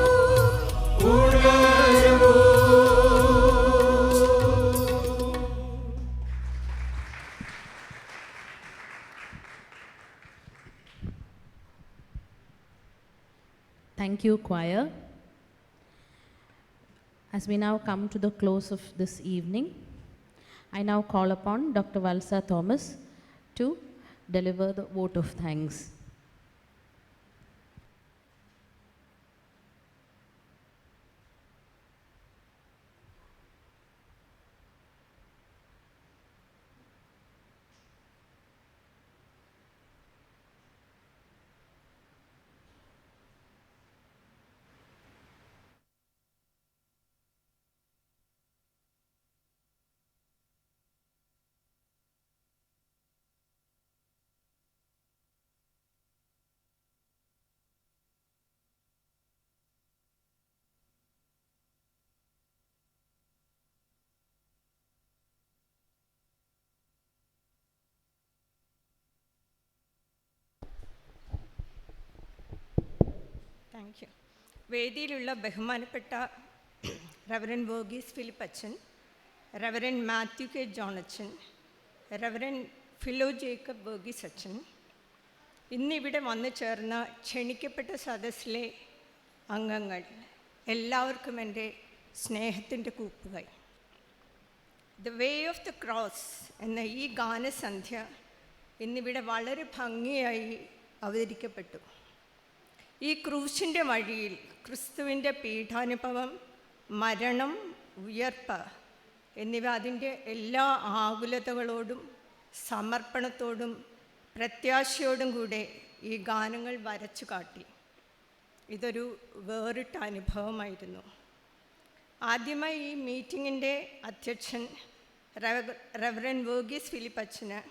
ഉണരൂ. Thank you, choir. As we now come to the close of this evening, I now call upon Dr. Valsa Thomas to deliver the vote of thanks. Thank you. വേദിയിലുള്ള ബഹുമാനപ്പെട്ട റവറൻ വർഗീസ് ഫിലിപ്പ് അച്ഛൻ, റവറൻ മാത്യു കെ ജോൺ അച്ഛൻ, reverend Philo Jacob Varghese അച്ഛൻ, ഇന്നിവിടെ വന്നു ചേർന്ന ക്ഷണിക്കപ്പെട്ട സദസ്സിലെ അംഗങ്ങൾ, എല്ലാവർക്കും എൻ്റെ സ്നേഹത്തിൻ്റെ കൂപ്പുകൈ. The way of the cross എന്ന ഈ ഗാനസന്ധ്യ ഇന്നിവിടെ വളരെ ഭംഗിയായി അവതരിക്കപ്പെട്ടു. ഈ ക്രൂശിൻ്റെ വഴിയിൽ ക്രിസ്തുവിൻ്റെ പീഠാനുഭവം, മരണം, ഉയർപ്പ് എന്നിവ അതിൻ്റെ എല്ലാ ആകുലതകളോടും സമർപ്പണത്തോടും പ്രത്യാശയോടും കൂടെ ഈ ഗാനങ്ങൾ വരച്ചു കാട്ടി. ഇതൊരു വേറിട്ട അനുഭവമായിരുന്നു. ആദ്യമായി ഈ മീറ്റിങ്ങിൻ്റെ അധ്യക്ഷൻ റവറൻ വർഗീസ് ഫിലിപ്പ് അച്ഛന്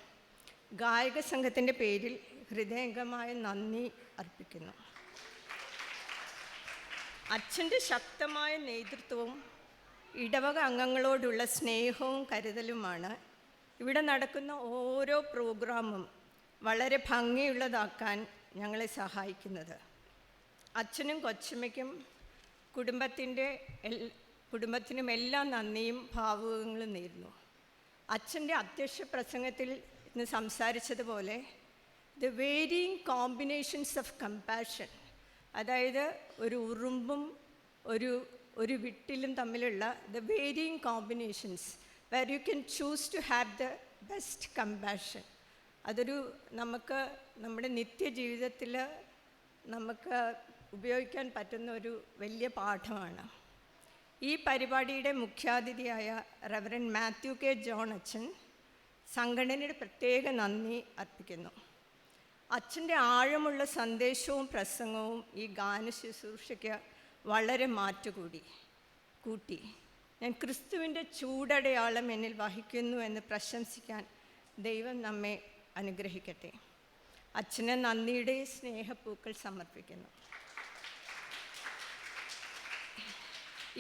ഗായക സംഘത്തിൻ്റെ പേരിൽ ഹൃദയംഗമായ നന്ദി അർപ്പിക്കുന്നു. അച്ഛൻ്റെ ശക്തമായ നേതൃത്വവും ഇടവക അംഗങ്ങളോടുള്ള സ്നേഹവും കരുതലുമാണ് ഇവിടെ നടക്കുന്ന ഓരോ പ്രോഗ്രാമും വളരെ ഭംഗിയുള്ളതാക്കാൻ ഞങ്ങളെ സഹായിക്കുന്നത്. അച്ഛനും കൊച്ചമ്മയ്ക്കും കുടുംബത്തിനും എല്ലാ നന്ദിയും ഭാവുകങ്ങളും നേരുന്നു. അച്ഛൻ്റെ അധ്യക്ഷ പ്രസംഗത്തിൽ ഇന്ന് സംസാരിച്ചതുപോലെ the varying combinations of compassion, അതായത് ഒരു ഉറുമ്പും ഒരു വിട്ടിലും തമ്മിലുള്ള the varying combinations where you can choose to have the best compassion, അതൊരു നമുക്ക് നമ്മുടെ നിത്യജീവിതത്തിൽ നമുക്ക് ഉപയോഗിക്കാൻ പറ്റുന്ന ഒരു വലിയ പാഠമാണ്. ഈ പരിപാടിയുടെ മുഖ്യാതിഥിയായ റവറൻ മാത്യു കെ ജോൺ അച്ഛൻ സംഘടനയുടെ പ്രത്യേക നന്ദി അർപ്പിക്കുന്നു. അച്ഛൻ്റെ ആഴമുള്ള സന്ദേശവും പ്രസംഗവും ഈ ഗാന ശുശ്രൂഷയ്ക്ക് വളരെ കൂട്ടി. ഞാൻ ക്രിസ്തുവിൻ്റെ ചൂടടയാളം എന്നിൽ വഹിക്കുന്നു എന്ന് പ്രശംസിക്കാൻ ദൈവം നമ്മെ അനുഗ്രഹിക്കട്ടെ. അച്ഛന് നന്ദിയുടെ സ്നേഹപ്പൂക്കൾ സമർപ്പിക്കുന്നു.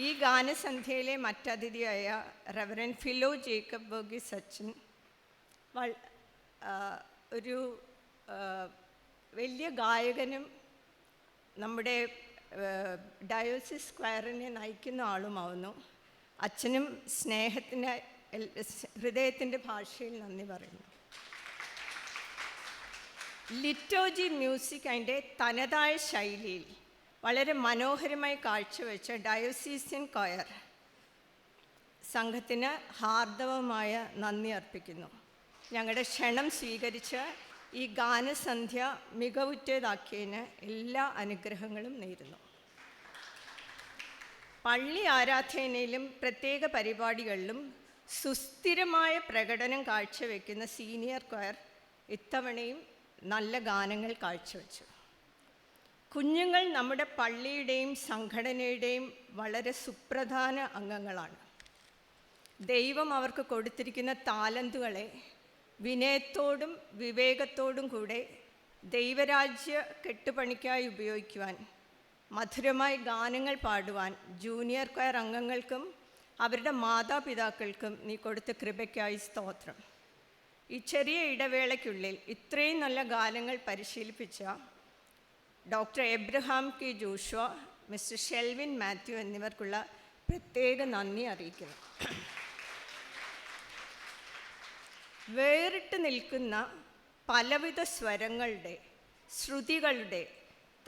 ഈ ഗാനസന്ധ്യയിലെ മറ്റതിഥിയായ റവറൻ ഫിലോ ജേക്കബ് വർഗീസ് അച്ഛൻ ഒരു വലിയ ഗായകനും നമ്മുടെ ഡയോസിസ് സ്ക്വയറിനെ നയിക്കുന്ന ആളുമാവുന്നു. അച്ഛനും സ്നേഹത്തിന് ഹൃദയത്തിൻ്റെ ഭാഷയിൽ നന്ദി പറയുന്നു. ലിറ്റോജി മ്യൂസിക് അതിൻ്റെ തനതായ ശൈലിയിൽ വളരെ മനോഹരമായി കാഴ്ചവെച്ച ഡയോസീസ്യൻ കൊയർ സംഘത്തിന് ഹാർദവമായ നന്ദി അർപ്പിക്കുന്നു. ഞങ്ങളുടെ ക്ഷണം സ്വീകരിച്ച് ഈ ഗാനസന്ധ്യ മികവുറ്റതാക്കിയതിന് എല്ലാ അനുഗ്രഹങ്ങളും നേരുന്നു. പള്ളി ആരാധനയിലും പ്രത്യേക പരിപാടികളിലും സുസ്ഥിരമായ പ്രകടനം കാഴ്ചവെക്കുന്ന സീനിയർ കൊയർ ഇത്തവണയും നല്ല ഗാനങ്ങൾ കാഴ്ചവെച്ചു. കുഞ്ഞുങ്ങൾ നമ്മുടെ പള്ളിയുടെയും സംഘടനയുടെയും വളരെ സുപ്രധാന അംഗങ്ങളാണ്. ദൈവം അവർക്ക് കൊടുത്തിരിക്കുന്ന താലന്തുകളെ വിനയത്തോടും വിവേകത്തോടും കൂടെ ദൈവരാജ്യ കെട്ടുപണിക്കായി ഉപയോഗിക്കുവാൻ, മധുരമായി ഗാനങ്ങൾ പാടുവാൻ ജൂനിയർ കൊയർ അംഗങ്ങൾക്കും അവരുടെ മാതാപിതാക്കൾക്കും നീ കൊടുത്ത കൃപയ്ക്കായി സ്തോത്രം. ഈ ചെറിയ ഇടവേളയ്ക്കുള്ളിൽ ഇത്രയും നല്ല ഗാനങ്ങൾ പരിശീലിപ്പിച്ച doctor Abraham K Joshua, mister Shelvin Mathew എന്നിവർക്കുള്ള പ്രത്യേക നന്ദി അറിയിക്കുന്നു. വേറിട്ട് നിൽക്കുന്ന പലവിധ സ്വരങ്ങളുടെ, ശ്രുതികളുടെ,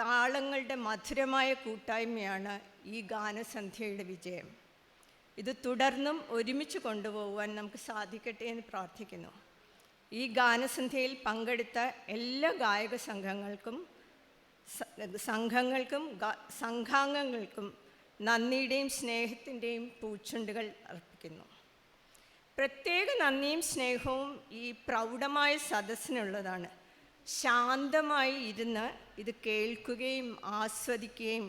താളങ്ങളുടെ മധുരമായ കൂട്ടായ്മയാണ് ഈ ഗാനസന്ധ്യയുടെ വിജയം. ഇത് തുടർന്നും ഒരുമിച്ച് കൊണ്ടുപോകുവാൻ നമുക്ക് സാധിക്കട്ടെ എന്ന് പ്രാർത്ഥിക്കുന്നു. ഈ ഗാനസന്ധ്യയിൽ പങ്കെടുത്ത എല്ലാ ഗായക സംഘാംഗങ്ങൾക്കും നന്ദിയുടെയും സ്നേഹത്തിൻ്റെയും പൂച്ചെണ്ടുകൾ അർപ്പിക്കുന്നു. പ്രത്യേക നന്ദിയും സ്നേഹവും ഈ പ്രൗഢമായ സദസ്സിനുള്ളതാണ്. ശാന്തമായി ഇരുന്ന് ഇത് കേൾക്കുകയും ആസ്വദിക്കുകയും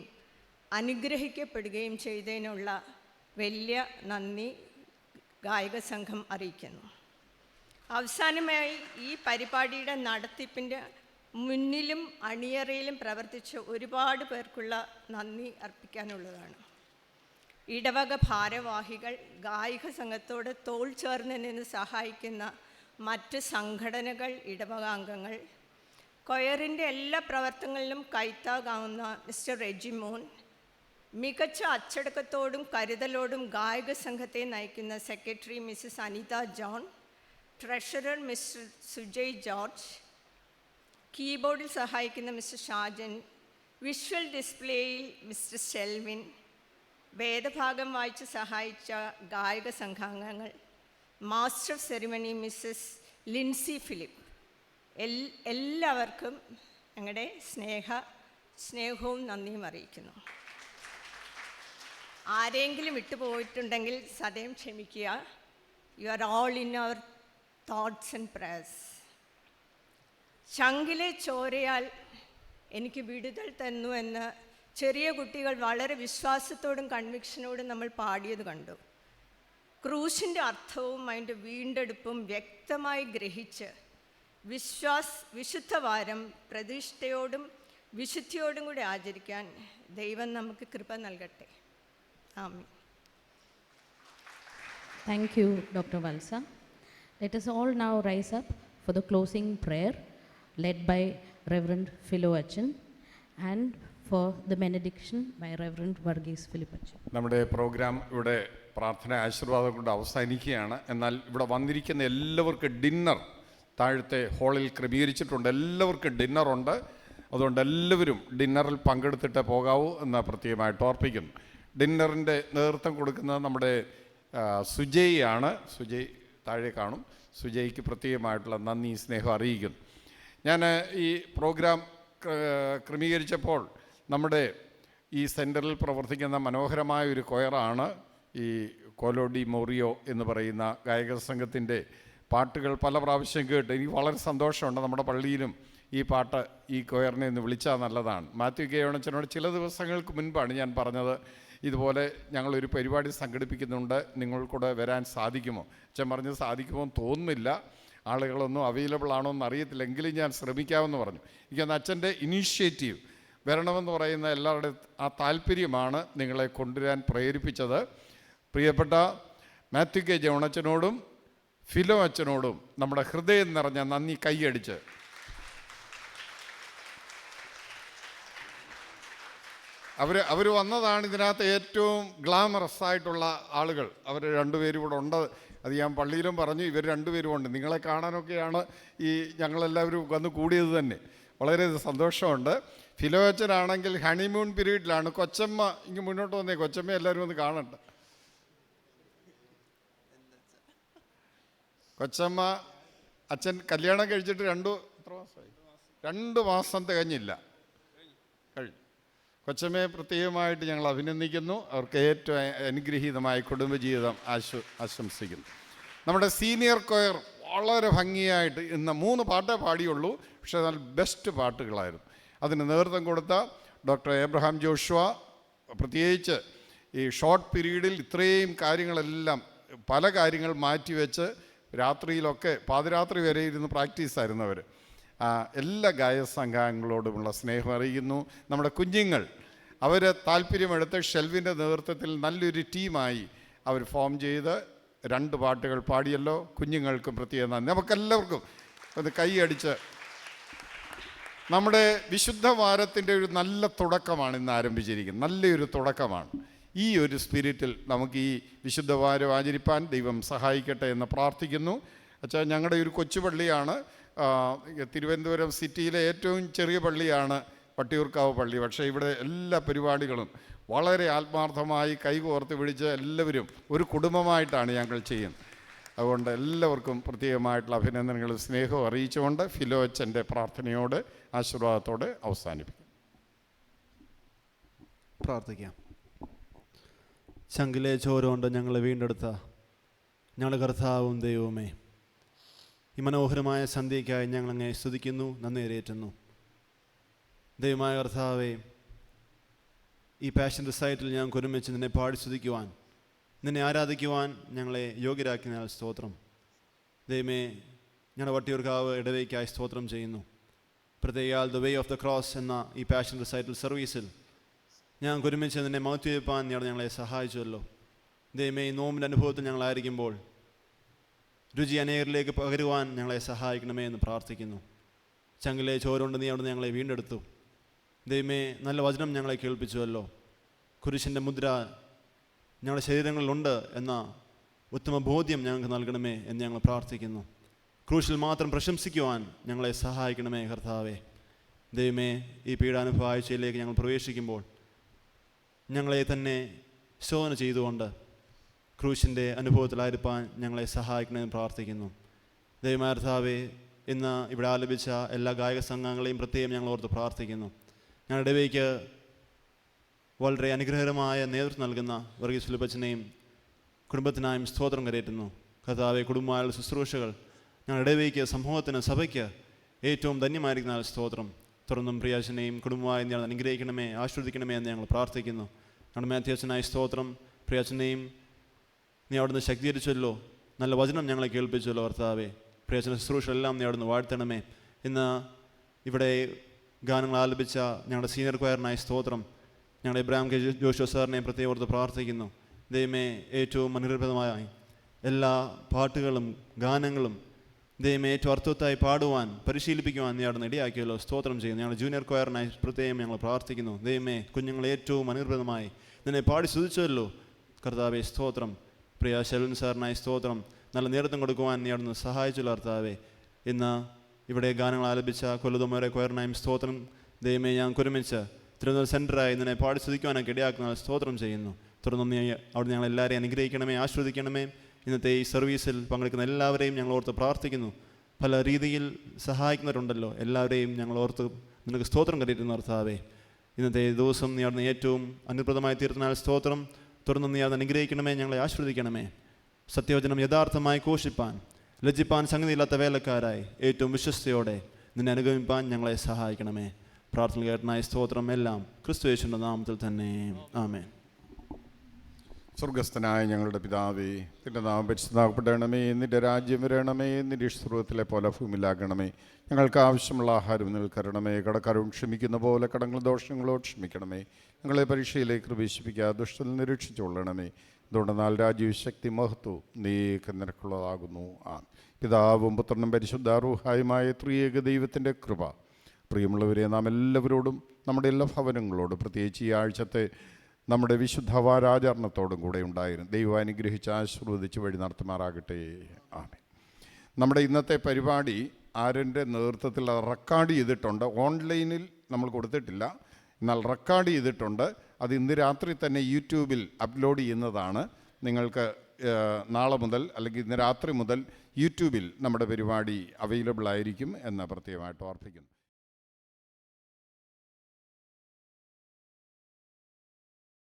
അനുഗ്രഹിക്കപ്പെടുകയും ചെയ്തതിനുള്ള വലിയ നന്ദി ഗായക സംഘം അറിയിക്കുന്നു. അവസാനമായി ഈ പരിപാടിയുടെ നടത്തിപ്പിൻ്റെ മുന്നിലും അണിയറയിലും പ്രവർത്തിച്ച ഒരുപാട് പേർക്കുള്ള നന്ദി അർപ്പിക്കാനുള്ളതാണ്. ഇടവക ഭാരവാഹികൾ, ഗായിക സംഘത്തോട് തോൾ ചേർന്ന് നിന്ന് സഹായിക്കുന്ന മറ്റ് സംഘടനകൾ, ഇടവക അംഗങ്ങൾ, കൊയറിൻ്റെ എല്ലാ പ്രവർത്തനങ്ങളിലും കൈത്താകാവുന്ന മിസ്റ്റർ റെജിമോൻ, മികച്ച അച്ചടക്കത്തോടും കരുതലോടും ഗായക സംഘത്തെ നയിക്കുന്ന secretary Mrs Anitha John, treasurer mister Sujay George, കീബോർഡിൽ സഹായിക്കുന്ന മിസ്റ്റർ ഷാജൻ, വിഷ്വൽ ഡിസ്പ്ലേയിൽ മിസ്റ്റർ ഷെൽവിൻ, വേദഭാഗം വായിച്ച് സഹായിച്ച ഗായക സംഘാംഗങ്ങൾ, master of ceremony Mrs Lincy Philip, എല്ലാവർക്കും ഞങ്ങളുടെ സ്നേഹവും നന്ദിയും അറിയിക്കുന്നു. ആരെങ്കിലും വിട്ടുപോയിട്ടുണ്ടെങ്കിൽ സദയം ക്ഷമിക്കുക. You are all in our thoughts and prayers. ചങ്കിലെ ചോരയാൽ എനിക്ക് വിടുതൽ തന്നു എന്ന് ചെറിയ കുട്ടികൾ വളരെ വിശ്വാസത്തോടും കൺവിക്ഷനോടും നമ്മൾ പാടിയത് കണ്ടു. ക്രൂശിൻ്റെ അർത്ഥവും അതിൻ്റെ വീണ്ടെടുപ്പും വ്യക്തമായി ഗ്രഹിച്ച് വിശുദ്ധവാരം പ്രതിഷ്ഠയോടും വിശുദ്ധിയോടും കൂടി ആചരിക്കാൻ ദൈവം നമുക്ക് കൃപ നൽകട്ടെ. ആമീൻ. Thank you, Dr. Valsa. Let us all now rise up for the closing prayer led by Reverend Philo Achan and for the benediction by Reverend Varghese Philip Achan. നമ്മുടെ പ്രോഗ്രാം ഇവിടെ പ്രാർത്ഥന ആശീർവാദം കൊണ്ട് അവസാനിക്കുകയാണ്. എന്നാൽ ഇവിടെ വന്നിരിക്കുന്ന എല്ലാവർക്കും ഡിന്നർ താഴത്തെ ഹാളിൽ ക്രമീകരിച്ചിട്ടുണ്ട്. എല്ലാവർക്കും ഡിന്നറുണ്ട്. അതുകൊണ്ട് എല്ലാവരും ഡിന്നറിൽ പങ്കെടുത്തിട്ട് പോകാവൂ എന്ന് പ്രത്യേകമായിട്ട് ഓർപ്പിക്കുന്നു. ഡിന്നറിൻ്റെ നേതൃത്വം കൊടുക്കുന്നത് നമ്മുടെ സുജയ് ആണ്. സുജയ് താഴെ കാണും. സുജയ്ക്ക് പ്രത്യേകമായിട്ടുള്ള നന്ദി സ്നേഹം അറിയിക്കുന്നു. ഞാൻ ഈ പ്രോഗ്രാം ക്രമീകരിച്ചപ്പോൾ നമ്മുടെ ഈ സെൻറ്ററിൽ പ്രവർത്തിക്കുന്ന മനോഹരമായ ഒരു കൊയറാണ് ഈ കോലോഡി മോറിയോ എന്ന് പറയുന്ന ഗായക സംഘത്തിൻ്റെ പാട്ടുകൾ പല പ്രാവശ്യം കേട്ട് എനിക്ക് വളരെ സന്തോഷമുണ്ട്. നമ്മുടെ പള്ളിയിലും ഈ പാട്ട് ഈ കൊയറിനെ ഒന്ന് വിളിച്ചാൽ നല്ലതാണ്. മാത്യു കെ യോണച്ചനോട് ചില ദിവസങ്ങൾക്ക് മുൻപാണ് ഞാൻ പറഞ്ഞത്, ഇതുപോലെ ഞങ്ങളൊരു പരിപാടി സംഘടിപ്പിക്കുന്നുണ്ട്, നിങ്ങൾക്കൂടെ വരാൻ സാധിക്കുമോ? അച്ഛൻ പറഞ്ഞത് സാധിക്കുമോ എന്ന് തോന്നുന്നില്ല, ആളുകളൊന്നും അവൈലബിൾ ആണോ എന്ന് അറിയത്തില്ല, എങ്കിലും ഞാൻ ശ്രമിക്കാമെന്ന് പറഞ്ഞു. എനിക്കൊന്ന് അച്ഛൻ്റെ ഇനീഷ്യേറ്റീവ് വരണമെന്ന് പറയുന്ന എല്ലാവരുടെയും ആ താല്പര്യമാണ് നിങ്ങളെ കൊണ്ടുവരാൻ പ്രേരിപ്പിച്ചത്. പ്രിയപ്പെട്ട മാത്യു കെ ജോണച്ചനോടും ഫിലോ അച്ഛനോടും നമ്മുടെ ഹൃദയം നിറഞ്ഞ നന്ദി കൈയടിച്ച് അവർ വന്നതാണ് ഇതിനകത്ത് ഏറ്റവും ഗ്ലാമറസ് ആയിട്ടുള്ള ആളുകൾ. അവർ രണ്ടുപേരും ഇവിടെ ഉണ്ട്. അത് ഞാൻ പള്ളിയിലും പറഞ്ഞു, ഇവർ രണ്ടുപേരും ഉണ്ട്. നിങ്ങളെ കാണാനൊക്കെയാണ് ഈ ഞങ്ങളെല്ലാവരും വന്ന് കൂടിയത് തന്നെ. വളരെ സന്തോഷമുണ്ട്. ഫിലോ അച്ഛനാണെങ്കിൽ ഹണിമൂൺ പീരീഡിലാണ്. കൊച്ചമ്മ ഇങ്ങ് മുന്നോട്ട് വന്നേ, കൊച്ചമ്മ എല്ലാവരും ഒന്ന് കാണണ്ട. കൊച്ചമ്മ അച്ഛൻ കല്യാണം കഴിച്ചിട്ട് രണ്ട് മാസം തികഞ്ഞില്ല, കഴിഞ്ഞു. കൊച്ചമ്മയെ പ്രത്യേകമായിട്ട് ഞങ്ങൾ അഭിനന്ദിക്കുന്നു. അവർക്ക് ഏറ്റവും അനുഗ്രഹീതമായ കുടുംബജീവിതം ആശംസിക്കുന്നു. നമ്മുടെ സീനിയർ കൊയർ വളരെ ഭംഗിയായിട്ട് ഇന്ന് 3 പാട്ടേ പാടിയുള്ളൂ, പക്ഷേ നല്ല ബെസ്റ്റ് പാട്ടുകളായിരുന്നു. അതിന് നേതൃത്വം കൊടുത്ത ഡോക്ടർ എബ്രഹാം ജോഷുവ, പ്രത്യേകിച്ച് ഈ ഷോർട്ട് പീരീഡിൽ ഇത്രയും കാര്യങ്ങളെല്ലാം പല കാര്യങ്ങൾ മാറ്റിവെച്ച് രാത്രിയിലൊക്കെ പാതിരാത്രി വരെ ഇരുന്ന് പ്രാക്ടീസായിരുന്നു അവർ. എല്ലാ ഗായക സംഘാംഗങ്ങളോടുമുള്ള സ്നേഹം അറിയിക്കുന്നു. നമ്മുടെ കുഞ്ഞുങ്ങൾ അവർ താല്പര്യമെടുത്ത് ഷെൽവിൻ്റെ നേതൃത്വത്തിൽ നല്ലൊരു ടീമായി അവർ ഫോം ചെയ്ത് 2 പാട്ടുകൾ പാടിയല്ലോ. കുഞ്ഞുങ്ങൾക്കും പ്രത്യേകം നന്ദി. നമുക്കെല്ലാവർക്കും അത് കൈയടിച്ച് നമ്മുടെ വിശുദ്ധ വാരത്തിൻ്റെ ഒരു നല്ല തുടക്കമാണ് ഇന്ന് ആരംഭിച്ചിരിക്കുന്നത്. നല്ലൊരു തുടക്കമാണ്. ഈ ഒരു സ്പിരിറ്റിൽ നമുക്ക് ഈ വിശുദ്ധ വാരം ആചരിപ്പാൻ ദൈവം സഹായിക്കട്ടെ എന്ന് പ്രാർത്ഥിക്കുന്നു. അച്ഛാ, ഞങ്ങളുടെ ഒരു കൊച്ചു പള്ളിയാണ്, തിരുവനന്തപുരം സിറ്റിയിലെ ഏറ്റവും ചെറിയ പള്ളിയാണ്. വട്ടിയൂർക്കാവ് പള്ളി. പക്ഷേ ഇവിടെ എല്ലാ പരിപാടികളും വളരെ ആത്മാർത്ഥമായി കൈകോർത്ത് പിടിച്ച് എല്ലാവരും ഒരു കുടുംബമായിട്ടാണ് ഞങ്ങൾ ചെയ്യുന്നത്. അതുകൊണ്ട് എല്ലാവർക്കും പ്രത്യേകമായിട്ടുള്ള അഭിനന്ദനങ്ങളും സ്നേഹവും അറിയിച്ചുകൊണ്ട് ഫിലോ അച്ഛൻ്റെ പ്രാർത്ഥനയോട് ആശീർവാദത്തോടെ അവസാനിപ്പിക്കും. പ്രാർത്ഥിക്കാം. ചങ്കിലെ ചോര കൊണ്ട് ഞങ്ങളെ വീണ്ടെടുത്ത ഞങ്ങളുടെ കർത്താവും ദൈവവുമേ, ഈ മനോഹരമായ സന്ധ്യയ്ക്കായി ഞങ്ങളങ്ങേ സ്തുതിക്കുന്നു, നന്ദി കരേറ്റുന്നു. ദൈവമായ കർത്താവേ, ഈ പാഷൻ റിസൈറ്റിൽ ഞങ്ങൾക്ക് ഒരുമിച്ച് നിന്നെ പാടി സ്തുതിക്കുവാൻ, നിന്നെ ആരാധിക്കുവാൻ ഞങ്ങളെ യോഗ്യരാക്കിയതിനാൽ സ്തോത്രം. ദൈവമേ, ഞങ്ങളുടെ വട്ടിയൂർക്കാവ് ഇടവയ്ക്കായി സ്തോത്രം ചെയ്യുന്നു. പ്രത്യേകാൽ the way of the cross എന്ന ഈ പാഷൻ റിസൈറ്റിൽ സർവീസിൽ ഞങ്ങൾക്ക് ഒരുമിച്ച് നിന്നെ മഹത്വീകരിപ്പാൻ ഞങ്ങളെ സഹായിച്ചുവല്ലോ. ദൈവമേ, ഈ നോമ്പിൻ്റെ അനുഭവത്തിൽ ഞങ്ങളായിരിക്കുമ്പോൾ രുചി അനേകരിലേക്ക് പകരുവാൻ ഞങ്ങളെ സഹായിക്കണമേ എന്ന് പ്രാർത്ഥിക്കുന്നു. ചങ്കിലെ ചോരുകൊണ്ട് നീ അവിടെ ഞങ്ങളെ വീണ്ടെടുത്തു. ദൈവമേ, നല്ല വചനം ഞങ്ങളെ കേൾപ്പിച്ചുവല്ലോ. കുരിശിൻ്റെ മുദ്ര ഞങ്ങളുടെ ശരീരങ്ങളിലുണ്ട് എന്ന ഉത്തമ ബോധ്യം ഞങ്ങൾക്ക് നൽകണമേ എന്ന് ഞങ്ങൾ പ്രാർത്ഥിക്കുന്നു. ക്രൂശിൽ മാത്രം പ്രശംസിക്കുവാൻ ഞങ്ങളെ സഹായിക്കണമേ കർത്താവേ. ദൈവമേ, ഈ പീഡാനുഭവ ആഴ്ചയിലേക്ക് ഞങ്ങൾ പ്രവേശിക്കുമ്പോൾ ഞങ്ങളെ തന്നെ ശോധന ചെയ്തുകൊണ്ട് ക്രൂശിൻ്റെ അനുഭവത്തിലായിരിക്കാൻ ഞങ്ങളെ സഹായിക്കണമെന്ന് പ്രാർത്ഥിക്കുന്നു. ദൈവമായ കർത്താവേ, ഇന്ന് ഇവിടെ ആലപിച്ച എല്ലാ ഗായക സംഘങ്ങളെയും പ്രത്യേകം ഞങ്ങൾ ഓർത്ത് പ്രാർത്ഥിക്കുന്നു. ഞങ്ങളുടെ ഇടവയ്ക്ക് വളരെ അനുഗ്രഹകരമായ നേതൃത്വം നൽകുന്ന വർഗീസ് ഫിലിപ്പച്ചനെയും കുടുംബത്തിനായും സ്തോത്രം കരേറ്റുന്നു. കർത്താവെ, കുടുംബമായുള്ള ശുശ്രൂഷകൾ ഞങ്ങളുടെ ഇടവയ്ക്ക്, സമൂഹത്തിന്, സഭയ്ക്ക് ഏറ്റവും ധന്യമായിരിക്കുന്ന സ്തോത്രം. തുടർന്നും പ്രിയാച്ചനെയും കുടുംബമായി ഞങ്ങൾ അനുഗ്രഹിക്കണമേ, ആശ്വദിക്കണമേ എന്ന് ഞങ്ങൾ പ്രാർത്ഥിക്കുന്നു. ഞങ്ങളുടെ മാത്യാച്ചനായ സ്തോത്രം. പ്രിയാച്ചനെയും നീ അവിടുന്ന് ശക്തീകരിച്ചല്ലോ, നല്ല വചനം ഞങ്ങളെ കേൾപ്പിച്ചല്ലോ കർത്താവെ. പ്രിയാച്ചന ശുശ്രൂഷകളെല്ലാം നീ അവിടുന്ന് വാഴ്ത്തണമേ. ഇന്ന് ഇവിടെ ഗാനങ്ങൾ ആലപിച്ച ഞങ്ങളുടെ സീനിയർ ക്വയറിനായ സ്തോത്രം. ഞങ്ങളുടെ ഇബ്രാഹിം കെ ജോഷോ സാറിനെയും പ്രത്യേകം ഓർത്ത് പ്രാർത്ഥിക്കുന്നു. ദൈവമേ, ഏറ്റവും അനുഗ്രഹപ്രദമായ എല്ലാ പാട്ടുകളും ഗാനങ്ങളും ദൈവമേ ഏറ്റവും അർത്ഥവത്തായി പാടുവാൻ പരിശീലിപ്പിക്കുവാൻ നീ അവിടുന്ന് ഇടയാക്കിയല്ലോ, സ്തോത്രം ചെയ്യുന്നു. ഞങ്ങളുടെ ജൂനിയർ ക്വയറിനായി പ്രത്യേകം ഞങ്ങൾ പ്രാർത്ഥിക്കുന്നു. ദൈവമേ, കുഞ്ഞുങ്ങളെ ഏറ്റവും അനുഗ്രഹപ്രദമായി നിന്നെ പാടി സ്തുതിച്ചല്ലോ കർത്താവെ, സ്തോത്രം. പ്രിയ ശെൽവൻ സാറിനായി സ്തോത്രം. നല്ല നേതൃത്വം കൊടുക്കുവാൻ നീ അവിടുന്ന് സഹായിച്ചല്ലോ കർത്താവെ. ഇന്ന് ഇവിടെ ഗാനങ്ങൾ ആലപിച്ച കൊല്ലതുമോരെ ക്വയറിനായും സ്തോത്രം. ദൈവമേ, ഞങ്ങൾക്ക് ഒരുമിച്ച് തിരുവനന്തപുരം സെൻറ്ററായി നിന്നെ പാടി സ്തുതിക്കുവാനൊക്കെ ഇടയാക്കുന്ന സ്തോത്രം ചെയ്യുന്നു. തുടർന്ന് നീ അവിടെ ഞങ്ങൾ എല്ലാവരെയും അനുഗ്രഹിക്കണമേ, ആസ്വദിക്കണമേ. ഇന്നത്തെ ഈ സർവീസിൽ പങ്കെടുക്കുന്ന എല്ലാവരെയും ഞങ്ങൾ ഓർത്ത് പ്രാർത്ഥിക്കുന്നു. പല രീതിയിൽ സഹായിക്കുന്നവരുണ്ടല്ലോ, എല്ലാവരെയും ഞങ്ങൾ ഓർത്ത് നിനക്ക് സ്തോത്രം കരുതുന്നു കർത്താവേ. ഇന്നത്തെ ദിവസം നീ അവിടുന്ന് ഏറ്റവും അനുപ്രദമായി തീർന്നാൽ സ്തോത്രം. തുടർന്ന് നീ അത് അനുഗ്രഹിക്കണമേ, ഞങ്ങളെ ആശ്വദിക്കണമേ. സത്യവചനം യഥാർത്ഥമായി ഘോഷിപ്പാൻ, ലജ്ജിപ്പാൻ സംഗതിയില്ലാത്ത വേലക്കാരായി ഏറ്റവും വിശ്വസ്തയോടെ നിന്നെ അനുഗമിപ്പാൻ ഞങ്ങളെ സഹായിക്കണമേ. പ്രാർത്ഥന കേട്ടനായ സ്തോത്രം എല്ലാം ക്രിസ്തു യേശുവിന്റെ നാമത്തിൽ തന്നെ, ആമേൻ. സ്വർഗസ്ഥനായ ഞങ്ങളുടെ പിതാവേ, നിന്റെ നാമം പരിശുദ്ധമാക്കപ്പെടണമേ, നിന്റെ രാജ്യം വരണമേ, നിന്റെ ഇഷ്ടത്തിലെ പോലെ ഭൂമിയിലാകണമേ. ഞങ്ങൾക്ക് ആവശ്യമുള്ള ആഹാരം നിൽക്കരണമേ. കടക്കാരോട് ക്ഷമിക്കുന്ന പോലെ കടങ്ങളും ദോഷങ്ങളോട് ക്ഷമിക്കണമേ. ഞങ്ങളെ പരീക്ഷയിലേക്ക് പ്രവേശിപ്പിക്കാതെ ദുഷ്ടത്തിൽ നിരീക്ഷിച്ചുകൊള്ളണമേ. അതുകൊണ്ടെന്നാൽ രാജ്യവും ശക്തി മഹത്വവും നീക്ക് നിനക്കുള്ളതാകുന്നു. പിതാവും പുത്രനും പരിശുദ്ധ റൂഹായുമായ ത്രിയേക ദൈവത്തിൻ്റെ കൃപ, പ്രിയമുള്ളവരെ, നാം എല്ലാവരോടും നമ്മുടെ എല്ലാ ഭവനങ്ങളോടും പ്രത്യേകിച്ച് ഈ ആഴ്ചത്തെ നമ്മുടെ വിശുദ്ധ വാരാചരണത്തോടും കൂടെ ഉണ്ടായിരുന്നു. ദൈവം അനുഗ്രഹിച്ച് ആശീർവദിച്ച് വഴി നടത്തുമാറാകട്ടെ. ആമേൻ. നമ്മുടെ ഇന്നത്തെ പരിപാടി ആരൻ്റെ നേതൃത്വത്തിൽ റെക്കോർഡ് ചെയ്തിട്ടുണ്ട്. ഓൺലൈനിൽ നമ്മൾ കൊടുത്തിട്ടില്ല, എന്നാൽ റെക്കോർഡ് ചെയ്തിട്ടുണ്ട്. അത് ഇന്ന് രാത്രി തന്നെ യൂട്യൂബിൽ അപ്ലോഡ് ചെയ്യുന്നതാണ്. നിങ്ങൾക്ക് നാളെ മുതൽ അല്ലെങ്കിൽ ഇന്ന് രാത്രി മുതൽ യൂട്യൂബിൽ നമ്മുടെ പരിപാടി അവൈലബിൾ ആയിരിക്കും എന്ന് പ്രത്യേകമായിട്ട് ഓർപ്പിക്കുന്നു.